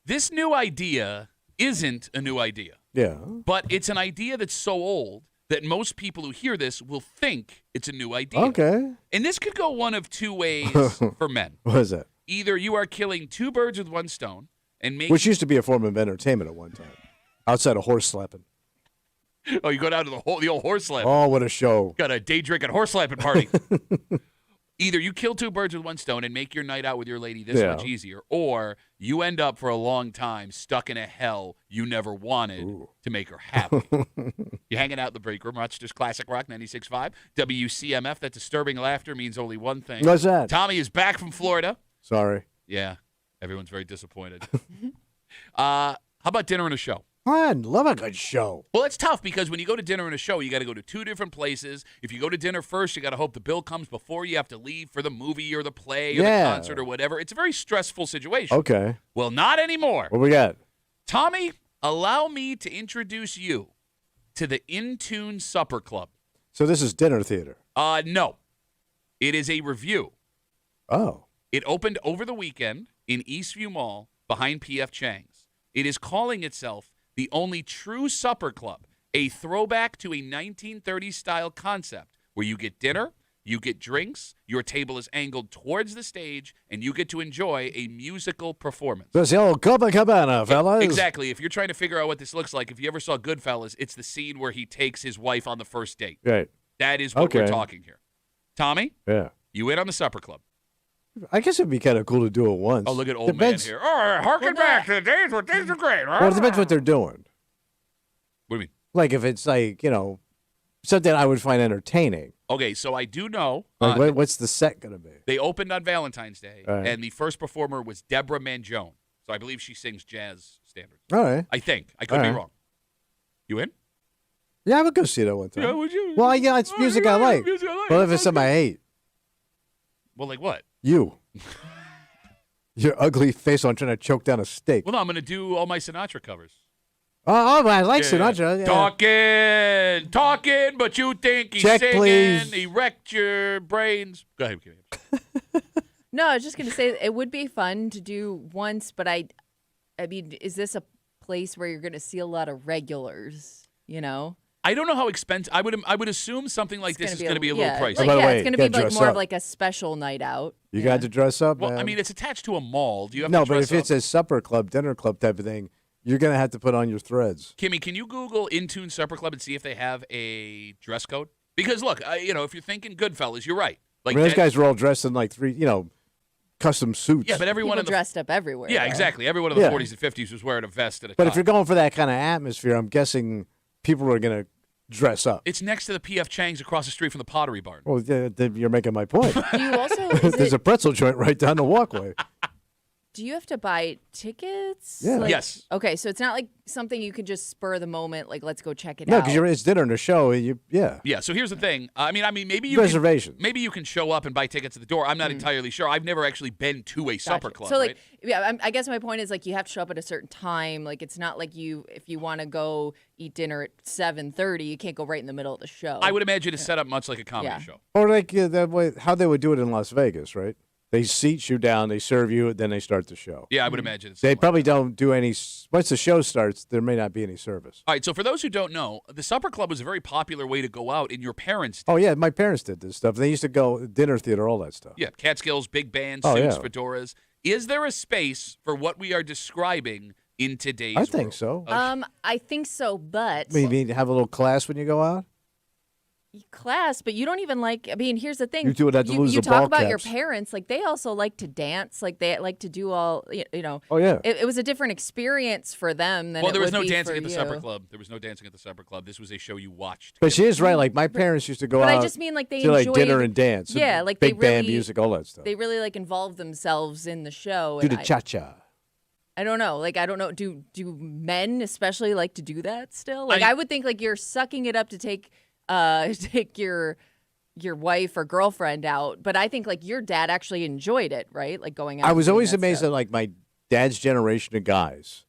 This new idea isn't a new idea, Yeah. but it's an idea that's so old that most people who hear this will think it's a new idea. Okay. And this could go one of two ways for men. What is that? Either you are killing two birds with one stone and making Which used to be a form of entertainment at one time, outside of horse slapping. Oh, you go down to the old horse slap. Oh, what a show! Got a day drinking horse slapping party. Either you kill two birds with one stone and make your night out with your lady this much easier, or you end up for a long time stuck in a hell you never wanted to make her happy. You're hanging out in the break room, Rochester's Classic Rock 96.5, WCMF. That disturbing laughter means only one thing. What's that? Tommy is back from Florida. Sorry. Yeah, everyone's very disappointed. How about dinner and a show? I love a good show. Well, it's tough because when you go to dinner and a show, you got to go to two different places. If you go to dinner first, you got to hope the bill comes before you have to leave for the movie or the play or the concert or whatever. It's a very stressful situation. Okay. Well, not anymore. What we got? Tommy, allow me to introduce you to the In Tune Supper Club. So this is dinner theater. No. It is a review. Oh. It opened over the weekend in Eastview Mall behind P.F. Chang's. It is calling itself the only true supper club, a throwback to a 1930s style concept where you get dinner, you get drinks, your table is angled towards the stage, and you get to enjoy a musical performance. That's the old Copacabana, fellas. Exactly. If you're trying to figure out what this looks like, if you ever saw Goodfellas, it's the scene where he takes his wife on the first date. Right. That is what we're talking here. Tommy, Yeah. you in on the supper club. I guess it'd be kind of cool to do it once. Oh, look at old Depends. man here. All right, harken back to the days where things are great. Well, it depends what they're doing. What do you mean? Like if it's like, something I would find entertaining. Okay, so I do know. Like what's the set going to be? They opened on Valentine's Day, All right. and the first performer was Deborah Mangione. So I believe she sings jazz standards. All right. I think. I could be right. wrong. You in? Yeah, I would go see that one time. Yeah, would you? Well, yeah, it's music I like. Music I like. Well, if it's something I hate, Well, like what? you. Your ugly face on trying to choke down a steak. Well, no, I'm going to do all my Sinatra covers. Oh, I like Yeah. Sinatra. Yeah. Talking, but you think he's Check, singing. please. He wrecked your brains. Go ahead, Kimmy. No, I was just going to say it would be fun to do once, but I mean, is this a place where you're going to see a lot of regulars, I don't know how expensive. I would assume something like this is going to be a little pricey. By the way, it's going to you be gotta like dress more up. of like a special night out. You got to dress up, Well, man. I mean, it's attached to a mall. Do you have no, to dress but if it's up? a supper club, dinner club type of thing, you're going to have to put on your threads. Kimmy, can you Google Intune Supper Club and see if they have a dress code? Because look, if you're thinking Goodfellas, you're right. Like Those that- guys were all dressed in like custom suits. Yeah, but everyone People in the dressed up everywhere. yeah, though. exactly. Everyone in the Yeah. 40s and 50s was wearing a vest and a But tie. if you're going for that kind of atmosphere, I'm guessing people are going to dress up. It's next to the P.F. Chang's across the street from the Pottery Barn. Well, you're making my point. Do you also There's a pretzel joint right down the walkway. do you have to buy tickets? Yeah. Yes. Okay, so it's not like something you can just spur the moment, like let's go check it No, out. because it's dinner and a show. And Yeah. So here's the thing. I mean, maybe you Reservations. maybe you can show up and buy tickets at the door. I'm not entirely sure. I've never actually been to a supper Gotcha. club. So, like, right? yeah, I guess my point is like you have to show up at a certain time. Like it's not like if you want to go eat dinner at 7:30, you can't go right in the middle of the show. I would imagine it's set up much like a comedy Yeah. show. Or like that way, how they would do it in Las Vegas, right? They seat you down, they serve you, then they start the show. Yeah, I would imagine it's They something like probably don't do any. Once the show starts, there may not be any service. All right, so for those who don't know, the supper club was a very popular way to go out in your parents' Oh yeah, my parents did this stuff. They used to go dinner theater, all that stuff. Yeah, Catskills, big band, Oh, suits, yeah. fedoras. Is there a space for what we are describing in today's I think world? so. I think so, but Maybe have a little class when you go out. class, but you don't even like. I mean, here's the thing. You two would have to lose you the talk ball about your caps. parents, like they also like to dance, like they like to do all. Oh yeah. It was a different experience for them than Well, it there was would no be dancing for at the you. supper club. There was no dancing at the supper club. This was a show you watched. But she is right. Like my parents used to go But out. I just mean like they to like enjoyed dinner and dance. and Yeah, like big they band really- music, all that stuff. They really like involve themselves in the show. Do and the cha cha. I don't know. Like I don't know. Do men especially like to do that still? Like I would think like you're sucking it up to take take your wife or girlfriend out, but I think like your dad actually enjoyed it, right? Like going out. I and was doing always that amazed stuff. at like my dad's generation of guys.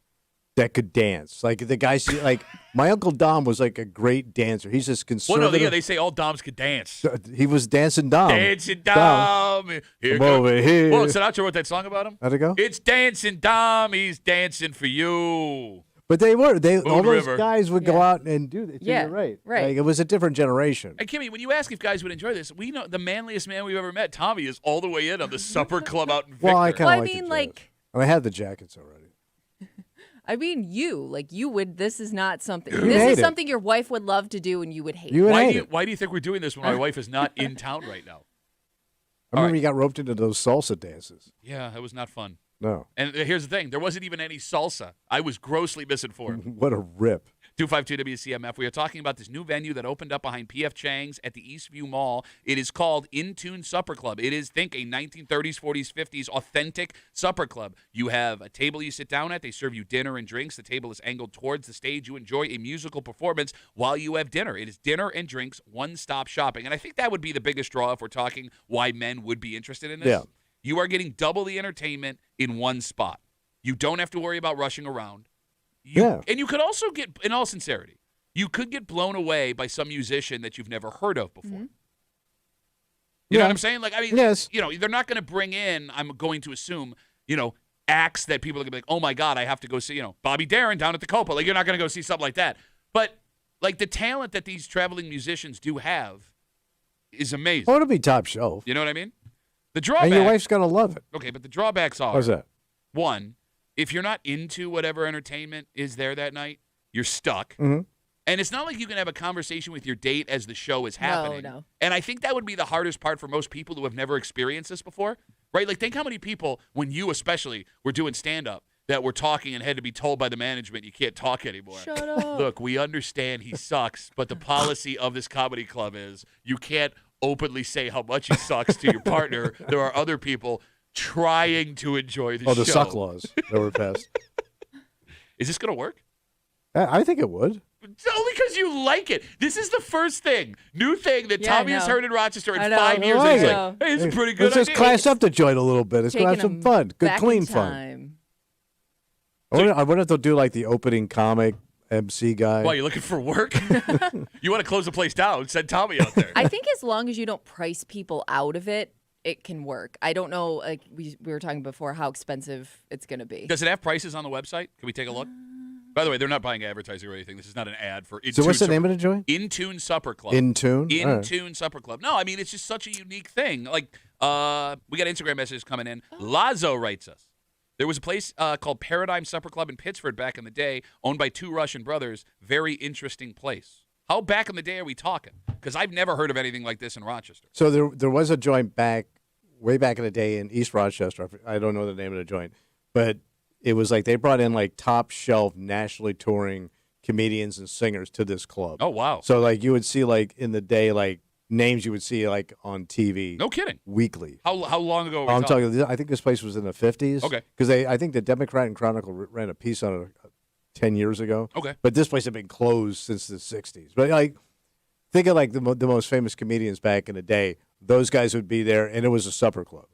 that could dance. Like the guys, like my Uncle Dom was like a great dancer. He's just Well, conservative. no, yeah, they say all Doms could dance. He was dancing Dom. Dancing Dom. Here Come over here. Well, Sinatra wrote that song about him. How'd it go? It's dancing Dom. He's dancing for you. But they were. All those River. guys would go out and do that. Yeah, You're right. right. Like, it was a different generation. And Kimmy, when you ask if guys would enjoy this, we know the manliest man we've ever met, Tommy, is all the way in on the supper club out in Victor. Well, I kind of Well, I like mean, the like- jazz. And I had the jackets already. I mean, you would. This is not something. You This hate is it. something your wife would love to do, and you would hate. You would why hate do you it. why do you think we're doing this when my wife is not in town right now? I remember right. you got roped into those salsa dances. Yeah, that was not fun. No. And here's the thing: there wasn't even any salsa. I was grossly misinformed. What a rip. 252 WCMF. We are talking about this new venue that opened up behind P.F. Chang's at the Eastview Mall. It is called In Tune Supper Club. It is, think, a 1930s, 40s, 50s authentic supper club. You have a table you sit down at. They serve you dinner and drinks. The table is angled towards the stage. You enjoy a musical performance while you have dinner. It is dinner and drinks, one-stop shopping. And I think that would be the biggest draw if we're talking why men would be interested in this. Yeah. You are getting double the entertainment in one spot. You don't have to worry about rushing around. Yeah. And you could also get, in all sincerity, you could get blown away by some musician that you've never heard of before. You know Yeah. what I'm saying? Like, I mean, Yes. you know, they're not going to bring in, I'm going to assume, you know, acts that people are going to be like, oh my God, I have to go see, you know, Bobby Darin down at the Copa. Like, you're not going to go see something like that. But, like, the talent that these traveling musicians do have is amazing. Oh, it'll be top shelf. You know what I mean? The And drawback. your wife's going to love it. Okay, but the drawbacks are. How's that? One, if you're not into whatever entertainment is there that night, you're stuck. Mm-hmm. And it's not like you can have a conversation with your date as the show is happening. No. And I think that would be the hardest part for most people who have never experienced this before, right? Like, think how many people, when you especially were doing stand-up, that were talking and had to be told by the management you can't talk anymore. Shut up. Look, we understand he sucks, but the policy of this comedy club is you can't openly say how much he sucks to your partner. There are other people trying to enjoy the show. Oh, the suck laws that were passed. Is this going to work? I think it would. Only because you like it. This is the first new thing that Yeah, I Tommy has know. heard in Rochester in I know. 5 years. I And he's like like, it. hey, it's a pretty good Let's just idea. class up the joint a little bit. It's going to have Taking some them fun. Good, back clean in fun. time. I wonder if they'll do like the opening comic MC guy. Why, you looking for work? You want to close the place down? Send Tommy out there. I think as long as you don't price people out of it, it can work. I don't know, like we were talking before, how expensive it's going to be. Does it have prices on the website? Can we take a look? By the way, they're not buying advertising or anything. This is not an ad for So what's the name of the joint? In Tune Supper Club. In Tune? In All right. Tune Supper Club. No, I mean, it's just such a unique thing. Like, we got Instagram messages coming in. Lazo writes us. There was a place called Paradigm Supper Club in Pittsford back in the day, owned by two Russian brothers. Very interesting place. How back in the day are we talking? Because I've never heard of anything like this in Rochester. So there was a joint way back in the day in East Rochester. I don't know the name of the joint, but it was like they brought in like top shelf nationally touring comedians and singers to this club. Oh, wow. So like you would see like in the day like names you would see like on TV. No kidding. Weekly. How long ago were we I'm talking? talking. I think this place was in the 50s. Okay. Because I think the Democrat and Chronicle ran a piece on it 10 years ago. Okay. But this place had been closed since the 60s. But like, think of like the most famous comedians back in the day. Those guys would be there, and it was a supper club.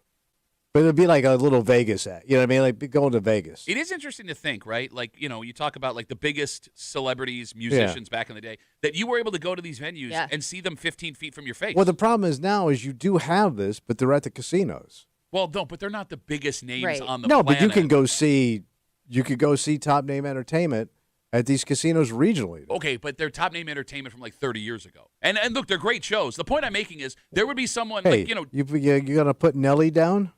But it'd be like a little Vegas act. You know what I mean? Like going to Vegas. It is interesting to think, right? Like, you know, you talk about like the biggest celebrities, musicians back in the day, that you were able to go to these venues Yeah. and see them 15 feet from your face. Well, the problem is now is you do have this, but they're at the casinos. Well, no, but they're not the biggest names Right. on the No, planet. but you could go see top name entertainment at these casinos regionally. Okay, but they're top name entertainment from like 30 years ago. And look, they're great shows. The point I'm making is there would be someone Hey, like, you know, you gonna put Nelly down?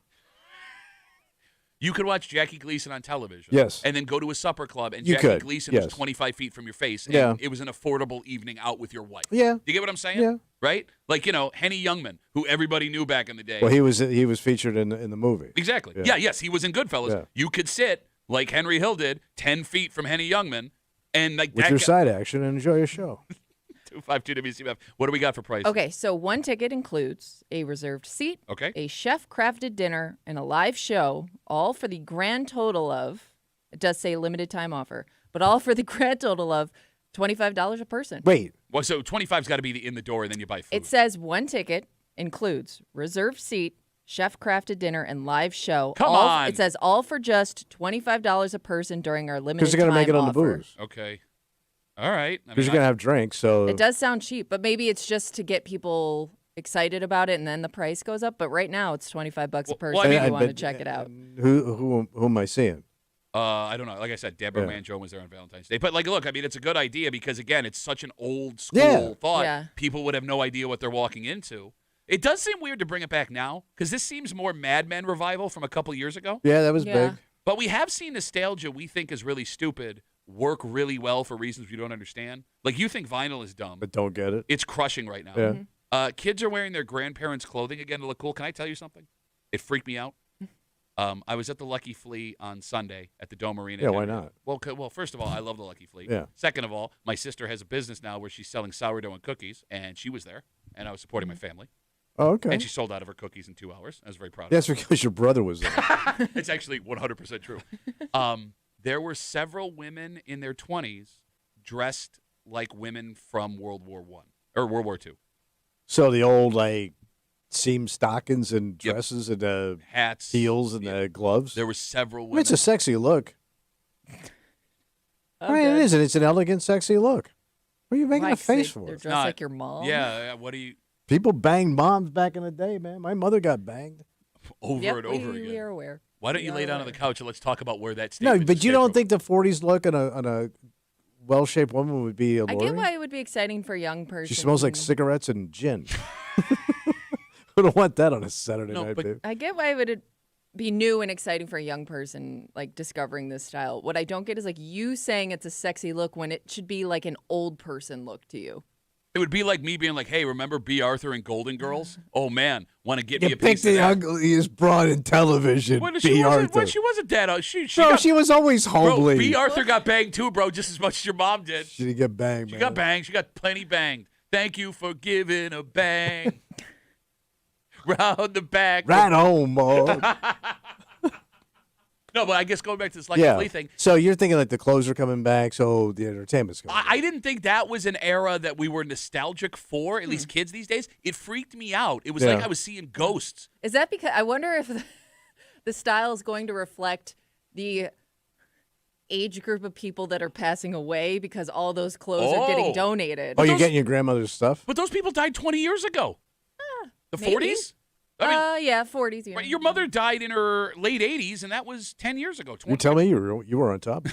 you could watch Jackie Gleason on television. Yes. And then go to a supper club and You Jackie could, Gleason yes. was 25 feet from your face. And Yeah. it was an affordable evening out with your wife. Yeah. You get what I'm saying? Yeah. Right? Like, you know, Henny Youngman, who everybody knew back in the day. Well, he was featured in the movie. Exactly. Yeah. Yeah, yes, he was in Goodfellas. Yeah. You could sit, like Henry Hill did, 10 feet from Henny Youngman, and like With that your guy- side action and enjoy your show. 252 WCMF. What do we got for price? Okay, so one ticket includes a reserved seat, Okay. a chef-crafted dinner, and a live show, all for the grand total of, it does say limited time offer, but all for the grand total of $25 a person. Wait, Well, so 25's got to be in the door, and then you buy food. It says one ticket includes reserved seat, chef-crafted dinner, and live show. Come on. It says all for just $25 a person during our limited Because you're going to make it on the offer. booze. Okay. All right. Because you're going to have drinks, so. It does sound cheap, but maybe it's just to get people excited about it, and then the price goes up. But right now, it's $25 a person well, I mean, if you want to check it out. Who am I seeing? I don't know. Like I said, Deborah Manjone was there on Valentine's Day. But, like, look, I mean, it's a good idea because, again, it's such an old school thought. Yeah. People would have no idea what they're walking into. It does seem weird to bring it back now because this seems more Mad Men revival from a couple years ago. Yeah, that was big. But we have seen nostalgia we think is really stupid work really well for reasons we don't understand. Like, you think vinyl is dumb. But don't get it. It's crushing right now. Yeah. Kids are wearing their grandparents' clothing again to look cool. Can I tell you something? It freaked me out. I was at the Lucky Flea on Sunday at the Dome Arena. Yeah, why not? Well, first of all, I love the Lucky Flea. Yeah. Second of all, my sister has a business now where she's selling sourdough and cookies, and she was there, and I was supporting my family. Oh, okay. And she sold out of her cookies in 2 hours. I was very proud of That's her. because your brother was there. It's actually 100% true. There were several women in their 20s dressed like women from World War I or World War II. So the old, like, seam stockings and dresses and hats, heels and gloves. There were several I women. mean, it's a sexy look. I mean, it is, and it's an elegant, sexy look. What are you making a face for? They're dressed like your mom. Yeah, what do you... People banged moms back in the day, man. My mother got banged. Over and over we again. are aware. Why don't you lay down on the couch and let's talk about where that No, statement but you don't think the 40s look on a well-shaped woman would be alluring? I get why it would be exciting for a young person. She smells like cigarettes and gin. Who don't want that on a Saturday night, but babe? I get why it would be new and exciting for a young person, like discovering this style. What I don't get is like you saying it's a sexy look when it should be like an old person look to you. It would be like me being like, hey, remember B. Arthur and Golden Girls? Oh, man, want to get me You a piece picked of the that? ugliest broad in television, B. Arthur. She wasn't that. She was always homely. Bro, B. Arthur got banged too, bro, just as much as your mom did. She didn't get banged, She man. got banged. She got plenty banged. Thank you for giving a bang. Round the back. Right home, Mom. No, but I guess going back to this Lucky Flea thing. So you're thinking like the clothes are coming back, so the entertainment's coming back. I didn't think that was an era that we were nostalgic for, at least kids these days. It freaked me out. It was like I was seeing ghosts. Is that because I wonder if the style is going to reflect the age group of people that are passing away because all those clothes are getting donated? Oh, you're getting your grandmother's stuff? But those people died 20 years ago. The maybe. 40s? I mean, yeah, 40s. Yeah. right, your mother died in her late 80s, and that was 10 years ago. You tell me you were on top.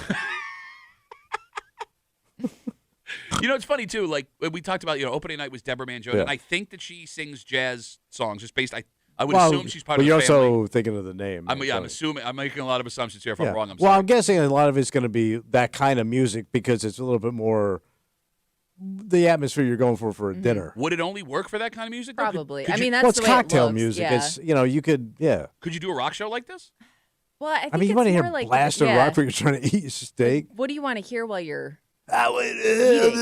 You know, it's funny, too. Like, we talked about, opening night was Deborah Manjone, and I think that she sings jazz songs just based, I would assume she's part of the family. But you're also thinking of the name. I'm assuming, I'm making a lot of assumptions here. If I'm wrong, I'm Well, sorry. I'm guessing a lot of it's going to be that kind of music because it's a little bit more the atmosphere you're going for a dinner. Would it only work for that kind of music? though? Probably. Could I you- mean, that's Well, it's the way cocktail it looks. music. Yeah. It's you could Could you do a rock show like this? Well, I think I mean, you it's want to hear more like blasted rock when you're trying to eat your steak. What do you want to hear while you're Eating,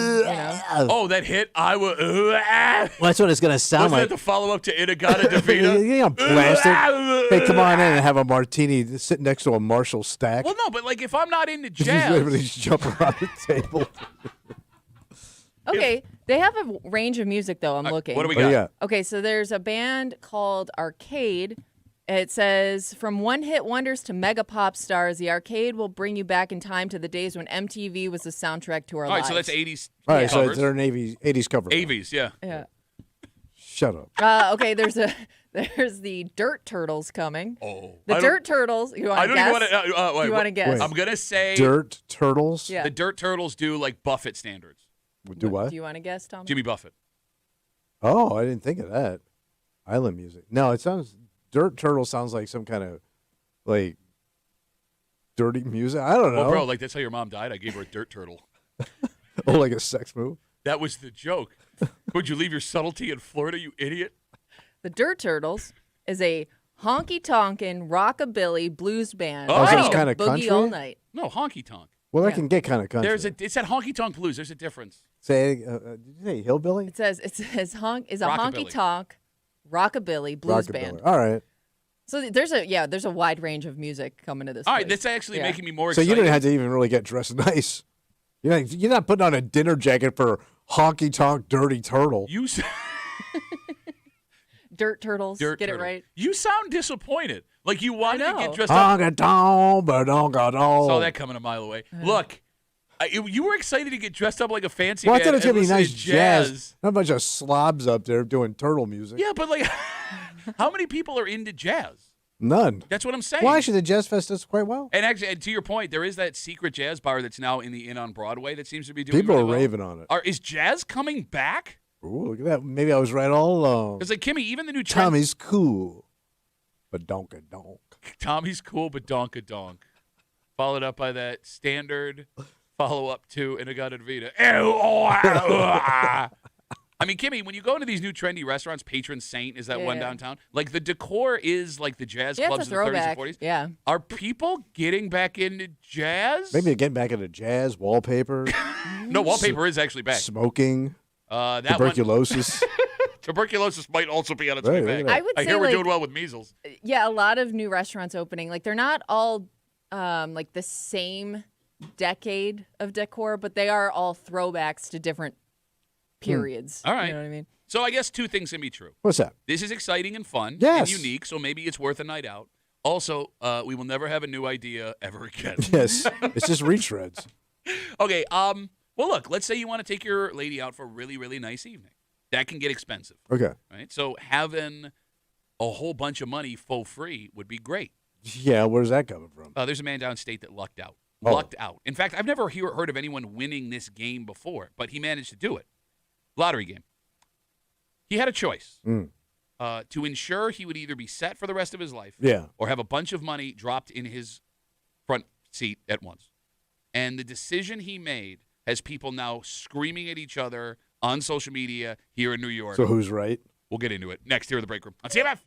Oh, that hit! I will. Well, that's what it's going to sound Wasn't like. that the follow-up to Inagata Davida? You know, blasted. Hey, come on in and have a martini sitting next to a Marshall stack. Well, no, but like if I'm not into Just literally jazz, jump around the table. Okay, they have a range of music though. I'm looking. what do we Oh, got? yeah. Okay, so there's a band called Arcade. It says, from one-hit wonders to mega pop stars, the Arcade will bring you back in time to the days when MTV was the soundtrack to our All right, lives. so that's 80s. All right, so covers. it's their 80s cover. AVs, yeah. Yeah. Shut up. Okay, there's the Dirt Turtles coming. Oh, The Dirt Turtles. You want I to don't guess? even want to. Do you want to guess? Wait. I'm gonna say Dirt Turtles? Yeah. the Dirt Turtles do like Buffett standards. Do what? Do you want to guess, Tom? Jimmy Buffett. Oh, I didn't think of that. Island music. No, it sounds Dirt Turtle sounds like some kind of like dirty music. I don't know. Well, bro, like that's how your mom died. I gave her a dirt turtle. Oh, like a sex move. That was the joke. Would you leave your subtlety in Florida, you idiot? The Dirt Turtles is a honky-tonkin' rockabilly blues band. Oh, so ready it's to kinda boogie country? all night. No, honky tonk. Well, that Yeah. can get kind of country. It's that honky tonk blues. There's a difference. Say, did you say hillbilly? It says a Rockabilly. honky-tonk rockabilly blues Rockabilly. band. All right. So there's a wide range of music coming to this. All right, place. that's actually Yeah. making me more So excited. you didn't have to even really get dressed nice. You're not putting on a dinner jacket for honky tonk dirty turtle. You s- Dirt turtles. Dirt Get turtle. it right. You sound disappointed. Like you wanted to know. get dressed up. Saw that coming a mile away. Look, you were excited to get dressed up like a fancy Well, I man thought it was and gonna be listen nice to jazz. Not a bunch of slobs up there doing turtle music. Yeah, but like, how many people are into jazz? None. That's what I'm saying. Well, actually, the Jazz Fest does quite well. And actually, and to your point, there is that secret jazz bar that's now in the Inn on Broadway that seems to be doing People really are well. raving on it. Is jazz coming back? Ooh, look at that. Maybe I was right all along. Because like Kimmy, even the new trend, Tommy's cool, but donka donk. Tommy's cool, but donka donk. Followed up by that standard follow-up to Inagata Vida. I mean, Kimmy, when you go into these new trendy restaurants, Patron Saint is that one downtown. Like the decor is like the jazz clubs it's of a the 30s throwback. and 40s. Yeah. Are people getting back into jazz? Maybe they're getting back into jazz, wallpaper, No, wallpaper is actually back. smoking, That tuberculosis. tuberculosis might also be on its Right, way look back. at I would I say hear we're like, doing well with measles. yeah, a lot of new restaurants opening. Like they're not all like the same decade of decor, but they are all throwbacks to different periods. All right. You know what I mean? So I guess two things can be true. What's that? This is exciting and fun Yes. and unique, so maybe it's worth a night out. Also, we will never have a new idea ever again. Yes, it's just retreads. Okay, well, look, let's say you want to take your lady out for a really, really nice evening. That can get expensive, Okay. right? So having a whole bunch of money faux free would be great. Yeah, where's that coming from? There's a man downstate that lucked out. Oh. Lucked out. In fact, I've never heard of anyone winning this game before, but he managed to do it. Lottery game. He had a choice to ensure he would either be set for the rest of his life Yeah. or have a bunch of money dropped in his front seat at once. And the decision he made has people now screaming at each other on social media here in New York. So who's right? We'll get into it next here in the break room on CMF.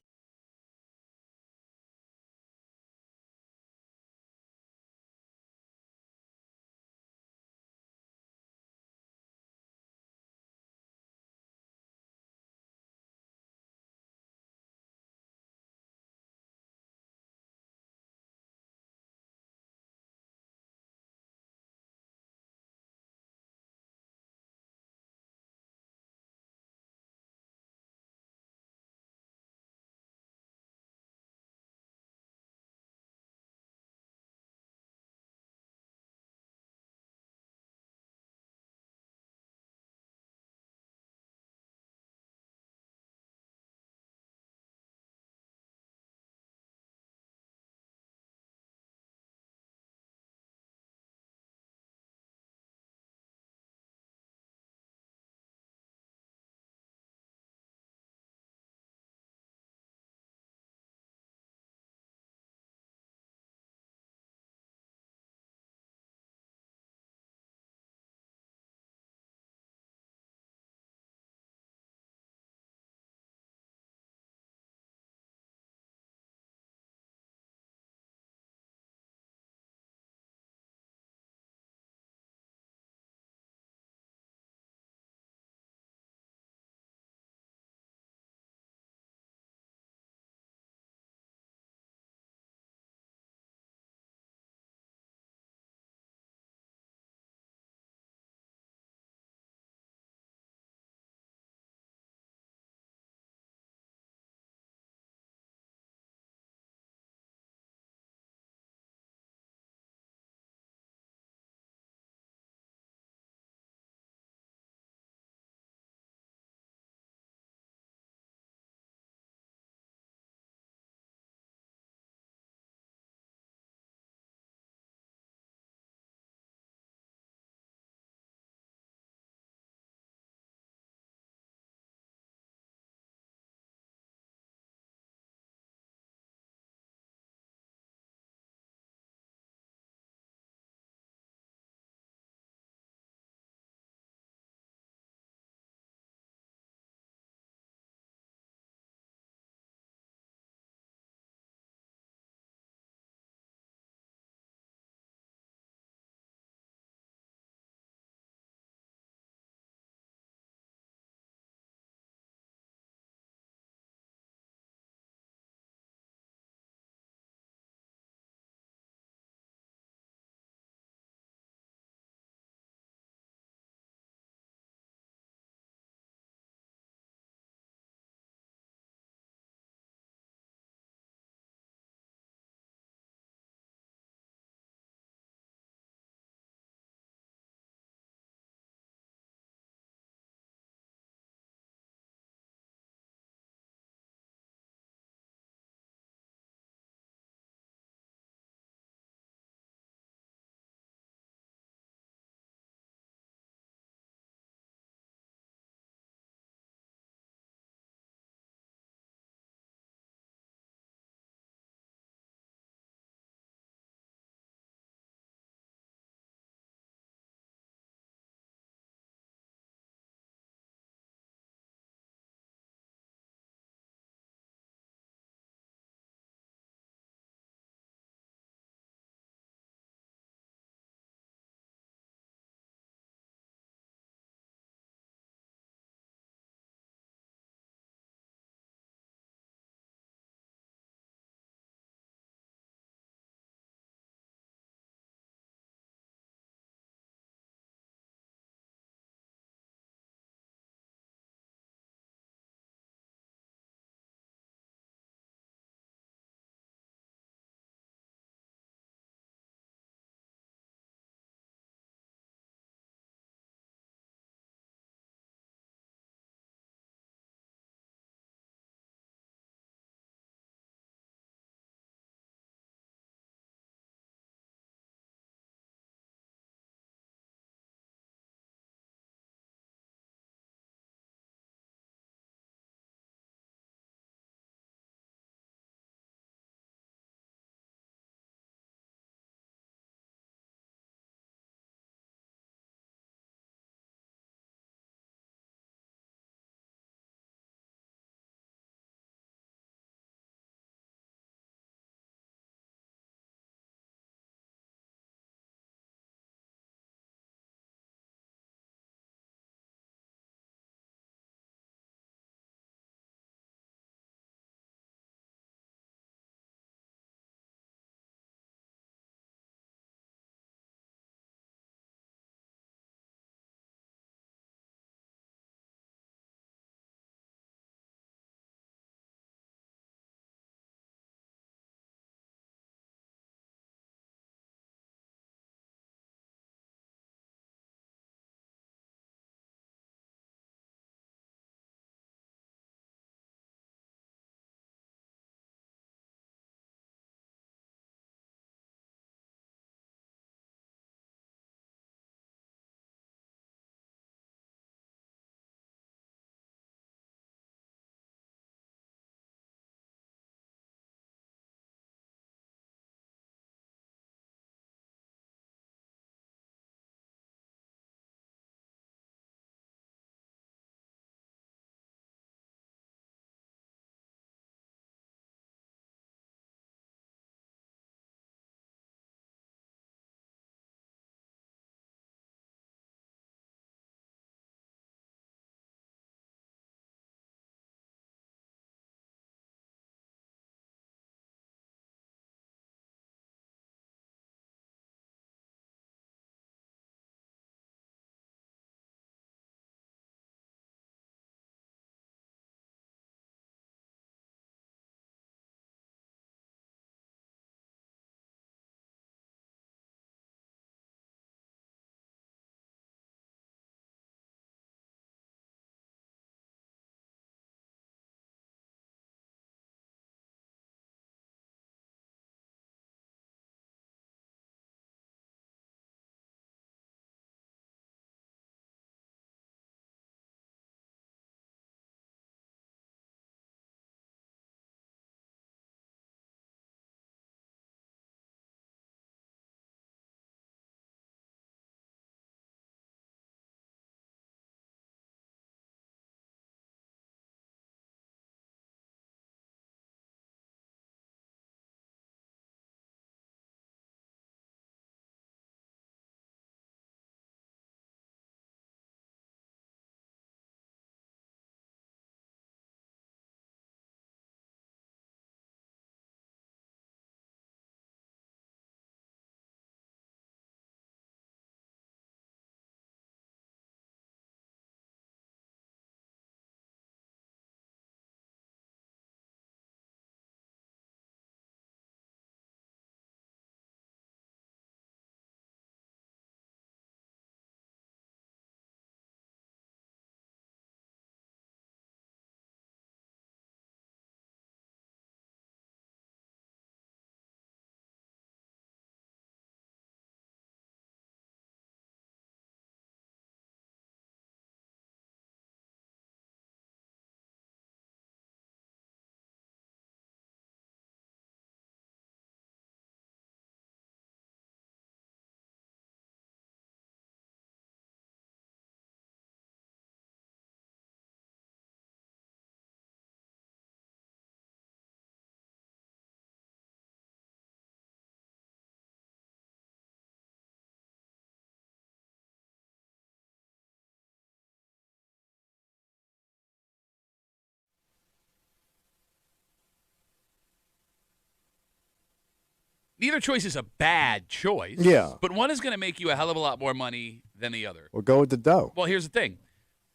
neither choice is a bad choice. Yeah. But one is going to make you a hell of a lot more money than the other. We'll go with the dough. Well, here's the thing.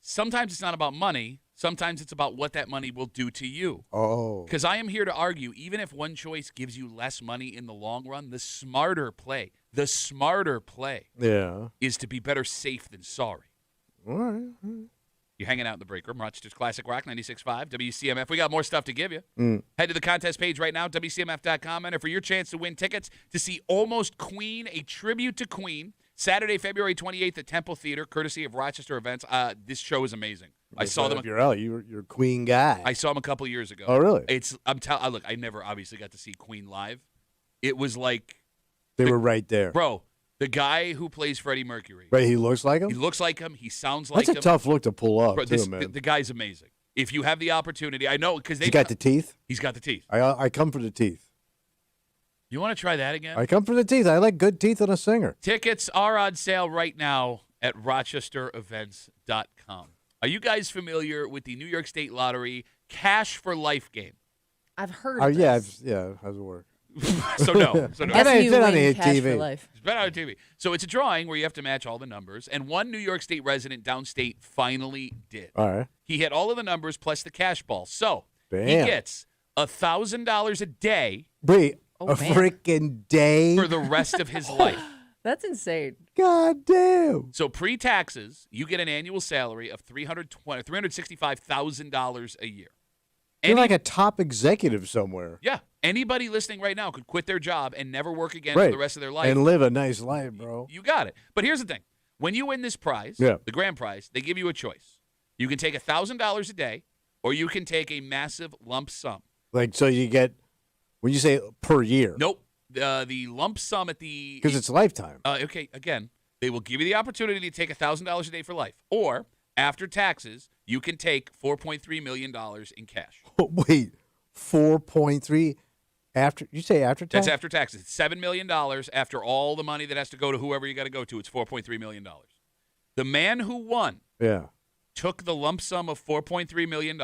Sometimes it's not about money. Sometimes it's about what that money will do to you. Oh. Because I am here to argue, even if one choice gives you less money in the long run, the smarter play Yeah. is to be better safe than sorry. All right. You're hanging out in the break room. Rochester's Classic Rock 96.5, WCMF. We got more stuff to give you. Mm. Head to the contest page right now, WCMF.com. Enter for your chance to win tickets to see Almost Queen, a tribute to Queen, Saturday, February 28th at Temple Theater, courtesy of Rochester Events. This show is amazing. I saw them. You're out. You're a Queen guy. I saw them a couple years ago. Oh, really? Look, I never obviously got to see Queen live. It was like, They were right there. bro, the guy who plays Freddie Mercury. Right, he looks like him? He looks like him. He sounds like That's him. a tough look to pull off, Bro, too, man. the guy's amazing. If you have the opportunity, I know because He's got the teeth? He's got the teeth. I come for the teeth. You want to try that again? I come for the teeth. I like good teeth in a singer. Tickets are on sale right now at rochesterevents.com. Are you guys familiar with the New York State Lottery Cash for Life game? I've heard. Oh, yeah, this. how's it work? So no. I'm guessing you It's on win the cash for TV. life. It's been on TV. So it's a drawing where you have to match all the numbers, and one New York State resident downstate finally did. All right. He hit all of the numbers plus the cash ball. So he Bam. gets $1,000 a day Wait, Oh, a man. freaking day? for the rest of his life. That's insane. God damn. So pre-taxes, you get an annual salary of $365,000 a year. You're like a top executive somewhere. Yeah. Anybody listening right now could quit their job and never work again for Right. the rest of their life. And live a nice life, bro. You got it. But here's the thing. When you win this prize, Yeah. the grand prize, they give you a choice. You can take $1,000 a day, or you can take a massive lump sum. Like, so you get, when you say per year. Nope. The lump sum at the... Because it's lifetime. okay, again, they will give you the opportunity to take $1,000 a day for life. Or, after taxes, you can take $4.3 million in cash. Wait, 4.3 after, you say after tax? That's after taxes. It's $7 million after all the money that has to go to whoever you got to go to. It's $4.3 million. The man who won Yeah. took the lump sum of $4.3 million,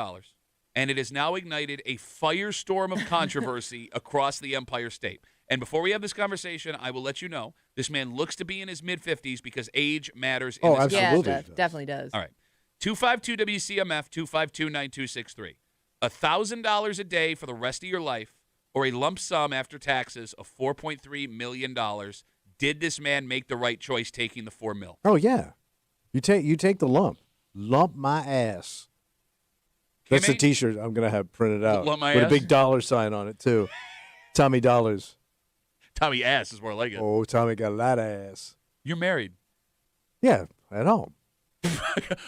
and it has now ignited a firestorm of controversy across the Empire State. And before we have this conversation, I will let you know, this man looks to be in his mid-50s because age matters in Oh, this absolutely. Yeah, it does. definitely does. All right. 252-WCMF, 252-9263. $1,000 a day for the rest of your life, or a lump sum after taxes of $4.3 million. Did this man make the right choice taking the $4 million? Oh, yeah. You take the lump. Lump my ass. That's the Kimmy? T-shirt I'm going to have printed out. Lump my with ass? a big dollar sign on it, too. Tommy Dollars. Tommy ass is more like it. Oh, Tommy got a lot of ass. You're married. Yeah, at home.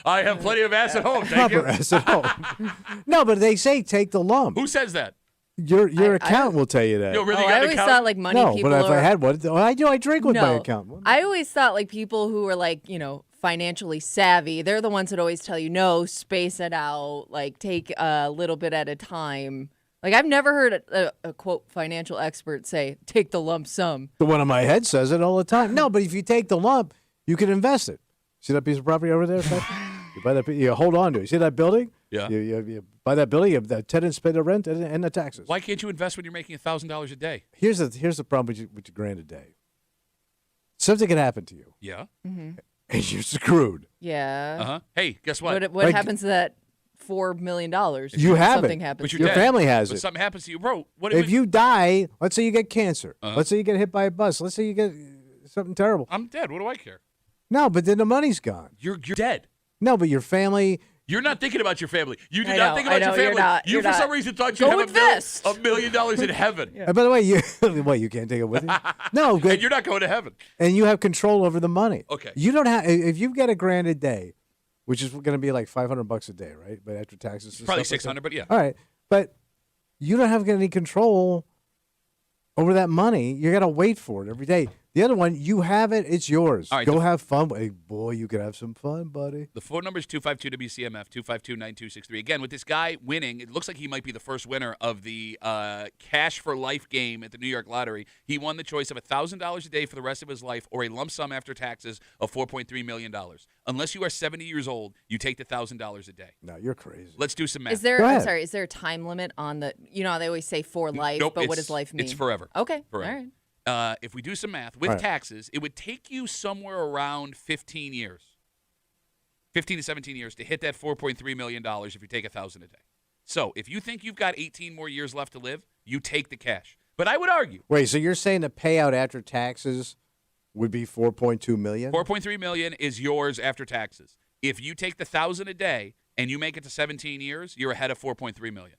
I have plenty of ass at home. Thank Proper you. ass at home. No, but they say take the lump. Who says that? Your I- accountant will tell you that. You really Oh, got I an always account? thought like money no, people but if are, I had one, I do. I drink with my No. accountant. I always thought like people who were like, financially savvy, they're the ones that always tell you, no, space it out, like take a little bit at a time. Like I've never heard a quote financial expert say, take the lump sum. The one on my head says it all the time. No, but if you take the lump, you can invest it. See that piece of property over there? You buy that. You hold on to it. You see that building? Yeah. You buy that building. You have the tenants pay the rent and the taxes. Why can't you invest when you're making $1,000 a day? Here's the problem with your grand a day. Something can happen to you, Yeah. and you're screwed. Yeah. Uh-huh. Hey, guess what? What Like- happens to that $4 million? You have something it. happens. But to you're Your dead. family has But it. something happens to you, bro. What If you die, let's say you get cancer. Let's say you get hit by a bus. Let's say you get something terrible. I'm dead. What do I care? No, but then the money's gone. You're dead. No, but your family. You're not thinking about your family. You did I not know, think I about your know, you're family. not, You, you're for not. some reason, thought you Go have invest. $1 million in heaven. And by the way, you what? You can't take it with you. No, And good. you're not going to heaven. And you have control over the money. Okay. You don't have if you've got $1,000 a day, which is going to be like $500 a day, right? But after taxes, and Probably stuff like 600, but yeah. that. All right, but you don't have any control over that money. You got to wait for it every day. The other one, you have it; it's yours. All right, Go have fun. Hey, boy, you could have some fun, buddy. The phone number is 252-WCMF, 252-9263. Again, with this guy winning, it looks like he might be the first winner of the Cash for Life game at the New York Lottery. He won the choice of $1,000 a day for the rest of his life or a lump sum after taxes of $4.3 million. Unless you are 70 years old, you take the $1,000 a day. No, you're crazy. Let's do some math. Is there? Go I'm ahead. sorry. Is there a time limit on the? How they always say for life, Nope, but what it's- does life mean? it's forever. Okay. Forever. All right. if we do some math, with taxes, it would take you somewhere around 15 years, 15 to 17 years to hit that $4.3 million if you take $1,000 a day. So if you think you've got 18 more years left to live, you take the cash. But I would argue. Wait, so you're saying the payout after taxes would be $4.2 million? $4.3 million is yours after taxes. If you take the $1,000 a day and you make it to 17 years, you're ahead of $4.3 million.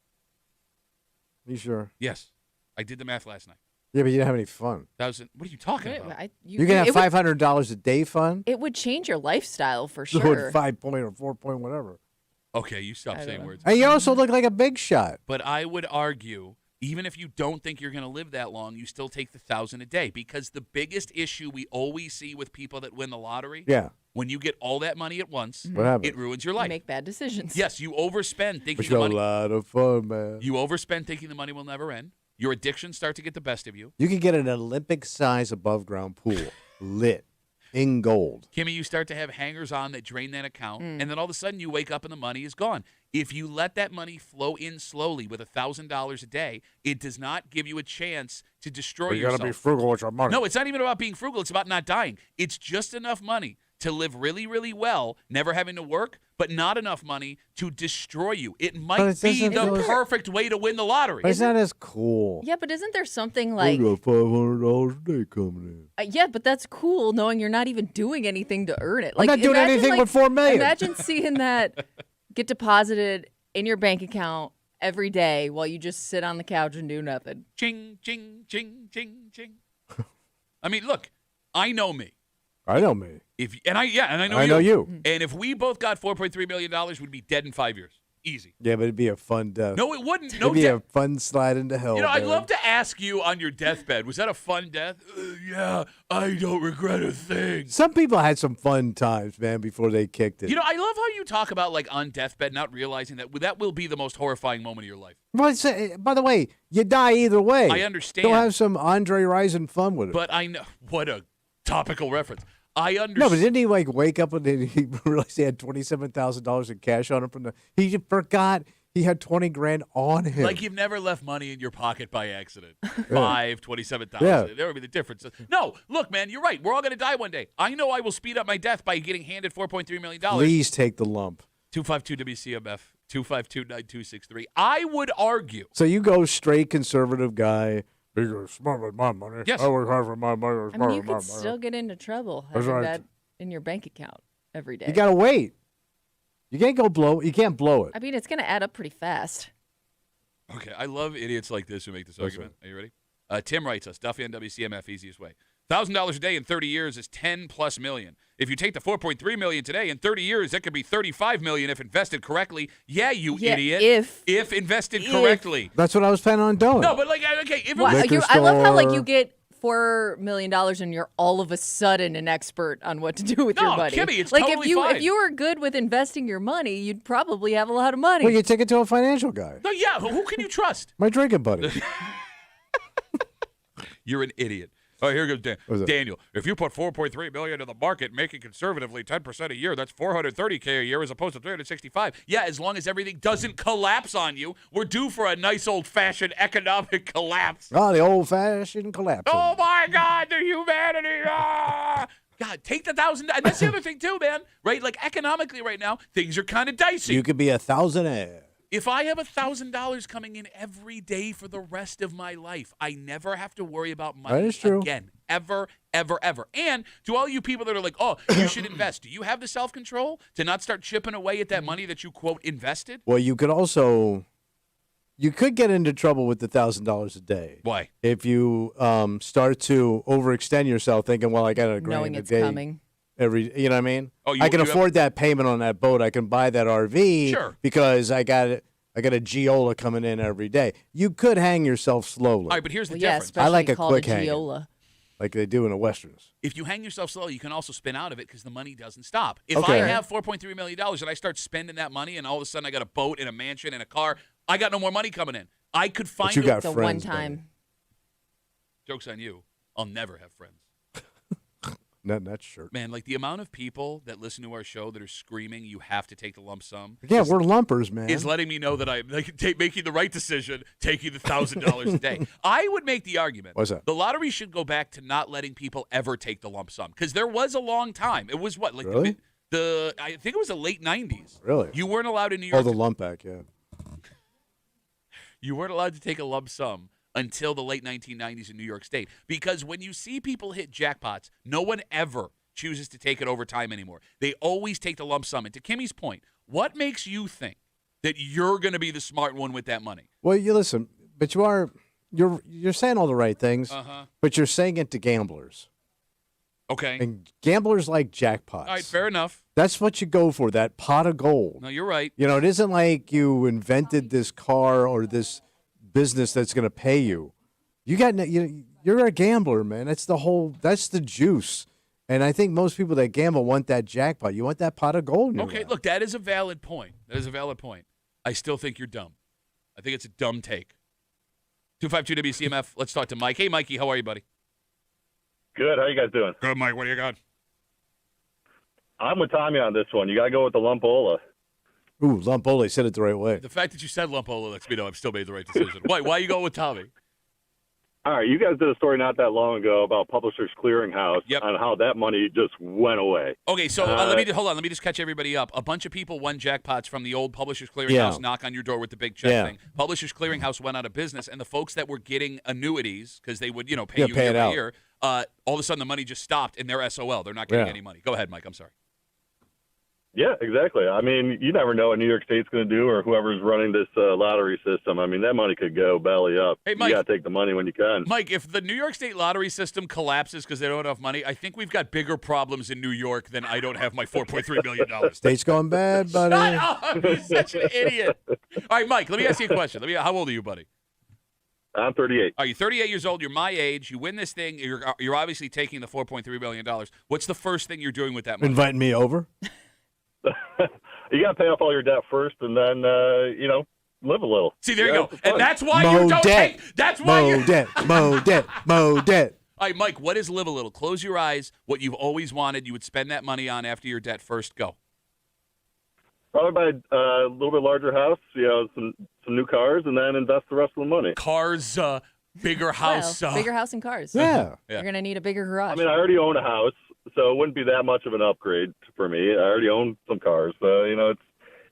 You sure? Yes. I did the math last night. Yeah, but you didn't have any fun. What are you talking about? You can have $500 a day fun? It would change your lifestyle for So sure. 5 point or 4 point whatever. Okay, you stop saying words. And you also look like a big shot. But I would argue, even if you don't think you're going to live that long, you still take the $1,000 a day, because the biggest issue we always see with people that win the lottery, when you get all that money at once, what happens? It ruins your life. You make bad decisions. Yes, you overspend thinking It's the a money. lot of fun, man. You overspend thinking the money will never end. Your addictions start to get the best of you. You can get an Olympic-size above-ground pool lit in gold. Kimmy, you start to have hangers on that drain that account, and then all of a sudden you wake up and the money is gone. If you let that money flow in slowly with $1,000 a day, it does not give you a chance to destroy yourself. You got to be frugal with your money. No, it's not even about being frugal. It's about not dying. It's just enough money to live really, really well, never having to work, but not enough money to destroy you. It might be the perfect way to win the lottery. But it's not as cool. Yeah, but isn't there something like... I got $500 a day coming in. yeah, but that's cool knowing you're not even doing anything to earn it. Like, I'm not doing anything with $4 million. Imagine seeing that get deposited in your bank account every day while you just sit on the couch and do nothing. Ching, ching, ching, ching, ching. I mean, look, I know me. I know me. I know you. And if we both got $4.3 million, we'd be dead in 5 years. Easy. Yeah, but it'd be a fun death. No, it wouldn't. It'd be a fun slide into hell. You know, I'd man. love to ask you on your deathbed, was that a fun death? Yeah, I don't regret a thing. Some people had some fun times, man, before they kicked it. You know, I love how you talk about, like, on deathbed, not realizing that will be the most horrifying moment of your life. Well, by the way, you die either way. I understand. Go have some Andre Rison fun with it. But I know. What a topical reference. I understand. No, but didn't he, like, wake up and he realized he had $27,000 in cash on him? He forgot he had $20,000 on him. Like, you've never left money in your pocket by accident. $27,000. Yeah. There would be the difference. No, look, man, you're right. We're all going to die one day. I know I will speed up my death by getting handed $4.3 million. Please take the lump. 252 WCMF, 252-9263. I would argue. So you go straight conservative guy. You're smart with my money. Yes. I work hard for my money. I mean, you could still get into trouble having that in your bank account every day. You got to wait. You can't go blow. You can't blow it. I mean, it's going to add up pretty fast. Okay, I love idiots like this who make this argument. Are you ready? Tim writes us, Duffy on WCMF, easiest way. $1,000 a day in 30 years is $10+ million. If you take the $4.3 million today, in 30 years, that could be $35 million if invested correctly. Yeah, you idiot. If invested correctly. That's what I was planning on doing. No, but like, okay. I love how like you get $4 million and you're all of a sudden an expert on what to do with your money. Kimmy, it's like totally if you were good with investing your money, you'd probably have a lot of money. Well, you take it to a financial guy. No, yeah. Who can you trust? My drinking buddy. You're an idiot. Oh, here goes Daniel. If you put $4.3 million in the market, making conservatively 10% a year, that's $430K a year as opposed to $365. Yeah, as long as everything doesn't collapse on you, we're due for a nice old-fashioned economic collapse. Oh, the old-fashioned collapse. Oh my God, the humanity! Ah! God, take the $1,000. And that's the other thing too, man. Right? Like economically, right now, things are kind of dicey. You could be a thousandaire. If I have $1,000 coming in every day for the rest of my life, I never have to worry about money again. Ever, ever, ever. And to all you people that are like, oh, you should invest, do you have the self-control to not start chipping away at that money that you, quote, invested? Well, you could get into trouble with the $1,000 a day. Why? If you start to overextend yourself thinking, well, I got a grand knowing a it's day. Coming. You know what I mean? Oh, I can afford that payment on that boat. I can buy that RV because I got a Giola coming in every day. You could hang yourself slowly. All right, but here's the difference. I like a called quick a hang, Giola. like they do in the westerns. If you hang yourself slow, you can also spin out of it because the money doesn't stop. If I have $4.3 million and I start spending that money and all of a sudden I got a boat and a mansion and a car, I got no more money coming in. I could find It's a one-time. Joke's on you. I'll never have friends. Net shirt. Man, like the amount of people that listen to our show that are screaming, "You have to take the lump sum." Yeah, we're lumpers, man. Is letting me know that I'm making the right decision, taking the $1,000 a day. I would make the argument. What's that? The lottery should go back to not letting people ever take the lump sum, because there was a long time. It was what, like Really? I think it was the late 90s. Really? You weren't allowed in New Oh, York. the lump back, yeah. You weren't allowed to take a lump sum until the late 1990s in New York State, because when you see people hit jackpots, no one ever chooses to take it over time anymore. They always take the lump sum. And to Kimmy's point, what makes you think that you're going to be the smart one with that money? Well, you listen, but you're saying all the right things, but you're saying it to gamblers. Okay. And gamblers like jackpots. All right, fair enough. That's what you go for, that pot of gold. No, you're right. You know, it isn't like you invented this car or this business that's going to pay you. You're a gambler, man. That's the juice. And I think most people that gamble want that jackpot. You want that pot of gold in your Okay, lap. look, that is a valid point. I still think you're dumb. I think it's a dumb take. 252 WCMF. Let's talk to Mike. Hey, Mikey, how are you, buddy? Good. How you guys doing? Good, Mike. What do you got? I'm with Tommy on this one. You got to go with the lumpola. Ooh, Lumpole said it the right way. The fact that you said Lumpola lets me know I've still made the right decision. Why are you going with Tommy? All right, you guys did a story not that long ago about Publishers Clearinghouse on how that money just went away. Okay, so hold on. Let me just catch everybody up. A bunch of people won jackpots from the old Publishers Clearinghouse knock on your door with the big check thing. Publishers Clearinghouse went out of business, and the folks that were getting annuities, because they would pay you year by year, all of a sudden the money just stopped, and they're SOL. They're not getting any money. Go ahead, Mike. I'm sorry. Yeah, exactly. I mean, you never know what New York State's going to do or whoever's running this lottery system. I mean, that money could go belly up. Hey, Mike, you got to take the money when you can. Mike, if the New York State lottery system collapses because they don't have enough money, I think we've got bigger problems in New York than I don't have my $4.3 million. State's going bad, buddy. Shut up. You're such an idiot. All right, Mike, let me ask you a question. How old are you, buddy? I'm 38. Are you 38 years old? You're my age. You win this thing. You're obviously taking the $4.3 million. What's the first thing you're doing with that money? Inviting me over? You got to pay off all your debt first, and then live a little. See, there you go, and that's why you don't take. That's why you debt, mo debt. All right, Mike. What is live a little? Close your eyes. What you've always wanted, you would spend that money on after your debt first. Go. Probably buy a little bit larger house. Some new cars, and then invest the rest of the money. Cars, bigger house, bigger house and cars. Yeah. You're gonna need a bigger garage. I mean, I already own a house, so it wouldn't be that much of an upgrade for me. I already own some cars, so it's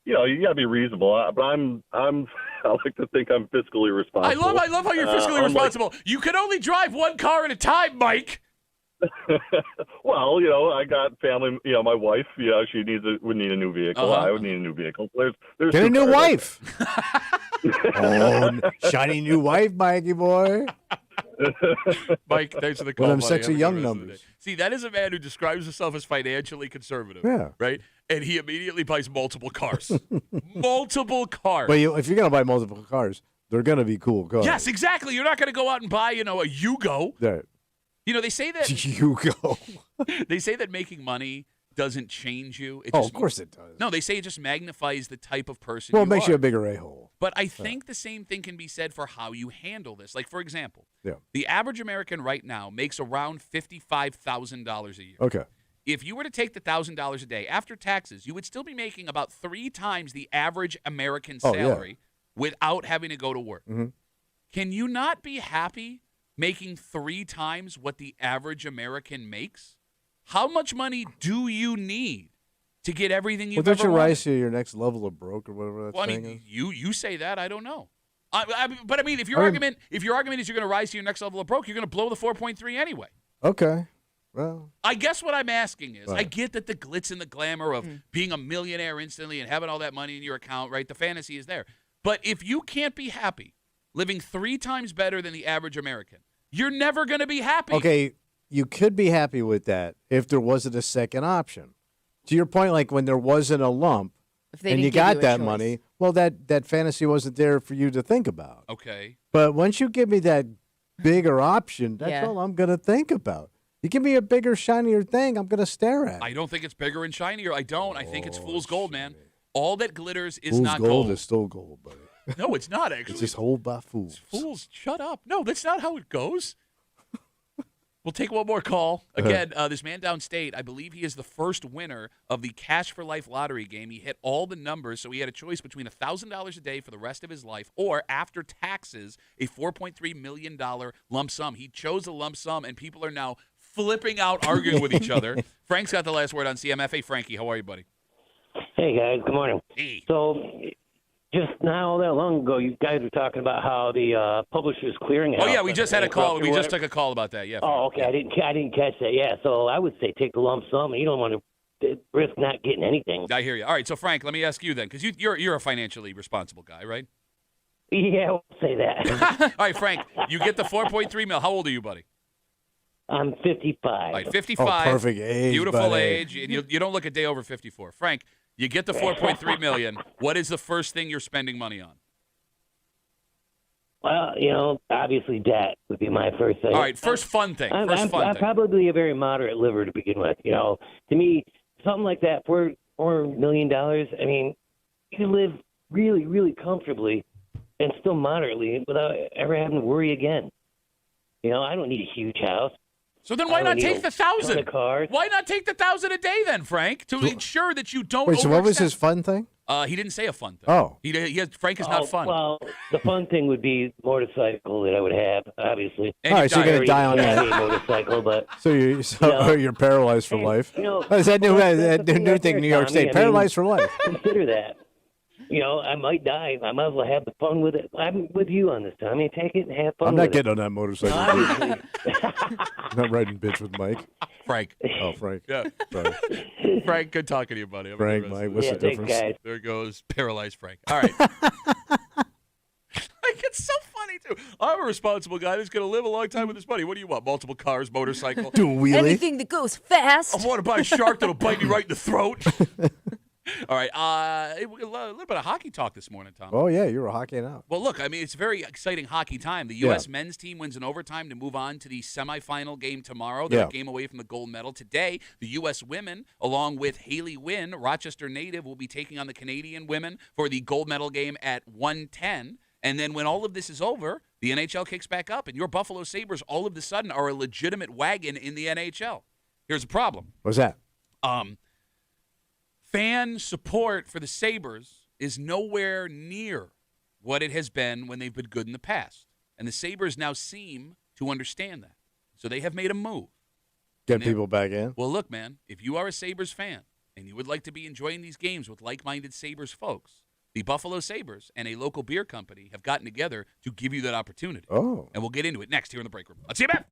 you got to be reasonable. But I like to think I'm fiscally responsible. I love how you're fiscally responsible. You can only drive one car at a time, Mike. Well, I got family. My wife. She would need a new vehicle. I would need a new vehicle. There's get a new wife. Oh, shiny new wife, Mikey boy. Mike, thanks for the call. One of them buddy. sexy Have a young good rest of the numbers. day. See, that is a man who describes himself as financially conservative. Yeah. Right? And he immediately buys multiple cars. Multiple cars. But if you're going to buy multiple cars, they're going to be cool cars. Yes, exactly. You're not going to go out and buy, a Yugo. Right. They say that Yugo. they say that making money doesn't change you. Of course it does. No, they say it just magnifies the type of person Well, you it makes are. you a bigger a-hole. But I think the same thing can be said for how you handle this. Like, for example, Yeah. the average American right now makes around $55,000 a year. Okay. If you were to take the $1,000 a day after taxes, you would still be making about 3 times the average American salary without having to go to work. Mm-hmm. Can you not be happy making 3 times what the average American makes? How much money do you need to get everything you've don't ever you wanted? rise to your next level of broke or whatever that thing is? You say that. I don't know. But I mean, if your argument is you're going to rise to your next level of broke, you're going to blow the 4.3 anyway. Okay. Well, I guess what I'm asking is, Right. I get that the glitz and the glamour of being a millionaire instantly and having all that money in your account, right? The fantasy is there. But if you can't be happy living 3 times better than the average American, you're never going to be happy. okay, you could be happy with that if there wasn't a second option. To your point, like when there wasn't a lump If they and didn't you give got a that choice. money, well, that fantasy wasn't there for you to think about. Okay. But once you give me that bigger option, that's Yeah. all I'm going to think about. You give me a bigger, shinier thing, I'm going to stare at. I don't think it's bigger and shinier. I don't. I think it's fool's gold, man. All that glitters is Fool's not gold is still gold, buddy. No, it's not actually. It's just hold by fools. Fools, shut up. No, that's not how it goes. We'll take one more call. Again, this man downstate, I believe he is the first winner of the Cash for Life lottery game. He hit all the numbers, so he had a choice between $1,000 a day for the rest of his life or, after taxes, a $4.3 million lump sum. He chose a lump sum, and people are now flipping out, arguing with each other. Frank's got the last word on CMF. Hey, Frankie, how are you, buddy? Hey, guys. Good morning. Hey. So, just not all that long ago, you guys were talking about how the Publishers Clearinghouse. Oh, yeah, we just had a call. We just took a call about that, yeah. Oh, okay. I didn't catch that. Yeah, so I would say take the lump sum. You don't want to risk not getting anything. I hear you. All right, so, Frank, let me ask you then, because you're a financially responsible guy, right? Yeah, I'll say that. All right, Frank, you get the 4.3 mil. How old are you, buddy? I'm 55. All right, 55. Oh, perfect age, Beautiful buddy. age. And you don't look a day over 54. Frank, you get the 4.3 million. What is the first thing you're spending money on? Well, obviously debt would be my first thing. All right, first fun thing. I'm thing. probably a very moderate liver to begin with. To me, something like that, $4 million, I mean, you can live really, really comfortably and still moderately without ever having to worry again. I don't need a huge house. So then why not take the 1,000? Cars. Why not take the 1,000 a day then, Frank, to ensure that you don't Wait, so what was overextend? his fun thing? He didn't say a fun thing. Oh. Frank is not fun. Well, the fun thing would be motorcycle that I would have, obviously. And All right, so you're going to die on Yeah, that. a motorcycle, but So you're paralyzed for life. Is that new thing in New York State? Paralyzed for life. Consider that. I might die. I might as well have the fun with it. I'm with you on this, Tommy. Take it and have fun I'm with not getting on that motorcycle. Obviously. I'm not riding bitch with Mike. Frank. Oh, Frank. Yeah. Sorry. Frank, good talking to you, buddy. Frank, Mike, what's the thanks, difference? guys. There goes paralyzed Frank. All right. It's so funny, too. I'm a responsible guy who's going to live a long time with his buddy. What do you want? Multiple cars, motorcycle? Do a wheelie? Anything that goes fast. I want to buy a shark that'll bite me right in the throat. All right. A little bit of hockey talk this morning, Tom. Oh, yeah, you were hockeying out. Well, look, I mean, it's very exciting hockey time. The U.S. men's team wins in overtime to move on to the semifinal game tomorrow. They're a game away from the gold medal. Today, the U.S. women, along with Haley Wynn, Rochester native, will be taking on the Canadian women for the gold medal game at 1:10. And then when all of this is over, the NHL kicks back up, and your Buffalo Sabres all of a sudden are a legitimate wagon in the NHL. Here's the problem. What's that? Fan support for the Sabres is nowhere near what it has been when they've been good in the past. And the Sabres now seem to understand that. So they have made a move. Get people back in? Well, look, man, if you are a Sabres fan and you would like to be enjoying these games with like-minded Sabres folks, the Buffalo Sabres and a local beer company have gotten together to give you that opportunity. Oh. And we'll get into it next here in the break room. Let's see you back.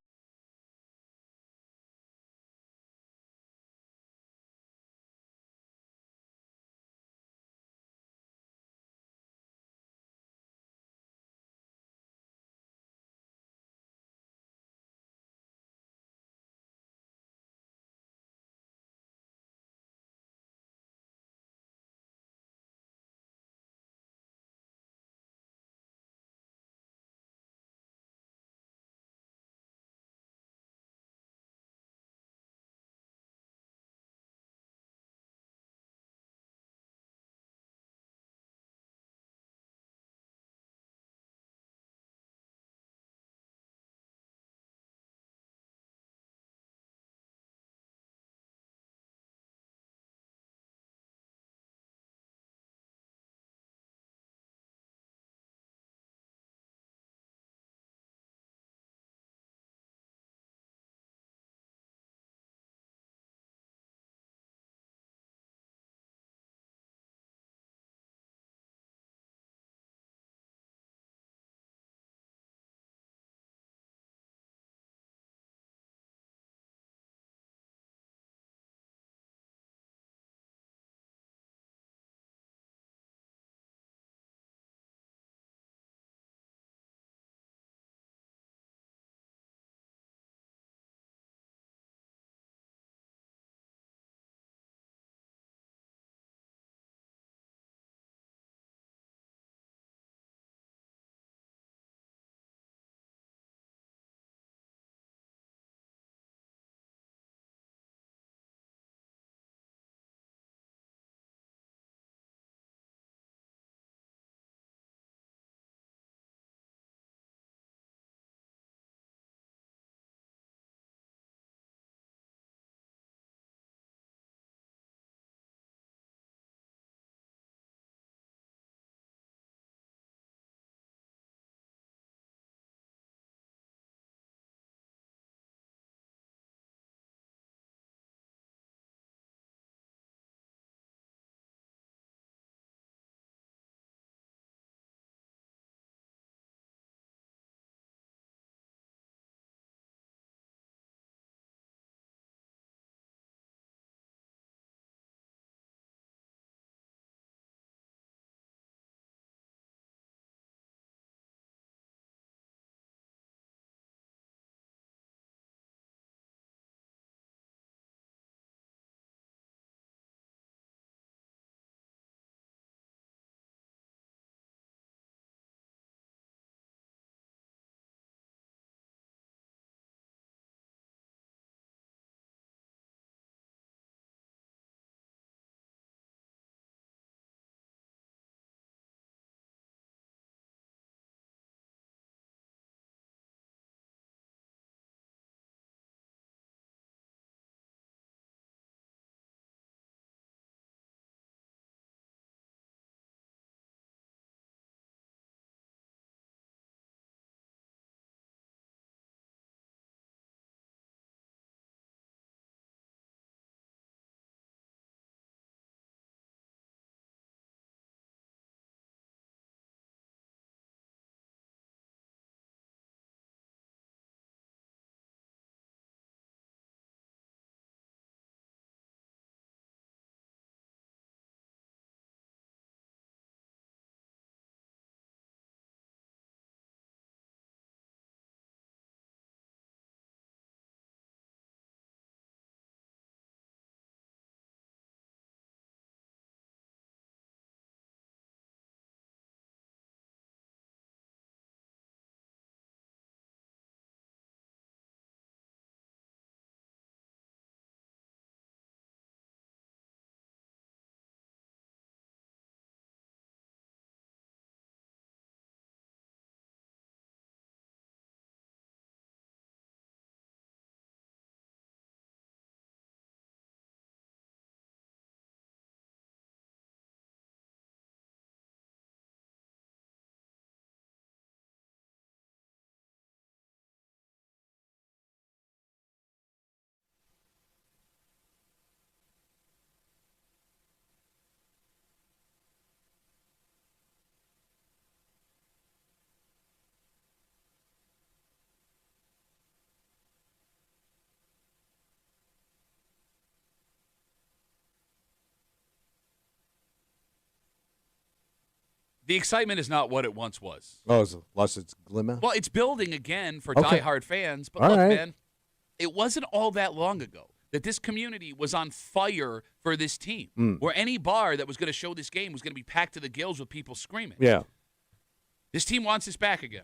The excitement is not what it once was. Oh, it's lost its glimmer. Well, it's building again for Okay. diehard fans. But All look, right. man, it wasn't all that long ago that this community was on fire for this team, where any bar that was going to show this game was going to be packed to the gills with people screaming. Yeah. This team wants this back again.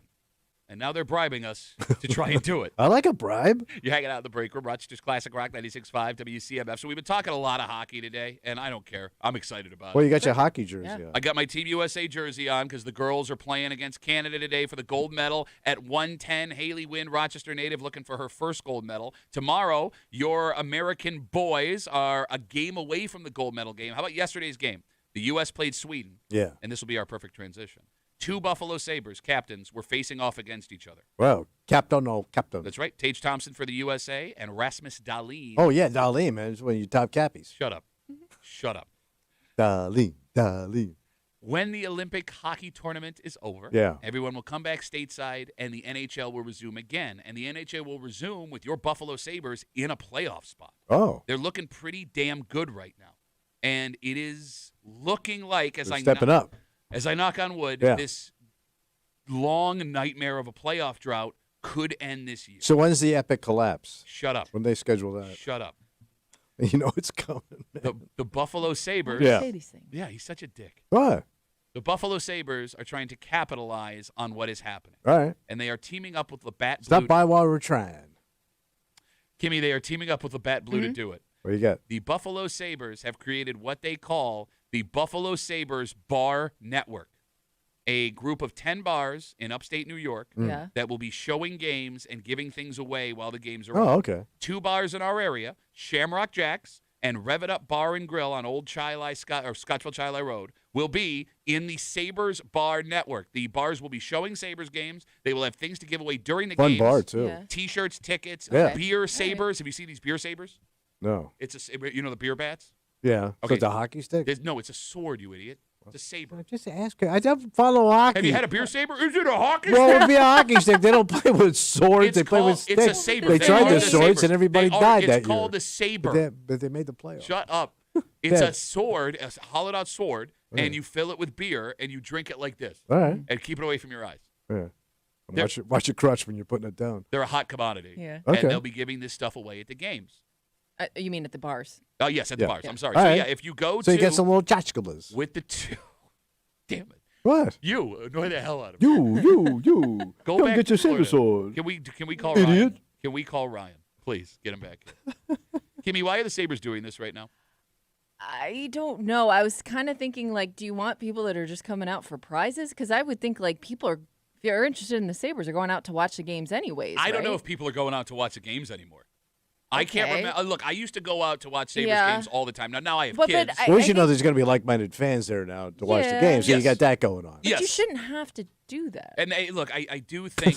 And now they're bribing us to try and do it. I like a bribe. You're hanging out in the break room, Rochester's Classic Rock 96.5 WCMF. So we've been talking a lot of hockey today, and I don't care. I'm excited about Well, it. you got your hockey jersey on. I got my Team USA jersey on because the girls are playing against Canada today for the gold medal at 110. Haley Wynn, Rochester native, looking for her first gold medal. Tomorrow, your American boys are a game away from the gold medal game. How about yesterday's game? The U.S. played Sweden. Yeah. And this will be our perfect transition. 2 Buffalo Sabres captains were facing off against each other. Well, captain. That's right. Tage Thompson for the USA and Rasmus Dahlin. Oh, yeah, Dahlin, man. It's one of your top cappies. Shut up. Shut up. Dahlin. When the Olympic hockey tournament is over, Yeah. everyone will come back stateside and the NHL will resume again. And the NHL will resume with your Buffalo Sabres in a playoff spot. Oh. They're looking pretty damn good right now. And it is looking like, They're stepping up. As I knock on wood, Yeah. this long nightmare of a playoff drought could end this year. So when's the epic collapse? Shut up. When they schedule that? Shut up. You know it's coming, man. The Buffalo Sabres. Yeah. Say these things. Yeah, he's such a dick. What? The Buffalo Sabres are trying to capitalize on what is happening. All right. And they are teaming up with Labatt Stop Blue. by while we're trying. Kimmy, they are teaming up with Labatt Blue to do it. What you got? The Buffalo Sabres have created what they call the Buffalo Sabres Bar Network, a group of 10 bars in upstate New York Yeah. that will be showing games and giving things away while the games are Oh, on. okay. 2 bars in our area, Shamrock Jacks and Rev It Up Bar and Grill on Old Scotchville Chili Road, will be in the Sabres Bar Network. The bars will be showing Sabres games. They will have things to give away during the Fun games. bar, too. Yeah. T-shirts, tickets, Yeah. beer sabers. Have you seen these beer sabers? No. It's you know the beer bats? Yeah. Okay. So it's a hockey stick? No, it's a sword, you idiot. It's a saber. Just ask her. I don't follow hockey. Have you had a beer saber? Is it a hockey Well, it stick? would be a hockey stick. They don't play with swords. They play with sticks. It's a saber. They tried are the the swords sabers. and everybody They are- died that year. It's called a saber. But they made the playoffs. Shut up. It's Yeah. a sword, a hollowed out sword, and you fill it with beer and you drink it like this. All right. And keep it away from your eyes. Yeah. Watch your crutch when you're putting it down. They're a hot commodity. Yeah. Okay. And they'll be giving this stuff away at the games. You mean at the bars? Oh, yes, at the Yeah. bars. I'm sorry. All So, right. yeah, if you go So to you get some little tchotchkebas. with the 2. Damn it. What? You annoy the hell out of me. You. Go Come back get to your saber Florida. sword. Can we call Idiot. Ryan? Can we call Ryan? Please get him back. Kimmy, why are the Sabres doing this right now? I don't know. I was kind of thinking, like, do you want people that are just coming out for prizes? Because I would think, like, people are, if you're interested in the Sabres, are going out to watch the games anyways. I don't know right? if people are going out to watch the games anymore. I can't Okay. remember. Look, I used to go out to watch Sabres Yeah. games all the time. Now I have But kids. I- Well, at least you know think- there's going to be like-minded fans there now to watch the Yeah. game. So Yes. you got that going on. But you Yes. shouldn't have to do that. And look, I do think.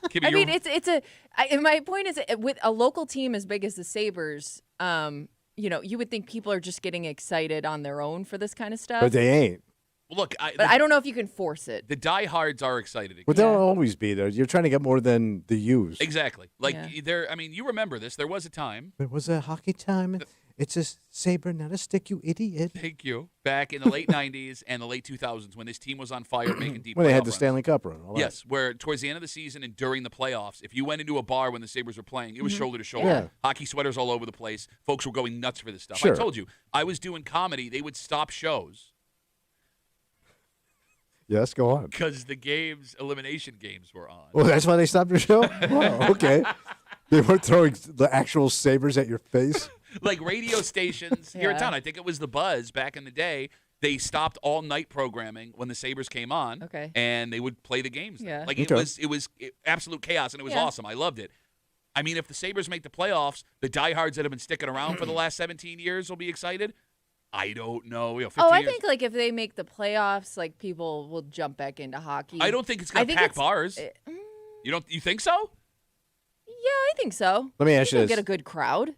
Kimmy, I mean, you're- and my point is, with a local team as big as the Sabres, you know, you would think people are just getting excited on their own for this kind of stuff. But they ain't. look, But I don't know if you can force it. the diehards are excited again. But they'll always be there. You're trying to get more than the U's. Exactly. Like Yeah. I mean, you remember this. There was a time. There was a hockey time. It's a saber, not a stick, you idiot. Thank you. Back in the late '90s and the late 2000s, when this team was on fire, making deep. When they had playoff the runs. Stanley Cup run. all that. Yes, where towards the end of the season and during the playoffs, if you went into a bar when the Sabres were playing, it was shoulder to shoulder. Yeah. Hockey sweaters all over the place. Folks were going nuts for this stuff. Sure. I told you, I was doing comedy. They would stop shows Yes, go on. because the elimination games were on. Well, that's why they stopped your show? Oh, okay. They weren't throwing the actual sabers at your face? Like radio stations here in Yeah. town. I think it was the Buzz back in the day. They stopped all night programming when the Sabres came on. Okay. And they would play the games. then. Yeah. Like Okay. it was absolute chaos and it was Yeah. awesome. I loved it. I mean, if the Sabres make the playoffs, the diehards that have been sticking around for the last 17 years will be excited. I don't know. 15 Oh, I years. think like if they make the playoffs, like people will jump back into hockey. I don't think it's I going to think pack it's- bars. Mm, You think so? yeah, I think so. Let me ask you You'll this. get a good crowd.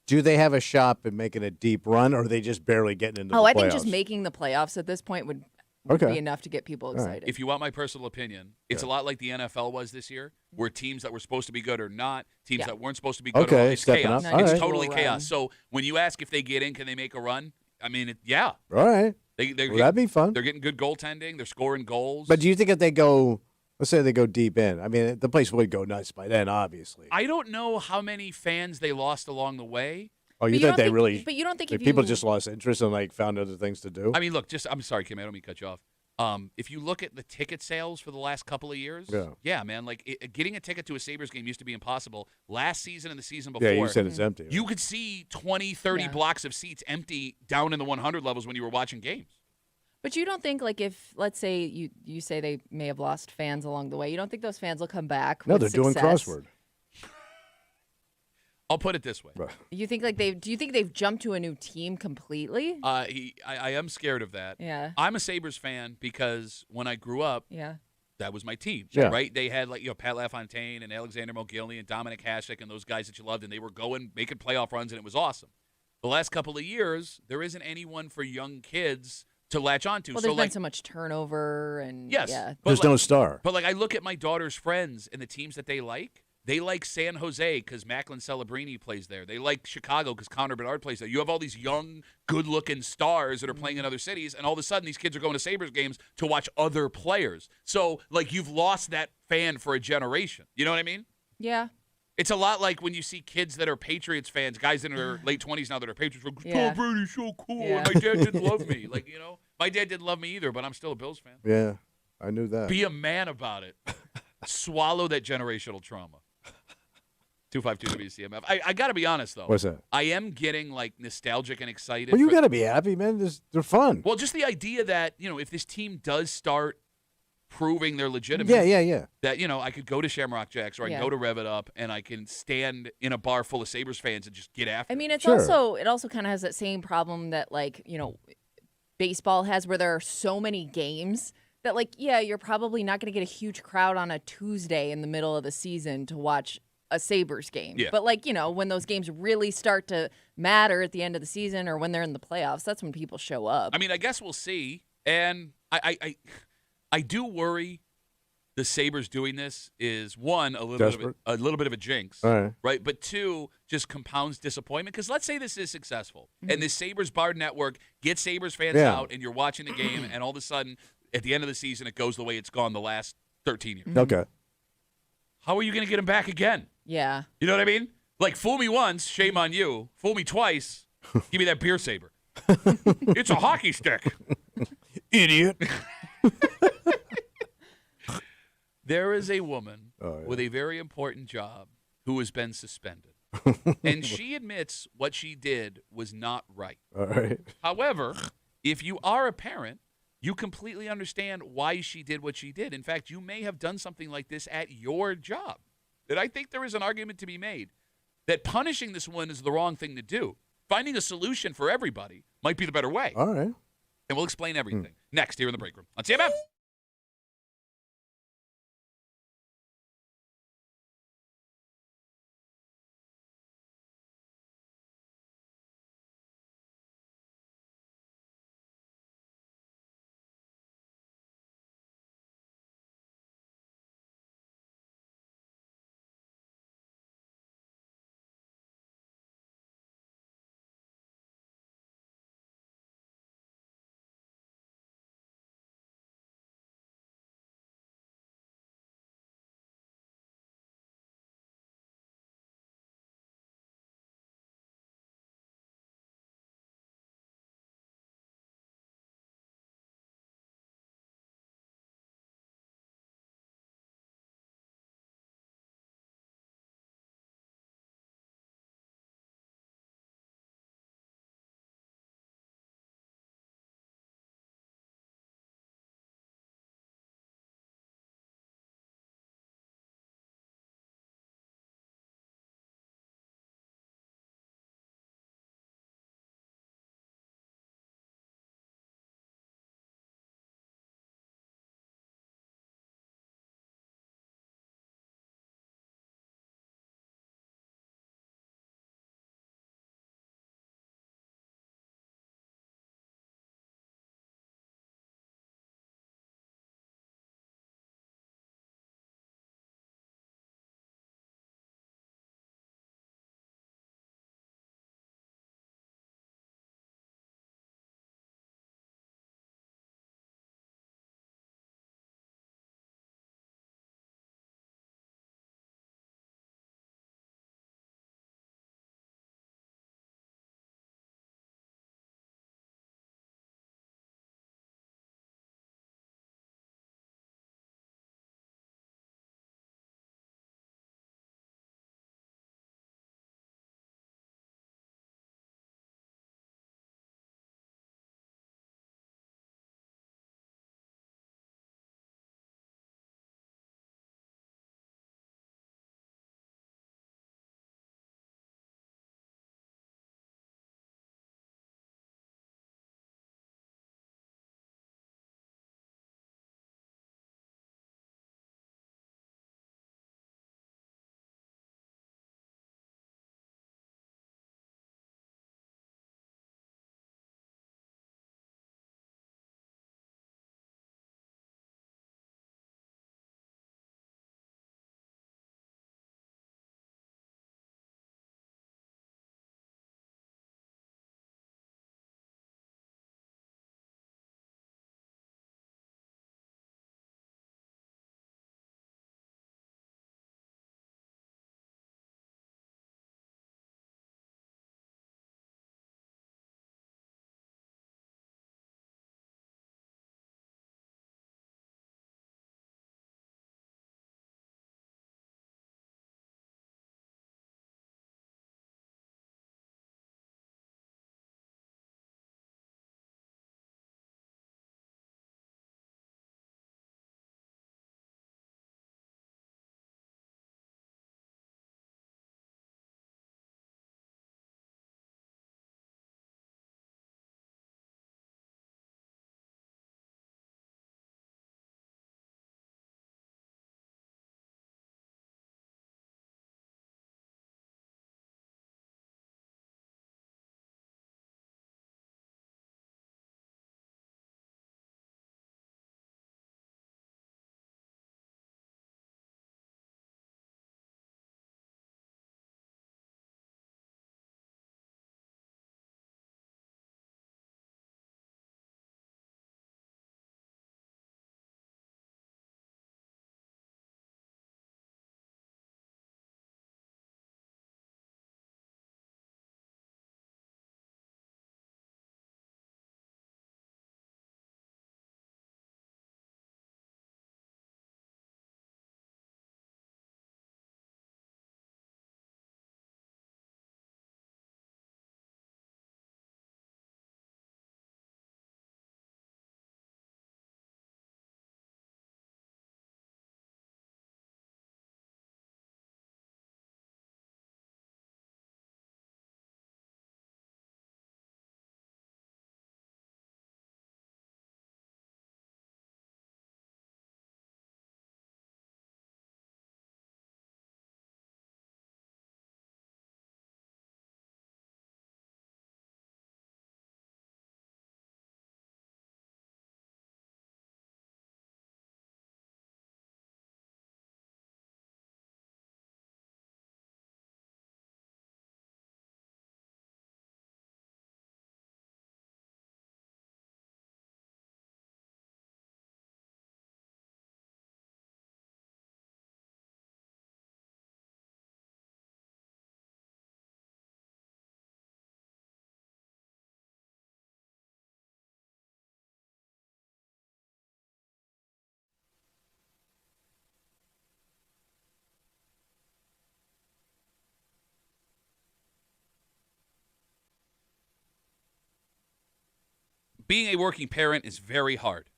Do they have a shot at making a deep run, or are they just barely getting into the I playoffs? think just making the playoffs at this point would Okay. be enough to get people right. excited. If you want my personal opinion, it's a lot like the NFL was this year, where teams that were supposed to be good are not, teams Yeah. that weren't supposed to be good Okay, are. It's stepping chaos. up. All It's right. totally Will chaos. run. So when you ask if they get in, can they make a run? I mean, yeah. All right. Well, that'd be fun. They're getting good goaltending. They're scoring goals. But do you think if they go, let's say they go deep in, I mean, the place would go nuts by then, obviously. I don't know how many fans they lost along the way. Oh, But you think they really? But you don't think Like if people you just lost interest and like found other things to do. I mean, look, I'm sorry, Kim, I don't mean to cut you off. If you look at the ticket sales for the last couple of years, yeah man, like getting a ticket to a Sabres game used to be impossible. Last season and the season before, yeah, you said it's empty. you could see 20, 30 blocks of seats empty down in the 100 levels when you were watching games. But you don't think, like, if, let's say, you say they may have lost fans along the way, you don't think those fans will come back No, with they're doing success? crossword. I'll put it this way. Right. You think, like, do you think they've jumped to a new team completely? I am scared of that. Yeah. I'm a Sabres fan because when I grew up, Yeah. that was my team, Yeah. right? They had like Pat LaFontaine and Alexander Mogilny and Dominic Hasek and those guys that you loved, and they were making playoff runs, and it was awesome. The last couple of years, there isn't anyone for young kids to latch onto. Well, there's been so much turnover and yes, yeah. There's no star. But like I look at my daughter's friends and the teams that they like. They like San Jose because Macklin Celebrini plays there. They like Chicago because Connor Bedard plays there. You have all these young, good-looking stars that are playing in other cities, and all of a sudden these kids are going to Sabres games to watch other players. So, like, you've lost that fan for a generation. You know what I mean? Yeah. It's a lot like when you see kids that are Patriots fans, guys in their late 20s now that are Patriots. Like, Yeah. Tom Brady's so cool. Yeah. And my dad didn't love me. Like, my dad didn't love me either, but I'm still a Bills fan. Yeah, I knew that. Be a man about it. Swallow that generational trauma. 252 WCMF. I got to be honest, though. What's that? I am getting, like, nostalgic and excited. Well, you got to be happy, man. They're fun. Well, just the idea that, if this team does start proving their legitimacy. Yeah. That, I could go to Shamrock Jacks or I can go to Rev It Up and I can stand in a bar full of Sabres fans and just get after I mean, it. it also kind of has that same problem that, like, baseball has, where there are so many games that, like, yeah, you're probably not going to get a huge crowd on a Tuesday in the middle of the season to watch a Sabres game. Yeah. But, like, when those games really start to matter at the end of the season or when they're in the playoffs, that's when people show up. I mean, I guess we'll see. And I do worry the Sabres doing this is, one, a little bit of a jinx, All right? But two, just compounds disappointment. Because let's say this is successful, and this Sabres Bar Network gets Sabres fans out, and you're watching the game, and all of a sudden, at the end of the season, it goes the way it's gone the last 13 years. Okay. How are you going to get them back again? Yeah. You know what I mean? Like, fool me once, shame on you. Fool me twice, give me that beer saber. It's a hockey stick. Idiot. There is a woman with a very important job who has been suspended. And she admits what she did was not right. All right. However, if you are a parent, you completely understand why she did what she did. In fact, you may have done something like this at your job. And I think there is an argument to be made that punishing this one is the wrong thing to do. Finding a solution for everybody might be the better way. All right. And we'll explain everything next here in the break room on CMF. being a working parent is very hard.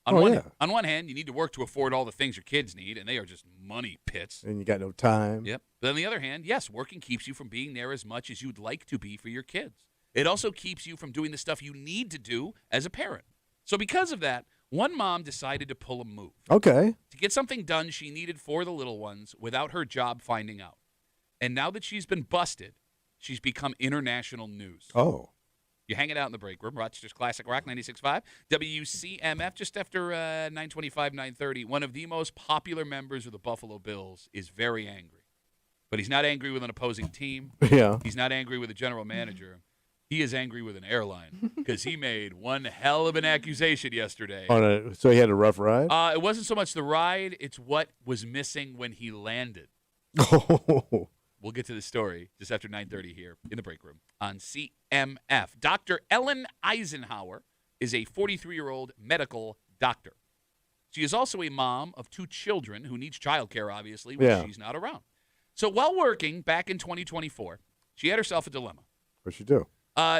Oh, yeah. On one hand, you need to work to afford all the things your kids need, and they are just money pits. And you got no time. Yep. But on the other hand, yes, working keeps you from being there as much as you'd like to be for your kids. It also keeps you from doing the stuff you need to do as a parent. So because of that, one mom decided to pull a move. Okay. To get something done she needed for the little ones without her job finding out. And now that she's been busted, she's become international news. Oh. You're hanging out in the break room. Rochester's Classic Rock 96.5. WCMF, just after 9:25, 9:30. One of the most popular members of the Buffalo Bills is very angry. But he's not angry with an opposing team. Yeah. He's not angry with a general manager. He is angry with an airline because he made one hell of an accusation yesterday. So he had a rough ride? It wasn't so much the ride. It's what was missing when he landed. Oh. We'll get to the story just after 9:30 here in the break room on CMF. Dr. Ellen Eisenhower is a 43-year-old medical doctor. She is also a mom of 2 children who needs childcare, obviously, when she's not around. So while working back in 2024, she had herself a dilemma. What'd she do?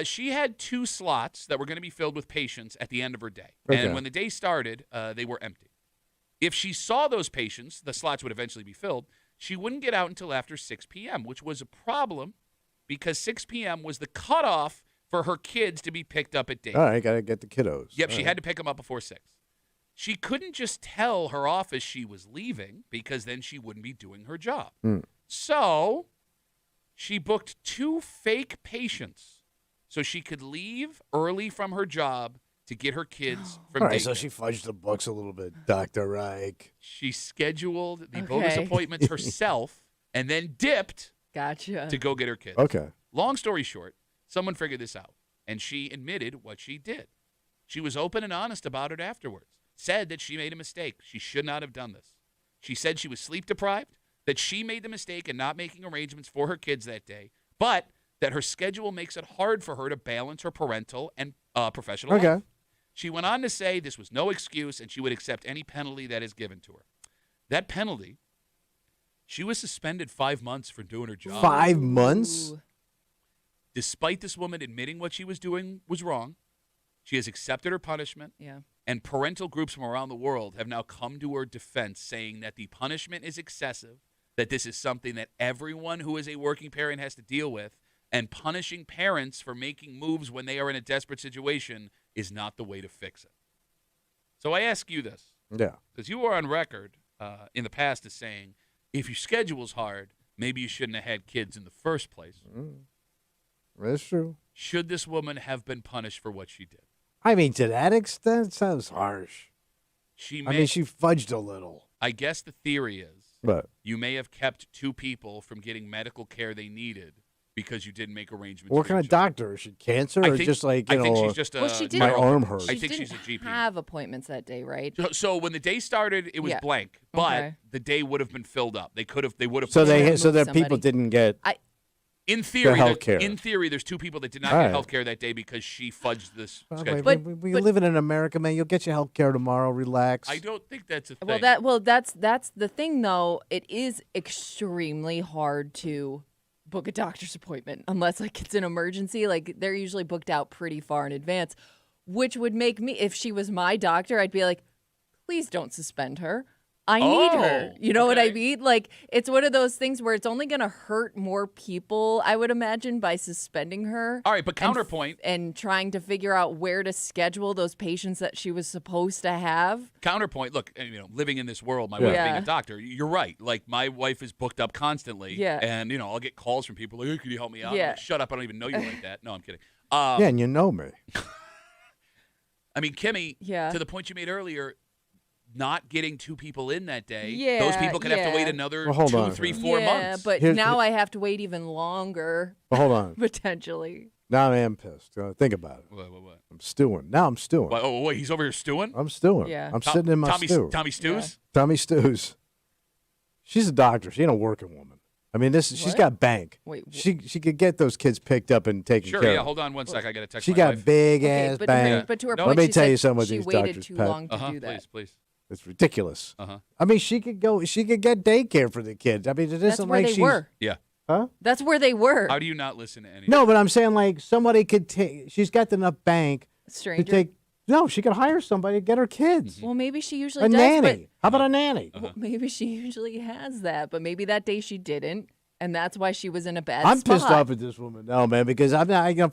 She had 2 slots that were going to be filled with patients at the end of her day. Okay. And when the day started, they were empty. If she saw those patients, the slots would eventually be filled. She wouldn't get out until after 6 p.m., which was a problem because 6 p.m. was the cutoff for her kids to be picked up at day. All right, got to get the kiddos. Yep, All she right. had to pick them up before 6. She couldn't just tell her office she was leaving because then she wouldn't be doing her job. So she booked 2 fake patients so she could leave early from her job to get her kids from All right, daycare. so she fudged the books a little bit, Dr. Reich. She scheduled the bogus Okay. appointments herself and then dipped Gotcha. to go get her kids. Okay. Long story short, someone figured this out, and she admitted what she did. She was open and honest about it afterwards, said that she made a mistake. She should not have done this. She said she was sleep deprived, that she made the mistake in not making arrangements for her kids that day, but that her schedule makes it hard for her to balance her parental and professional life. She went on to say this was no excuse and she would accept any penalty that is given to her. That penalty, she was suspended 5 months for doing her job. 5 months? Ooh. Despite this woman admitting what she was doing was wrong, she has accepted her punishment. Yeah. And parental groups from around the world have now come to her defense saying that the punishment is excessive, that this is something that everyone who is a working parent has to deal with, and punishing parents for making moves when they are in a desperate situation is not the way to fix it. So I ask you this, Yeah. because you are on record in the past as saying, if your schedule's hard, maybe you shouldn't have had kids in the first place. That's true. Should this woman have been punished for what she did? I mean, to that extent, sounds harsh. She I may, mean, she fudged a little. I guess the theory is But you may have kept 2 people from getting medical care they needed because you didn't make arrangements. what for kind each of doctor? Is she cancer other. or just like, I you think know, she's just a Well, she did- my neuro- arm hurts. I She think didn't she's a GP. have appointments that day, right? So when the day started, it was Yeah. blank, but Okay. the day would have been filled up. They would have. so They they removed so that people somebody. didn't get in theory, health care. in theory, there's 2 people that did not All get right. health care that day because she fudged this Well, schedule. But- we but- live in America, man. You'll get your health care tomorrow. Relax. I don't think that's a thing. That's the thing though. It is extremely hard to book a doctor's appointment unless like it's an emergency. Like they're usually booked out pretty far in advance, which would make me, if she was my doctor, I'd be like, please don't suspend her. I need her. Oh, You know what I okay. mean? Like it's one of those things where it's only going to hurt more people, I would imagine, by suspending her. All right, but counterpoint. And trying to figure out where to schedule those patients that she was supposed to have. Counterpoint. Look, living in this world, my Yeah. wife being Yeah. a doctor, you're right. Like my wife is booked up constantly. Yeah. And I'll get calls from people like, "Hey, can you help me out?" I'm Yeah. like, shut up! I don't even know you like that. No, I'm kidding. yeah, and you know me. I mean, Kimmy. Yeah. To the point you made earlier, not getting 2 people in that day. Yeah, Those people could have to wait yeah. another Well, hold 2, on. 3, 4 yeah, months. but Here's- now I have to wait even longer, But hold on. potentially. Now I am pissed. Think about it. What? I'm stewing. Now I'm stewing. Oh, wait, he's over here stewing. I'm stewing. Yeah. I'm sitting in my Tommy, stew. Tommy Stews. Tommy Stews. She's a doctor. She ain't a working woman. I mean, she's What? got bank. Wait, She could get those kids picked up and taken Sure. care Yeah. of. Hold on one sec. I got to text She my got wife. big Okay, ass but, bank. but to her No. point, Let me she tell said you something with she these waited doctors, too Pat. long to do that. Please. It's ridiculous. Uh-huh. I mean, she could go. She could get daycare for the kids. I mean, it That's isn't where like they she's. were. Yeah. Huh? That's where they were. How do you not listen to any? No, but I'm saying like somebody could take. She's got enough bank Stranger. No, she could hire somebody to get her kids. Well, maybe she usually A does. nanny. How about a nanny? But maybe she usually has that. But maybe that day she didn't, and that's why she was in a bad I'm spot. pissed off at this woman now, man, because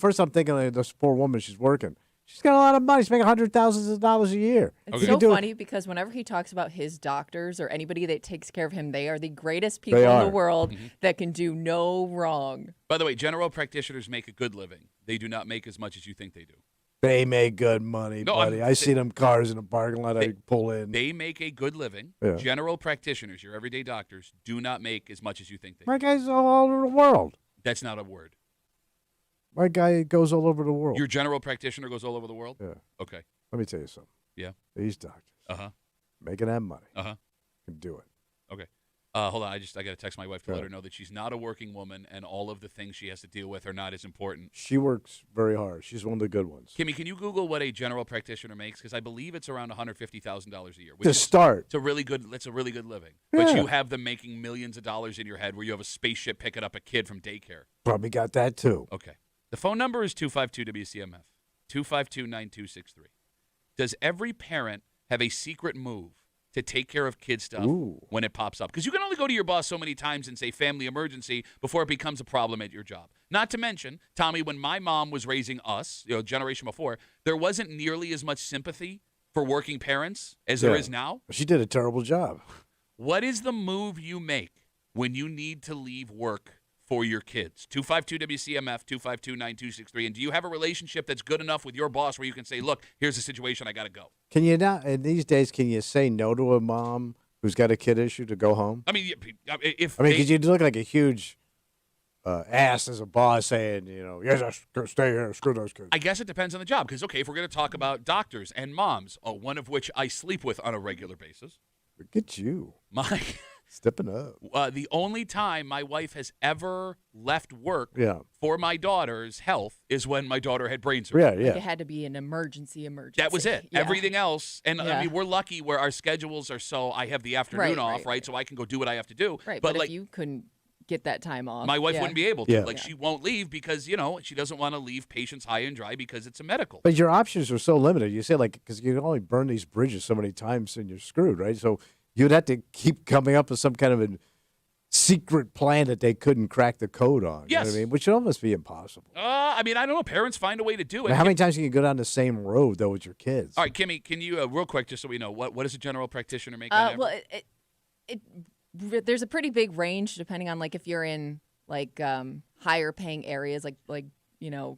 first I'm thinking like, this poor woman, she's working. She's got a lot of money. She's making $100,000 a year. It's so funny because whenever he talks about his doctors or anybody that takes care of him, they are the greatest people in the world that can do no wrong. By the way, general practitioners make a good living. They do not make as much as you think they do. They make good money, buddy. I see them cars in the parking lot I pull in. They make a good living. Yeah. General practitioners, your everyday doctors, do not make as much as you think they do. My guy's all over the world. That's not a word. My guy goes all over the world. Your general practitioner goes all over the world? Yeah. Okay. Let me tell you something. Yeah. These doctors. Uh-huh. Making that money. Uh-huh. Can do it. Okay. Hold on. I got to text my wife to let her know that she's not a working woman and all of the things she has to deal with are not as important. She works very hard. She's one of the good ones. Kimmy, can you Google what a general practitioner makes? Because I believe it's around $150,000 a year. To start. It's a really good living. Yeah. But you have them making millions of dollars in your head where you have a spaceship picking up a kid from daycare. Probably got that too. Okay. The phone number is 252-WCMF, 252-9263. Does every parent have a secret move to take care of kid stuff when it pops up? Because you can only go to your boss so many times and say family emergency before it becomes a problem at your job. Not to mention, Tommy, when my mom was raising us, a generation before, there wasn't nearly as much sympathy for working parents as there is now. She did a terrible job. What is the move you make when you need to leave work for your kids? 252-WCMF, 252-9263. And do you have a relationship that's good enough with your boss where you can say, look, here's the situation, I got to go? Can you now, in these days, can you say no to a mom who's got a kid issue to go home? I mean, because you look like a huge ass as a boss saying, yes, stay here, screw those kids. I guess it depends on the job. Because, okay, if we're going to talk about doctors and moms, one of which I sleep with on a regular basis. Look at you. My... Stepping up. The only time my wife has ever left work for my daughter's health is when my daughter had brain surgery. Yeah. Like it had to be an emergency. That was it. Yeah. Everything else. And I mean, we're lucky where our schedules are so I have the afternoon off, right? So I can go do what I have to do. Right. But like, if you couldn't get that time off. My wife wouldn't be able to. Yeah. She won't leave because, she doesn't want to leave patients high and dry because it's a medical. But your options are so limited. You say, because you can only burn these bridges so many times and you're screwed, right? So you'd have to keep coming up with some kind of a secret plan that they couldn't crack the code on. Yes. You know what I mean? Which would almost be impossible. I don't know. Parents find a way to do it. How many times can you go down the same road, though, with your kids? All right, Kimmy, can you, real quick, just so we know, what does a general practitioner make? Well, there's a pretty big range depending on, if you're in, higher paying areas,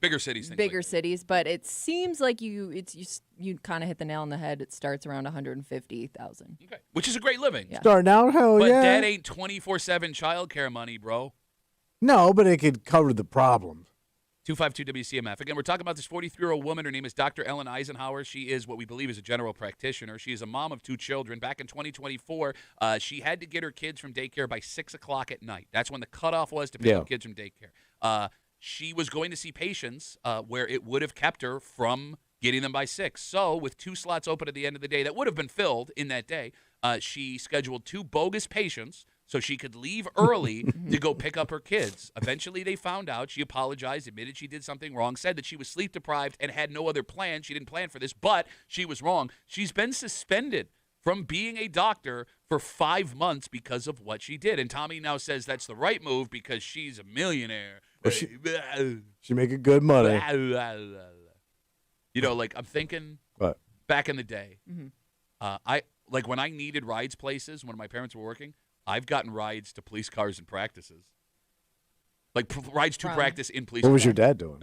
bigger cities. Bigger cities, but it seems like you kind of hit the nail on the head. It starts around $150,000. Okay, which is a great living. Yeah. Starting out, hell but yeah. But that ain't 24/7 childcare money, bro. No, but it could cover the problem. 252-WCMF. Again, we're talking about this 43-year-old woman. Her name is Dr. Ellen Eisenhower. She is what we believe is a general practitioner. She is a mom of 2 children. Back in 2024, she had to get her kids from daycare by 6 o'clock at night. That's when the cutoff was to pick up kids from daycare. She was going to see patients where it would have kept her from getting them by 6. So with 2 slots open at the end of the day that would have been filled in that day, she scheduled 2 bogus patients so she could leave early to go pick up her kids. Eventually, they found out. She apologized, admitted she did something wrong, said that she was sleep deprived and had no other plan. She didn't plan for this, but she was wrong. She's been suspended from being a doctor for 5 months because of what she did. And Tommy now says that's the right move because she's a millionaire. Well, she making good money. I'm thinking back in the day, when I needed rides places when my parents were working, I've gotten rides to police cars and practices. Rides to practice in police cars. What was your dad doing?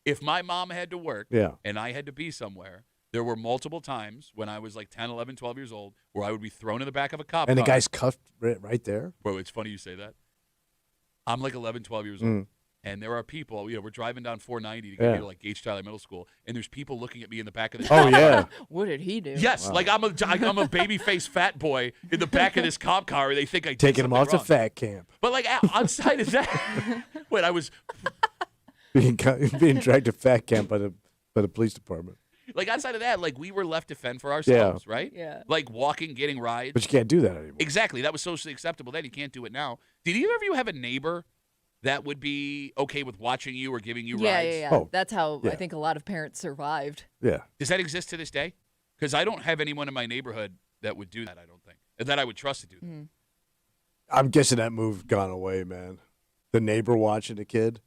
If my mom had to work and I had to be somewhere, there were multiple times when I was 10, 11, 12 years old where I would be thrown in the back of a cop car. And the guy's cuffed right there? Bro, it's funny you say that. I'm 11, 12 years old. And there are people, we're driving down 490 to get to Gage Tyler Middle School, and there's people looking at me in the back of the Oh, yeah. What did he do? Yes, wow. I'm a baby-faced fat boy in the back of this cop car, and they think I did taking him off wrong. to fat camp. But outside of that, when I was being dragged to fat camp by the police department. Outside of that, we were left to fend for ourselves, right? Yeah. Walking, getting rides. But you can't do that anymore. Exactly. That was socially acceptable then. You can't do it now. Did either of you have a neighbor that would be okay with watching you or giving you Yeah, rides? yeah, yeah. Oh, That's how yeah. I think a lot of parents survived. Yeah. Does that exist to this day? Because I don't have anyone in my neighborhood that would do that, I don't think. That I would trust to do that. I'm guessing that move gone away, man. The neighbor watching the kid.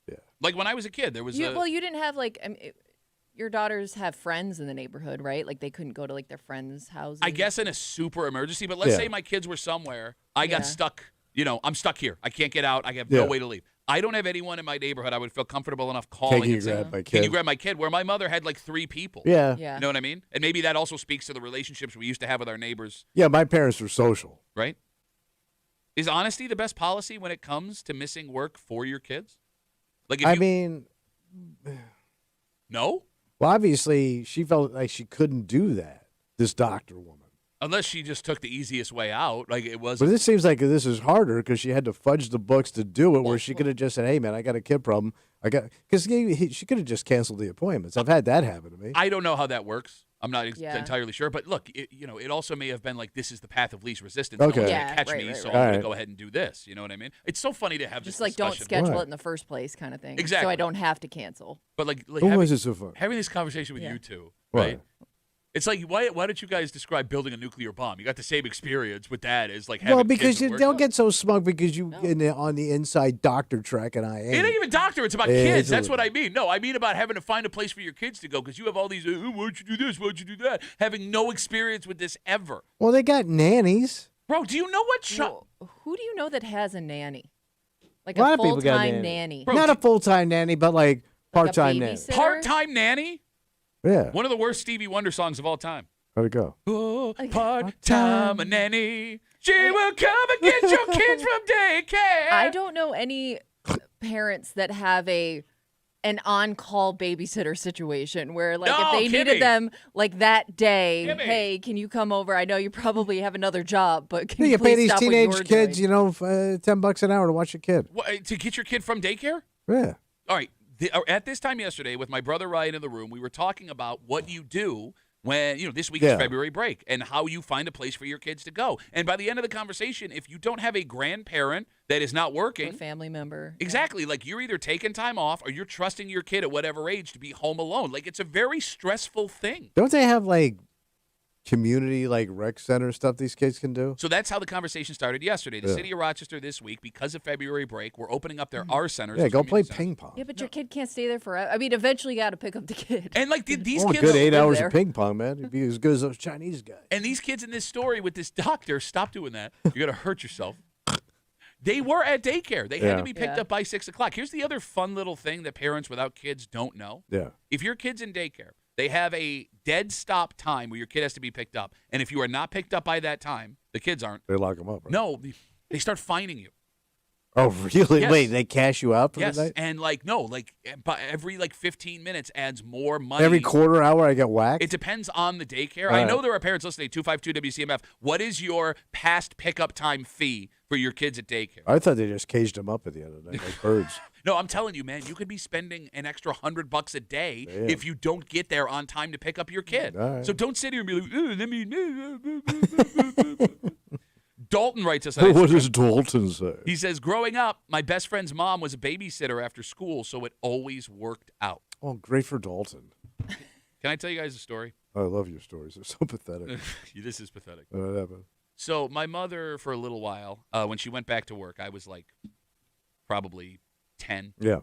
Yeah. Like when I was a kid, there was Well, you didn't have like your daughters have friends in the neighborhood, right? Like they couldn't go to like their friends' houses. I guess in a super emergency, but let's Yeah. say my kids were somewhere. I Yeah. got stuck. I'm stuck here. I can't get out. I have no way to leave. I don't have anyone in my neighborhood I would feel comfortable enough calling Can you and saying, grab my can you kid? grab my kid? Where my mother had like 3 people. Yeah. Yeah. You know what I mean? And maybe that also speaks to the relationships we used to have with our neighbors, Yeah, my parents were social. right? Is honesty the best policy when it comes to missing work for your kids? Like, if I you, mean, no? well, obviously, she felt like she couldn't do that, this doctor woman. Unless she just took the easiest way out. Like, it was. But this seems like this is harder because she had to fudge the books to do it, where she could have just said, hey, man, I got a kid problem. Because she could have just canceled the appointments. I've had that happen to me. I don't know how that works. I'm not Yeah. entirely sure. But look, it also may have been like, this is the path of least resistance. Okay. No one's Yeah, going to catch right, me, right, so right. I'm going to Alright. go ahead and do this. You know what I mean? It's so funny to have Just this like don't discussion. schedule Right. it in the first place, kind of thing. Exactly. So I don't have to cancel. But like Who having, was it so fun? having this conversation with Yeah. you two, Right. right? It's like, why don't you guys describe building a nuclear bomb? You got the same experience with that as like having Well, kids because at you work. don't get so smug because you on the inside doctor track and I It ain't even doctor. It's about Yeah, kids. it's a That's what little- I mean. No, I mean about having to find a place for your kids to go because you have all these, why don't you do this? Why don't you do that? Having no experience with this ever. Well, they got nannies. Bro, do you know what Well, who do you know that has a nanny? Like A lot a of people got full-time nannies. nanny. Bro, Not a full-time nanny, but like part-time nanny. babysitter? part-time nanny? Yeah. One of the worst Stevie Wonder songs of all time. How'd it go? Oh, part-time nanny. She will come and get your kids from daycare. I don't know any parents that have an on-call babysitter situation where like No, if they Kimmy. needed them like that day, Kimmy. hey, can you come over? I know you probably have another job, but can Yeah, you you pay please these stop what teenage you're kids, doing? $10 an hour to watch your kid. What, to get your kid from daycare? Yeah. All right. At this time yesterday, with my brother Ryan in the room, we were talking about what you do when, this week is Yeah. February break and how you find a place for your kids to go. And by the end of the conversation, if you don't have a grandparent that is not A working, family member. Yeah. exactly, like you're either taking time off or you're trusting your kid at whatever age to be home alone. Like it's a very stressful thing. Don't they have like community like rec center stuff these kids can do? So that's how the conversation started yesterday. The Yeah. city of Rochester this week, because of February break, we're opening up their R centers. Yeah, those go play community centers. ping pong. Yeah, but your kid can't stay there forever. I mean, eventually you got to pick up the kid. And like these Oh, a kids, good 8 live hours there. of ping pong, man. It'd be as good as those Chinese guys. and these kids in this story with this doctor, stop doing that. You're gonna hurt yourself. They were at daycare. They had Yeah. to be picked Yeah. up by 6 o'clock. Here's the other fun little thing that parents without kids don't know. Yeah. If your kid's in daycare, they have a dead stop time where your kid has to be picked up. And if you are not picked up by that time, the kids aren't. They lock them up. Right? No, they start fining you. Oh, really? Yes. Wait, they cash you out for Yes, the night? and every 15 minutes adds more money. Every quarter hour I get whacked? It depends on the daycare. All I right. know there are parents listening. 252 WCMF. What is your past pickup time fee for your kids at daycare? I thought they just caged them up at the end of the night like birds. No, I'm telling you, man, you could be spending an extra $100 a day Damn. if you don't get there on time to pick up your kid. All right. So don't sit here and be like, let me. Dalton writes us. What does Dalton say? He says, growing up, my best friend's mom was a babysitter after school, so it always worked out. Oh, great for Dalton. Can I tell you guys a story? I love your stories. They're so pathetic. This is pathetic. What happened? So my mother, for a little while, when she went back to work, I was like probably 10. Yeah.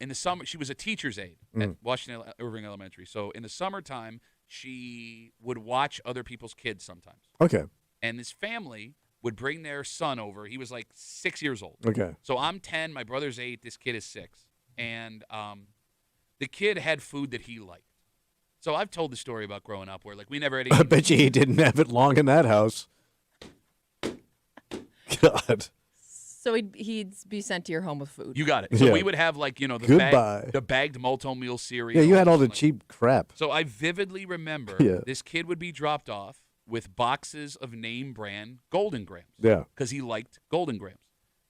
In the summer, she was a teacher's aide at Washington Irving Elementary. So in the summertime, she would watch other people's kids sometimes. Okay. And this family would bring their son over. He was like 6 years old. Okay. So I'm 10, my brother's 8, this kid is 6. And the kid had food that he liked. So I've told the story about growing up where like we never had I any bet you he didn't have it long in that house. God. So he'd be sent to your home with food. You got it. So Yeah. we would have like, the Goodbye. bagged multi-meal cereal. Yeah, you had all the and, like, cheap crap. So I vividly remember Yeah. this kid would be dropped off with boxes of name brand Golden Grams. Yeah. Because he liked Golden Grams.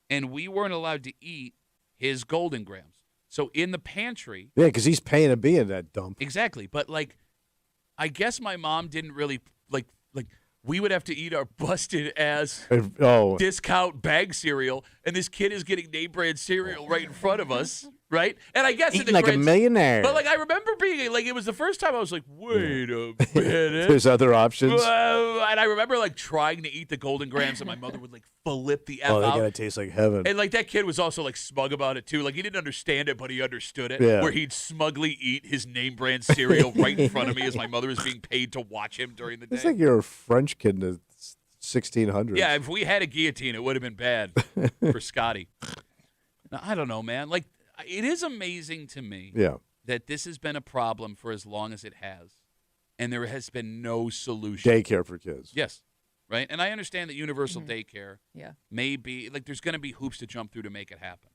And we weren't allowed to eat his Golden Grams. So in the pantry, Yeah, because he's paying to be in that dump. exactly. But like, I guess my mom didn't really like we would have to eat our busted ass Oh, discount bag cereal, and this kid is getting name brand cereal right in front of us, right? And I guess in eating the like a grand- millionaire. But like I remember being like, it was the first time I was like, wait a minute. There's other options. And I remember like trying to eat the Golden Grams, and my mother would like flip the F Oh, they out. gotta taste like heaven. And like that kid was also like smug about it too. Like he didn't understand it, but he understood it. Yeah. Where he'd smugly eat his name brand cereal right in front of me as my mother was being paid to watch him during the day. It's like you're a French kid in the 1600s. Yeah, if we had a guillotine, it would have been bad for Scotty. Now, I don't know, man. Like it is amazing to me Yeah. that this has been a problem for as long as it has, and there has been no solution. Daycare for kids. Yes. Right? And I understand that universal daycare Yeah. may be, like, there's going to be hoops to jump through to make it happen.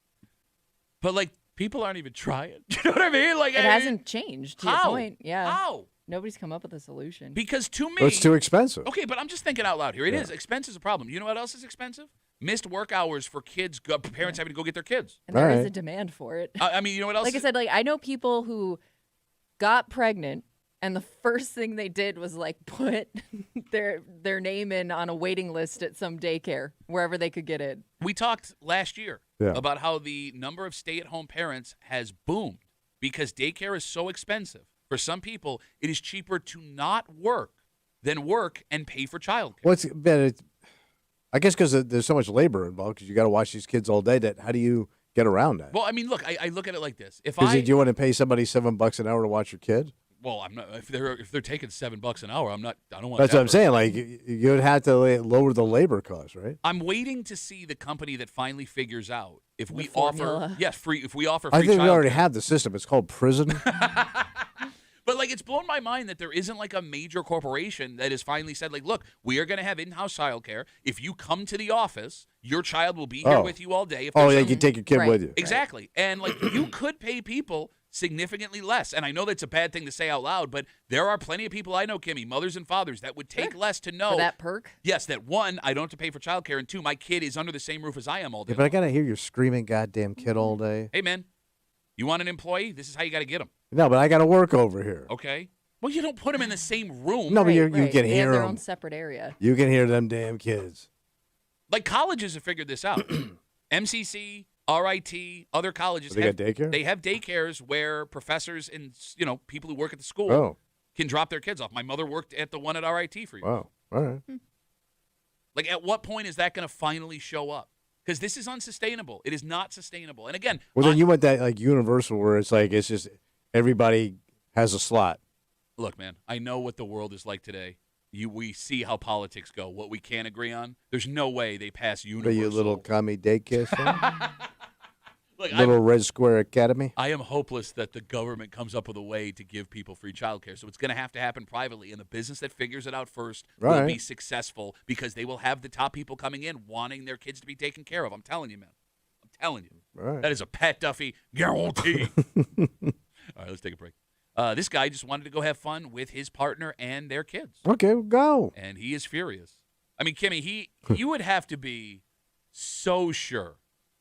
But, like, people aren't even trying. You know what I mean? Like, It hasn't changed, to your How? point. Yeah. How? Nobody's come up with a solution. Because to me. Well, it's too expensive. Okay, but I'm just thinking out loud here. It is. Expense is a problem. You know what else is expensive? Missed work hours for kids, parents having to go get their kids. And there is Alright. a demand for it. I mean, you know what else? Like I said, like I know people who got pregnant and the first thing they did was like put their name in on a waiting list at some daycare wherever they could get in. We talked last year Yeah. about how the number of stay-at-home parents has boomed because daycare is so expensive. For some people, it is cheaper to not work than work and pay for childcare. Well, I guess because there's so much labor involved because you got to watch these kids all day. That how do you get around that? Well, I mean, look, I look at it like this. If Because I do you want to pay somebody $7 an hour to watch your kid? well, I'm not if they're taking $7 an hour, I don't want That's that what I'm person. saying. Like you'd have to lower the labor cost, right? I'm waiting to see the company that finally figures out if we formula. offer if we offer I free think we already childcare. have the system. It's called prison. But like it's blown my mind that there isn't like a major corporation that has finally said like, look, we are going to have in-house childcare. If you come to the office, your child will be here Oh. with you all day. If Oh, there's yeah, some- you can take your kid Right. with you. Exactly. And like you could pay people significantly less. And I know that's a bad thing to say out loud, but there are plenty of people I know, Kimmy, mothers and fathers, that would take less to know For that perk? yes, that one, I don't have to pay for childcare, and two, my kid is under the same roof as I am all day. Yeah, but I long. gotta hear your screaming goddamn kid all day. Hey man, you want an employee? This is how you got to get them. No, but I gotta work over here. Okay. Well, you don't put them in the same room. No, but Right, you right. can They hear have their them. own separate area. You can hear them damn kids. Like colleges have figured this out. MCC, RIT, other colleges They got daycare? They have daycares where professors and people who work at the school Oh, can drop their kids off. My mother worked at the one at RIT for you. wow. All right. Like, at what point is that going to finally show up? Because this is unsustainable. It is not sustainable. And again, Well, then you want that like universal where it's like it's just everybody has a slot. look, man, I know what the world is like today. We see how politics go. What we can't agree on, there's no way they pass But universal. you little commie daycare center? Look, Little Red Square Academy? I am hopeless that the government comes up with a way to give people free childcare. So it's going to have to happen privately, and the business that figures it out first will Right. be successful because they will have the top people coming in wanting their kids to be taken care of. I'm telling you, man. I'm telling you. All right. That is a Pat Duffy guarantee. All right, let's take a break. This guy just wanted to go have fun with his partner and their kids, Okay, well, go. and he is furious. I mean, Kimmy, you would have to be so sure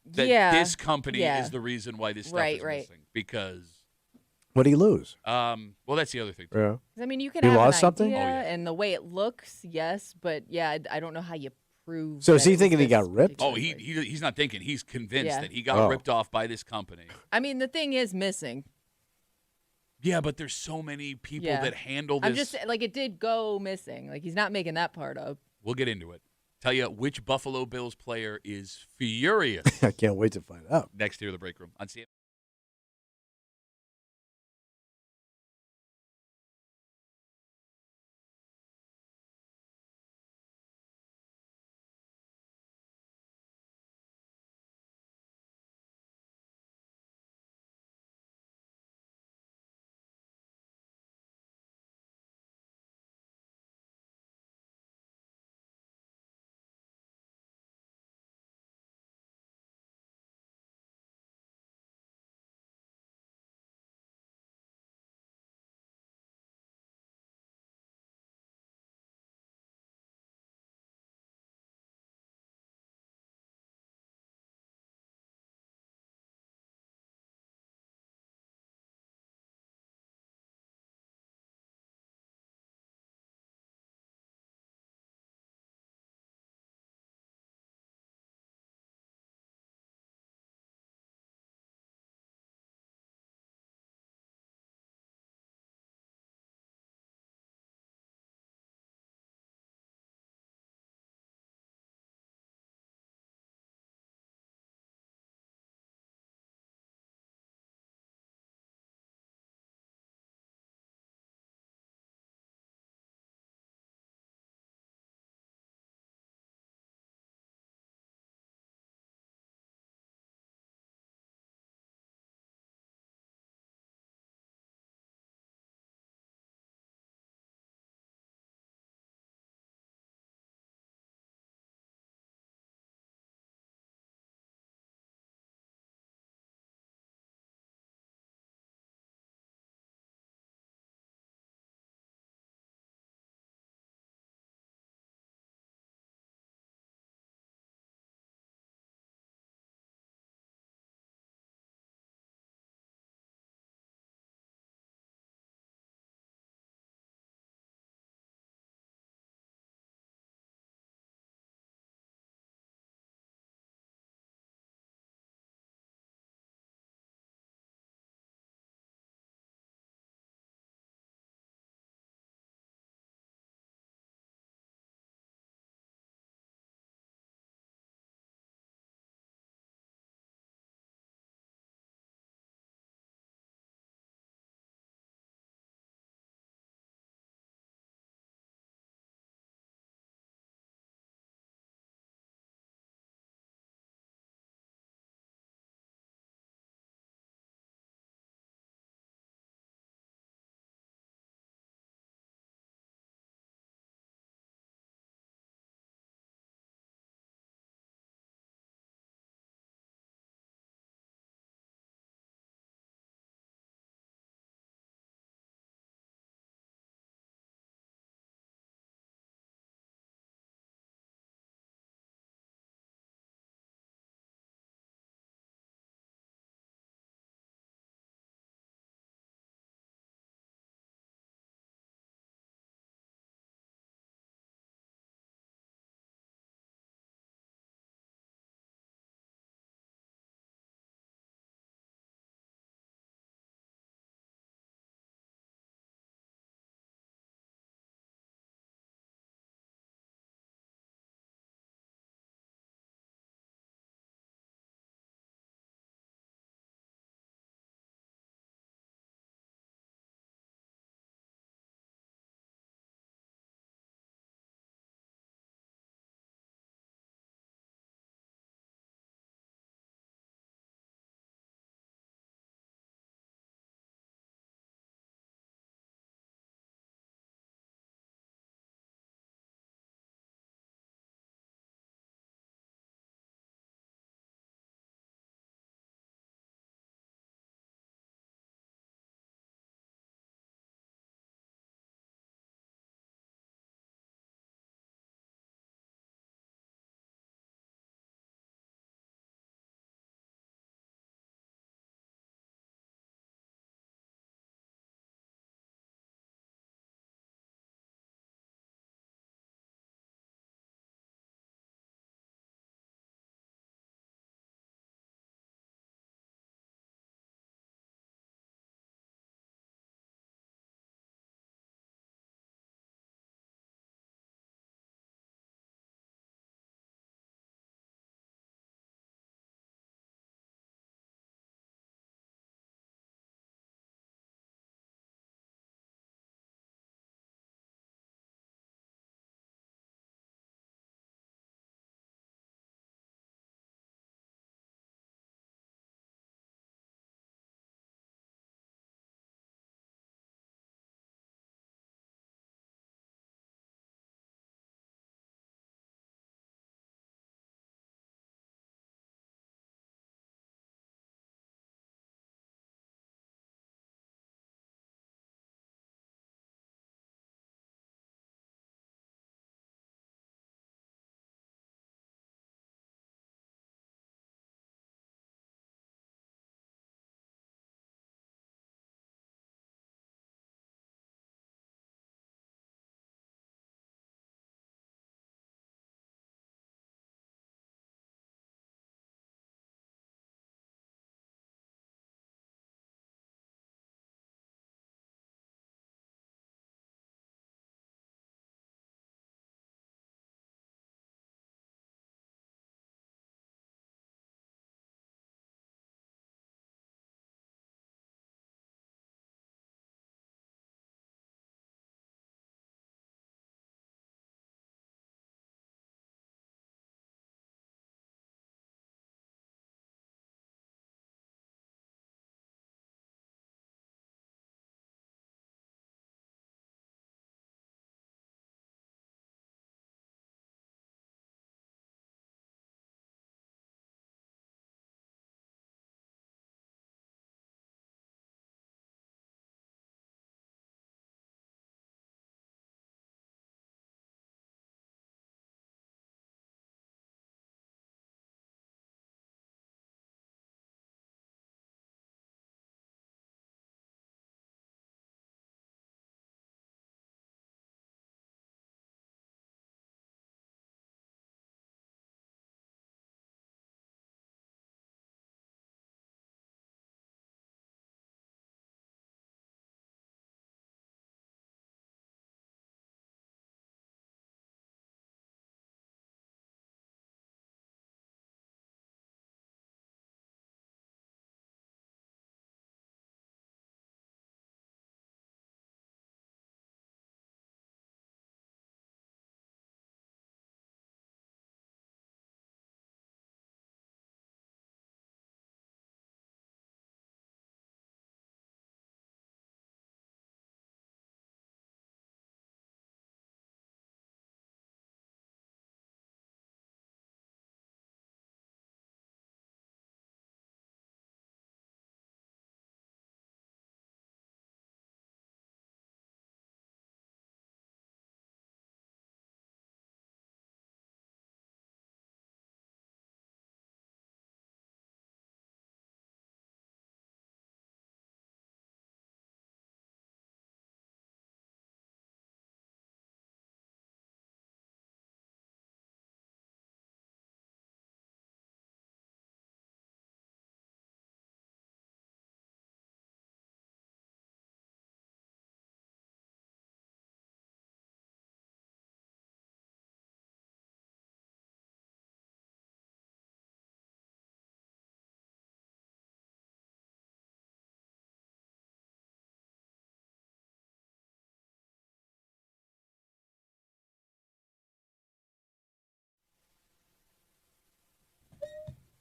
that Yeah, this company yeah. is the reason why this stuff Right, is right. missing. Because, What'd he lose? well, that's the other thing. Too. Yeah. I mean, you can He have lost an something? idea, Oh, yeah. and the way it looks, yes, but yeah, I don't know how you prove. So is that he it was thinking he this got ripped? Oh, particular he's not thinking. He's convinced Yeah. that he got Oh. ripped off by this company. I mean, the thing is missing. Yeah, but there's so many people Yeah. that handle this. I'm just like it did go missing. Like he's not making that part up. We'll get into it. Tell you which Buffalo Bills player is furious. I can't wait to find out. Next here, the break room on CMF.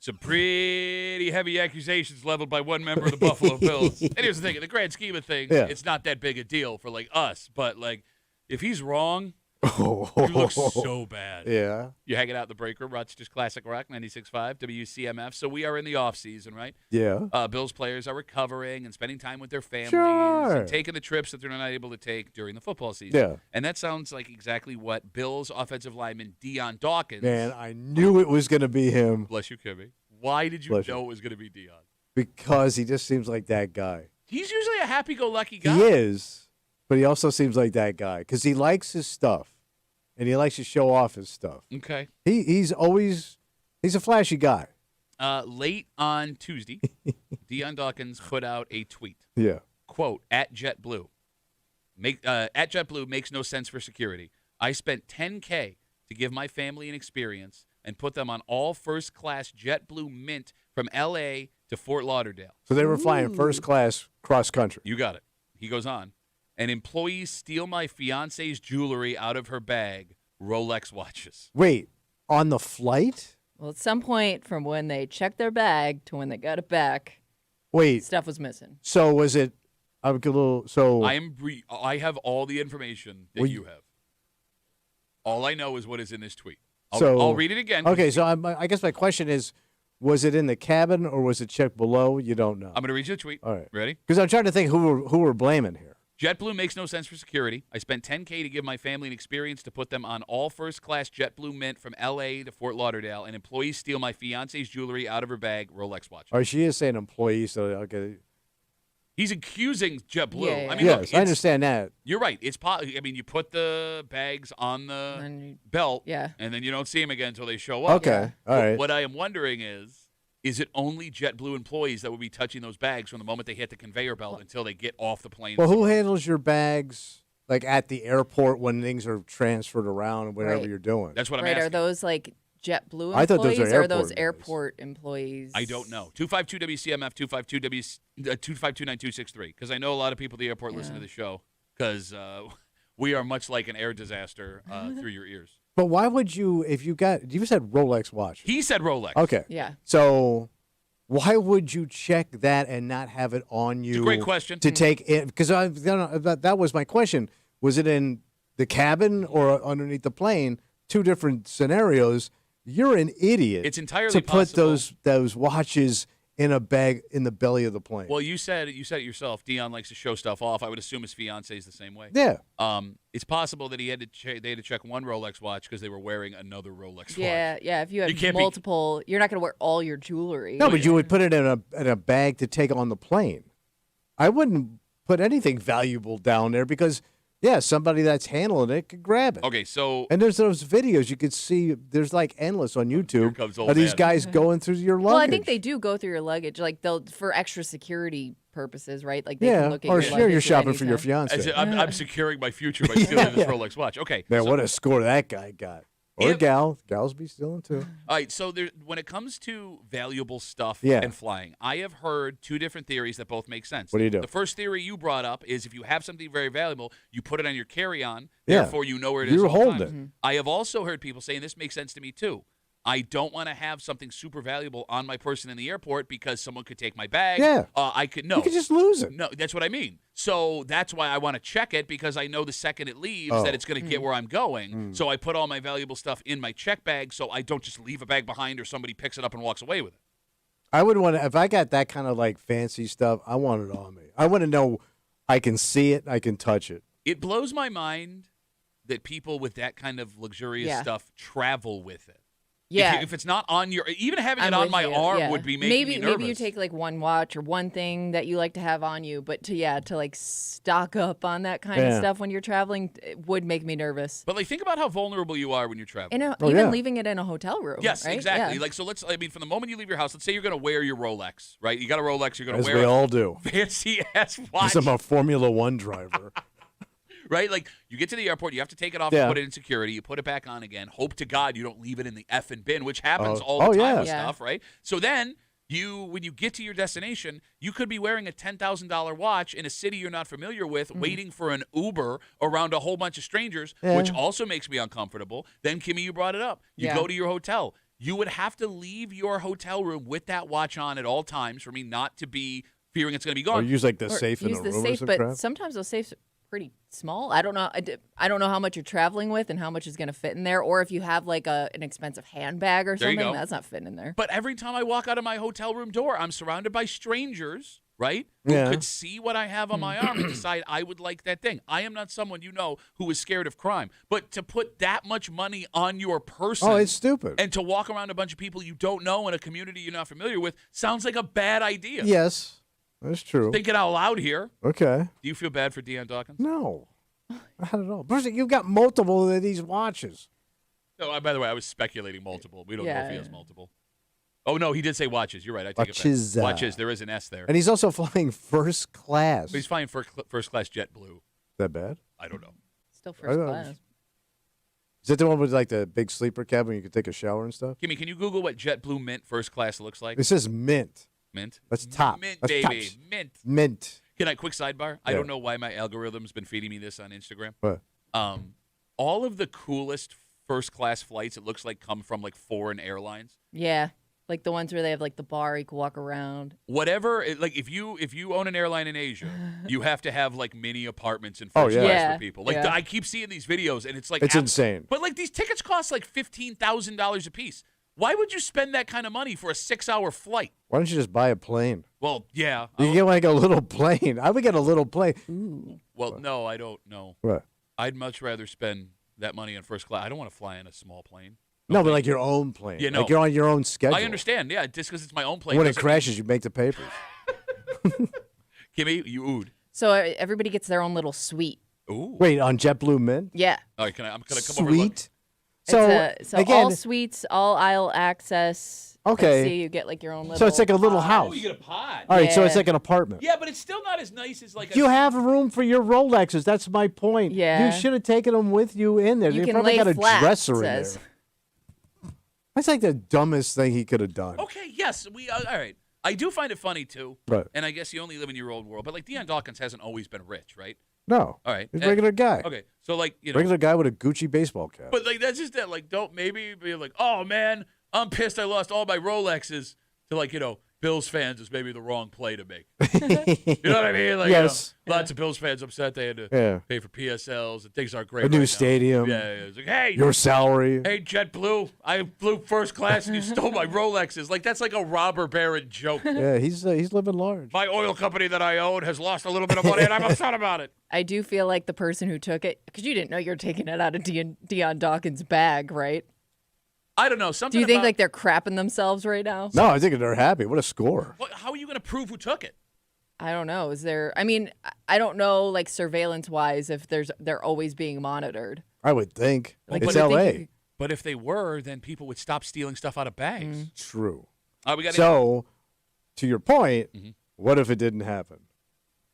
some pretty heavy accusations leveled by one member of the Buffalo Bills. And here's the thing: in the grand scheme of things, it's not that big a deal for like us. But like, if he's wrong, you look so bad. Yeah. You're hanging out in the break room, Rochester's Classic Rock 96.5 WCMF. So we are in the off season, right? Yeah. Bills players are recovering and spending time with their families Sure. and taking the trips that they're not able to take during the football season. Yeah. And that sounds like exactly what Bills offensive lineman Deion Dawkins. Man, I knew it was going to be him Bless you, Kimmy. Why did you know it was going to be Deion? because he just seems like that guy. He's usually a happy-go-lucky guy. He is, but he also seems like that guy because he likes his stuff and he likes to show off his stuff. Okay. He's a flashy guy. Late on Tuesday, Deion Dawkins put out a tweet. Yeah. Quote, at JetBlue makes no sense for security. I spent $10K to give my family an experience and put them on all first-class JetBlue Mint from L.A. to Fort Lauderdale. So they were flying first class cross country. You got it. He goes on. And employees steal my fiance's jewelry out of her bag, Rolex watches. Wait, on the flight? Well, at some point from when they checked their bag to when they got it back, Wait, stuff was missing. so was it? I'm a little. So I have all the information that you have. All I know is what is in this tweet. I'll read it again. Okay, so I guess my question is, was it in the cabin or was it checked below? You don't know. I'm going to read you the tweet. All right. Ready? Because I'm trying to think who we're blaming here. JetBlue makes no sense for security. I spent $10K to give my family an experience to put them on all first-class JetBlue Mint from L.A. to Fort Lauderdale, and employees steal my fiance's jewelry out of her bag, Rolex watch. All right, she is saying employee, so okay. He's accusing JetBlue. Yeah. I mean, Yes, look, I understand that. You're right. I mean, you put the bags on the belt, and then you don't see them again until they show up. Okay, all right. What I am wondering is it only JetBlue employees that would be touching those bags from the moment they hit the conveyor belt until they get off the plane? Well, who handles your bags like at the airport when things are transferred around and whatever you're doing? That's what I'm Right, asking. are those like JetBlue employees I thought those are or are those airport airport employees? I don't know. 252-WCMF, 252-9263. Because I know a lot of people at the airport listen to the show because we are much like an air disaster through your ears. But why would you, if you said Rolex watch. He said Rolex. Okay. Yeah. So why would you check that and not have it on you? It's a great question. To take it, because that was my question. Was it in the cabin or underneath the plane? Two different scenarios. You're an idiot. It's entirely to put possible. those watches in a bag in the belly of the plane. Well, you said it yourself. Deion likes to show stuff off. I would assume his fiance is the same way. Yeah. It's possible that they had to check one Rolex watch because they were wearing another Rolex watch. Yeah. If you have can't multiple, you're not going to wear all your jewelry. No, but you would put it in a bag to take on the plane. I wouldn't put anything valuable down there because, somebody that's handling it could grab it. Okay, so And there's those videos you could see. There's like endless on YouTube comes old of these man. guys going through your luggage. Well, I think they do go through your luggage, like they'll for extra security purposes, right? Like they can look at or your sure luggage you're at shopping any for your time. fiance. I'm securing my future by stealing this Rolex watch. Okay. Man, so- what a score that guy got. Or gal. Gals be stealing too. All right, so when it comes to valuable stuff Yeah. and flying, I have heard two different theories that both make sense. What do you do? The first theory you brought up is if you have something very valuable, you put it on your carry-on, Yeah. therefore you know where it is You're at all holding times. it. I have also heard people saying this makes sense to me too. I don't want to have something super valuable on my person in the airport because someone could take my bag. Yeah. I could You could just lose it. No, that's what I mean. So that's why I want to check it because I know the second it leaves that it's going to get where I'm going. So I put all my valuable stuff in my check bag so I don't just leave a bag behind or somebody picks it up and walks away with it. I would want to, if I got that kind of like fancy stuff, I want it on me. I want to know I can see it, I can touch it. It blows my mind that people with that kind of luxurious stuff travel with it. Yeah. If it's not on your, even having it I'm on with my you, arm yeah. would be making me nervous. Maybe you take like one watch or one thing that you like to have on you, but to like stock up on that kind of stuff when you're traveling it would make me nervous. But like, think about how vulnerable you are when you're traveling. Even leaving it in a hotel room. Yes, right? exactly. Yeah. Like, so from the moment you leave your house, let's say you're going to wear your Rolex, right? You got a Rolex, you're going to As wear we a all do. fancy ass watch. Because I'm a Formula One driver. Right? Like, you get to the airport, you have to take it off Yeah. and put it in security. You put it back on again. Hope to God you don't leave it in the effing bin, which happens all the time with stuff, right? So then, when you get to your destination, you could be wearing a $10,000 watch in a city you're not familiar with, waiting for an Uber around a whole bunch of strangers, which also makes me uncomfortable. Then, Kimmy, you brought it up. You go to your hotel. you would have to leave your hotel room with that watch on at all times for me not to be fearing it's going to be gone. Or use like the Or safe in use the the room or safe, some but crap? sometimes those safes are pretty small. I don't know. I don't know how much you're traveling with and how much is going to fit in there, or if you have like an expensive handbag or There you something, go. that's not fitting in there. But every time I walk out of my hotel room door, I'm surrounded by strangers, right? Who Yeah. could see what I have on my arm and decide I would like that thing. I am not someone who is scared of crime. But to put that much money on your person Oh, it's stupid. and to walk around a bunch of people you don't know in a community you're not familiar with sounds like a bad idea. Yes, that's true. Thinking out loud here. Okay. Do you feel bad for Deion Dawkins? No, not at all. Plus, you've got multiple of these watches. No, by the way, I was speculating multiple. We don't know if he Yeah. has multiple. Oh, no, he did say watches. You're right. I take Watches, it back. Watches. There is an S there. And he's also flying first class. But he's flying first class JetBlue. Is that bad? I don't know. Still I first don't know. class. Is that the one with like the big sleeper cabin you can take a shower and stuff? Kimmy, can you Google what JetBlue Mint first class looks like? It says mint. Mint. That's top. Mint, That's baby. tops. Mint. Mint. Can I quick sidebar? I Yeah. don't know why my algorithm's been feeding me this on Instagram. What? All of the coolest first class flights, it looks like, come from like foreign airlines. Yeah, like the ones where they have like the bar you can walk around. Whatever, like if you own an airline in Asia, you have to have like mini apartments in Oh, first yeah. class Yeah, for people. Like yeah. I keep seeing these videos, and it's like It's insane. But like these tickets cost like $15,000 a piece. Why would you spend that kind of money for a 6-hour flight? Why don't you just buy a plane? Well, yeah. You can get like a little plane. I would get a little plane. Well, no, I don't know. What? I'd much rather spend that money on first class. I don't want to fly in a small plane. No, but like your own plane. Yeah, no. Like you're on your own schedule. I understand. Yeah, just because it's my own plane. When it doesn't crashes, you make the papers. mean- Kimmy, you oohed. So everybody gets their own little suite. Ooh. Wait, on JetBlue Mint? Yeah. All right, I'm gonna come over. And look. Sweet. So, So again, all suites, all aisle access. Okay. See, you get like your own little. so it's like a little Oh, house. you get a pod. All right, so it's Yeah. like an apartment. Yeah, but it's still not as nice as like. You have room for your Rolexes. That's my point. Yeah. You should have taken them with you in there. You You can probably lay got a flat, dresser in says. there. That's like the dumbest thing he could have done. Okay. Yes. All right. I do find it funny too. Right. And I guess you only live in your old world. But like Deion Dawkins hasn't always been rich, right? No. All right. He's a regular guy. Okay. So like Regular guy with a Gucci baseball cap. But like that's just that. Like don't maybe be like, oh man, I'm pissed I lost all my Rolexes. To like Bills fans is maybe the wrong play to make. You know what I mean? Like Yes. lots of Bills fans upset they had to Yeah. pay for PSLs and things aren't great. A new right now. stadium. Yeah. It's like hey. Your salary. Hey, JetBlue, I flew first class and you stole my Rolexes. Like, that's like a robber baron joke. Yeah, he's living large. My oil company that I own has lost a little bit of money and I'm upset about it. I do feel like the person who took it, because you didn't know you were taking it out of Deion Dawkins' bag, right? I don't know. Something Do you think about, like they're crapping themselves right now? No, I think they're happy. What a score. how are you going to prove who took it? I don't know. Is there? I mean, I don't know. Like surveillance wise, if they're always being monitored. I would think. Like, It's do you think L.A. you- But if they were, then people would stop stealing stuff out of bags. True. We got So, to your point, Mhm. what if it didn't happen?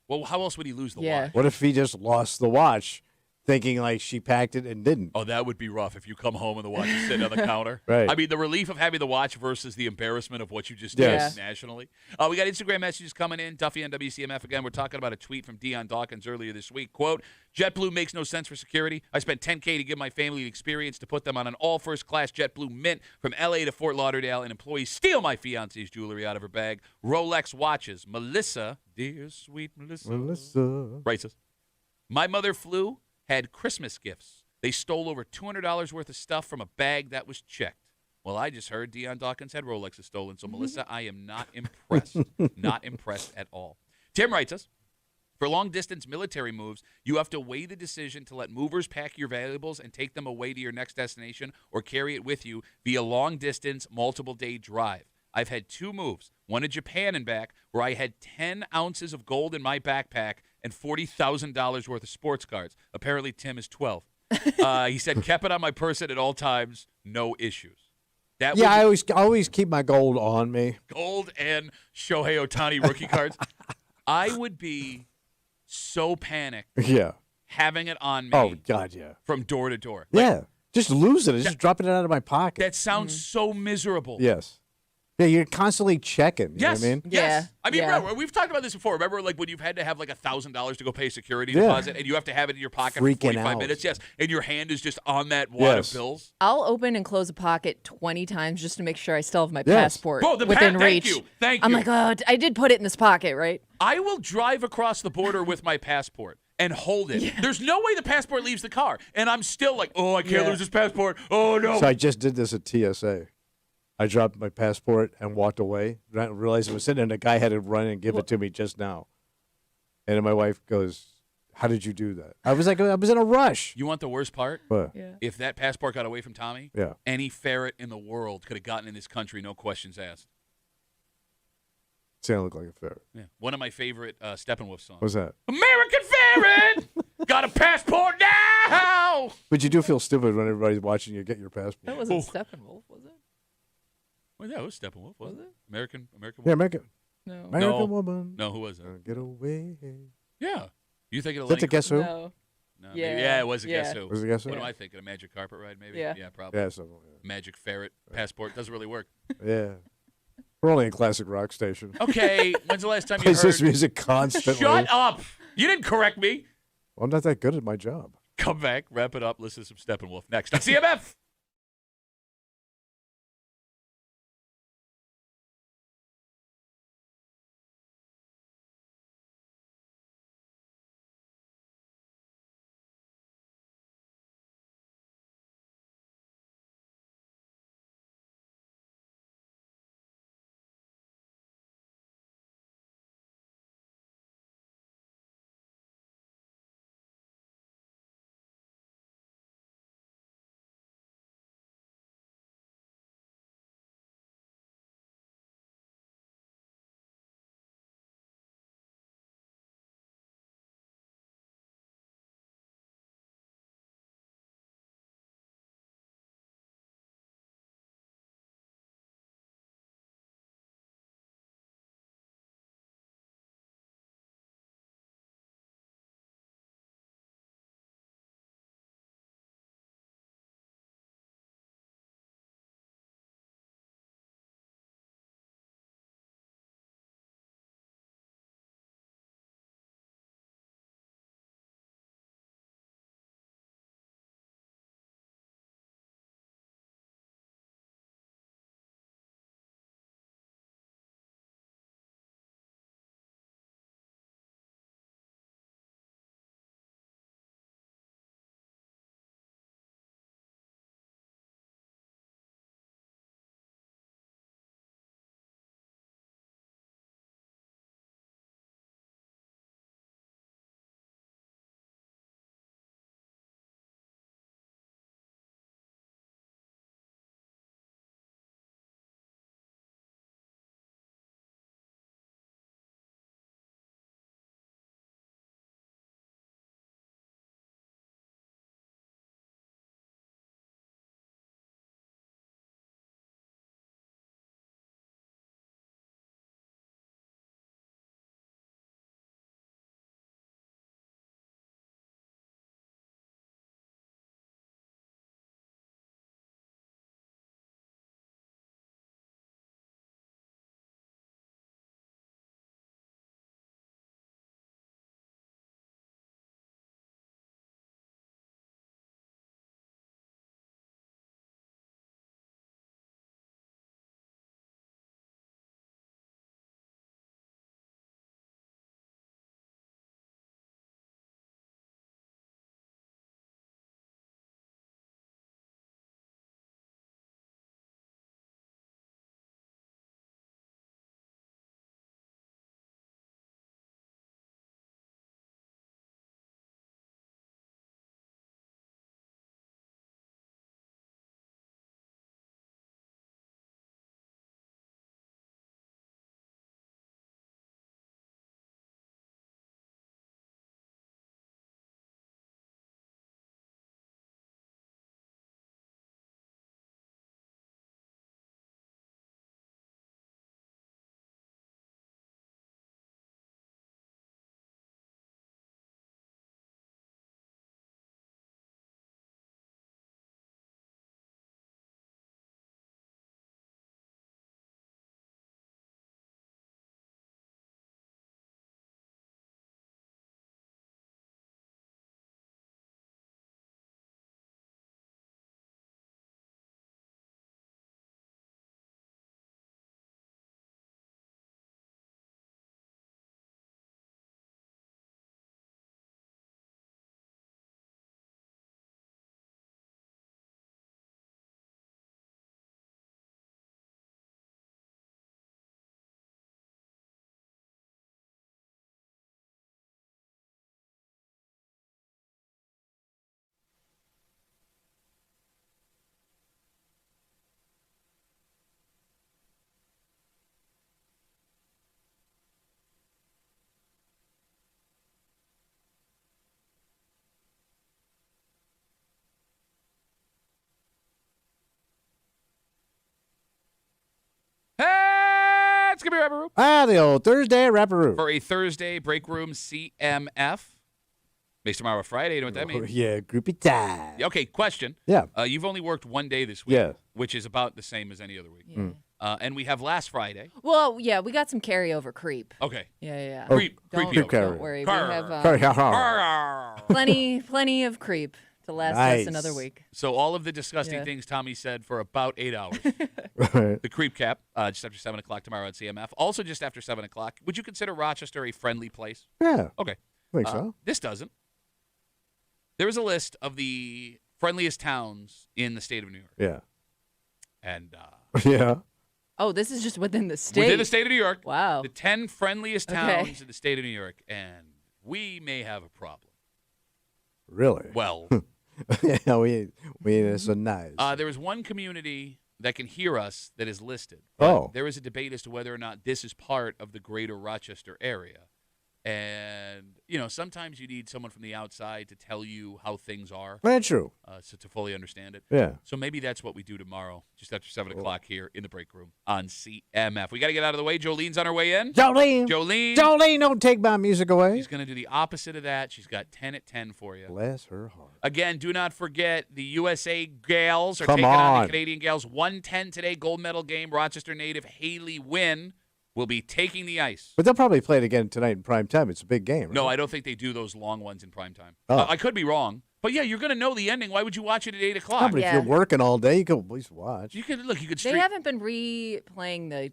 Well, how else would he lose the Yeah. watch? What if he just lost the watch thinking like she packed it and didn't? Oh, that would be rough if you come home and the watch is sitting on the counter. Right. I mean, the relief of having the watch versus the embarrassment of what you just Yes. did nationally. We got Instagram messages coming in. Duffy on WCMF again. We're talking about a tweet from Deion Dawkins earlier this week. Quote, JetBlue makes no sense for security. I spent $10K to give my family the experience to put them on an all first-class JetBlue Mint from L.A. to Fort Lauderdale, and employees steal my fiance's jewelry out of her bag. Rolex watches. Melissa, dear sweet Melissa. Writes us. My mother flew, had Christmas gifts. They stole over $200 worth of stuff from a bag that was checked. Well, I just heard Deion Dawkins had Rolexes stolen. So, Melissa, I am not impressed. Not impressed at all. Tim writes us, for long-distance military moves, you have to weigh the decision to let movers pack your valuables and take them away to your next destination or carry it with you via long-distance, multiple-day drive. I've had 2 moves, one to Japan and back, where I had 10 ounces of gold in my backpack and $40,000 worth of sports cards. Apparently, Tim is 12. He said, kept it on my person at all times, no issues. That Yeah, was I always keep my gold on me. gold and Shohei Ohtani rookie cards. I would be so panicked Yeah. having it on me Oh God, yeah. from door to door. Like, Yeah. Just losing it. Just dropping it out of my pocket. that sounds so miserable. Yes. Yeah, you're constantly checking. You Yes. know what I mean? Yeah. Yes. I mean, Yeah. bro, we've talked about this before. Remember, like when you've had to have like $1,000 to go pay a security Yeah. deposit, and you have to have it in your pocket Freaking for 45 out. minutes. Yes, and your hand is just on that wad Yes. of bills. I'll open and close a pocket 20 times just to make sure I still have my Yes. passport Bro, within thank reach. you. Thank I'm you. like, oh, I did put it in this pocket, right? I will drive across the border with my passport and hold it. There's no way the passport leaves the car, and I'm still like, oh, I can't Yeah. lose this passport. Oh no. So I just did this at TSA. I dropped my passport and walked away. I realized it was sitting, and the guy had to run and give it to me just now. And then my wife goes, "How did you do that?" I was like, I was in a rush. You want the worst part? But Yeah. If that passport got away from Tommy, yeah, any ferret in the world could have gotten in this country, no questions asked. sounded like a ferret. Yeah. One of my favorite Steppenwolf songs. What's that? American Ferret! Got a passport now! But you do feel stupid when everybody's watching you get your passport. That wasn't Steppenwolf, was it? Well, yeah, it was Steppenwolf, wasn't it? American Yeah, American No. American woman. No, who was it? Get away. Yeah. You thinking of That's a Lenny? Guess Who? No. No, Yeah. maybe. Yeah, it was a Yeah. Guess Who. Was it Guess Who? What am I thinking? A magic carpet ride, maybe? Yeah. Yeah, probably. Yeah, so, Magic ferret passport doesn't really work. yeah. We're only a classic rock station. Okay, when's the last time you Plays this heard? music constantly. Shut up! You didn't correct me. Well, I'm not that good at my job. Come back, wrap it up, listen to some Steppenwolf next on CMF. give me a rapper room. The old Thursday Rapperoo. For a Thursday break room CMF. Makes tomorrow a Friday. You know what that means? Yeah, groupie time. Okay, question. Yeah. You've only worked one day this week, Yeah. which is about the same as any other week. Yeah. And we have last Friday. Well, yeah, we got some carryover creep. Okay. Yeah. Creep. Don't, Creepy. don't worry. We have Carry plenty of creep to last Nice. us another week. So all of the disgusting Yeah. things Tommy said for about 8 hours. Right. The creep cap, just after 7 o'clock tomorrow at CMF. Also just after 7 o'clock. Would you consider Rochester a friendly place? Yeah, Okay. I think so. This doesn't. There is a list of the friendliest towns in the state of New York. Yeah. And Yeah. Oh, this is just within the state. within the state of New York, Wow. the 10 friendliest Okay. towns in the state of New York. And we may have a problem. Really? Well, Yeah, we ain't so nice. there is one community that can hear us that is listed. Oh. There is a debate as to whether or not this is part of the greater Rochester area. And, sometimes you need someone from the outside to tell you how things are, That's true. so to fully understand it. Yeah. So maybe that's what we do tomorrow, just after 7 o'clock here in the break room on CMF. We got to get out of the way. Jolene's on her way in. Jolene. Jolene, Don't take my music away. she's going to do the opposite of that. She's got 10 at 10 for you. Bless her heart. Again, do not forget the USA Gals are Come taking on the on. Canadian Gals. 1:10 today, gold medal game. Rochester native Haley Wynn will be taking the ice. But they'll probably play it again tonight in prime time. It's a big game, right? No, I don't think they do those long ones in prime time. Oh. I could be wrong. But, yeah, you're going to know the ending. Why would you watch it at 8 Yeah, o'clock? but Yeah. if you're working all day, you can at least watch. You could They stream. haven't been replaying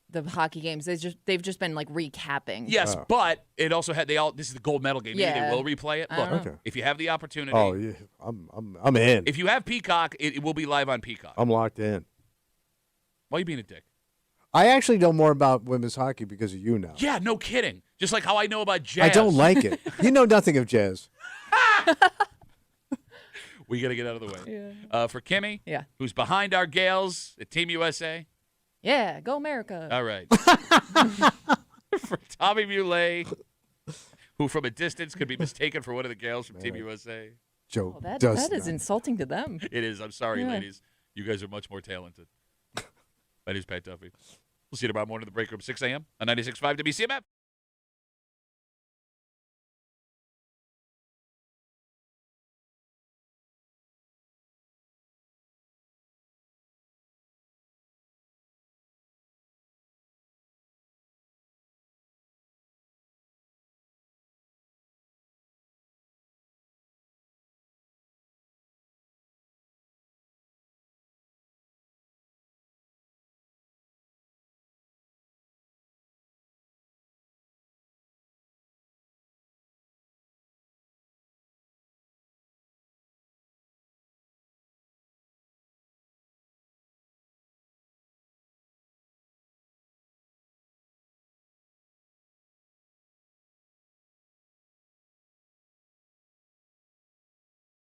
the hockey games. They've just been like recapping. Yes, Oh. but it also had this is the gold medal game. Maybe Yeah. they will replay it. I don't Look, know. Okay. if you have the opportunity, Oh, yeah. I'm in. if you have Peacock, it will be live on Peacock. I'm locked in. Why are you being a dick? I actually know more about women's hockey because of you now. Yeah, no kidding. Just like how I know about jazz. I don't like it. You know nothing of jazz. We got to get out of the way. For Kimmy, Yeah. who's behind our Gales at Team USA. Yeah, go America. All right. For Tommy Muley, who from a distance could be mistaken for one of the Gales from Team USA. Joe Oh, that does is not. insulting to them. It is. I'm sorry, Yeah. ladies. You guys are much more talented. My name's Pat Duffy. We'll see you tomorrow morning in the break room, 6 a.m. on 96.5 WCMF.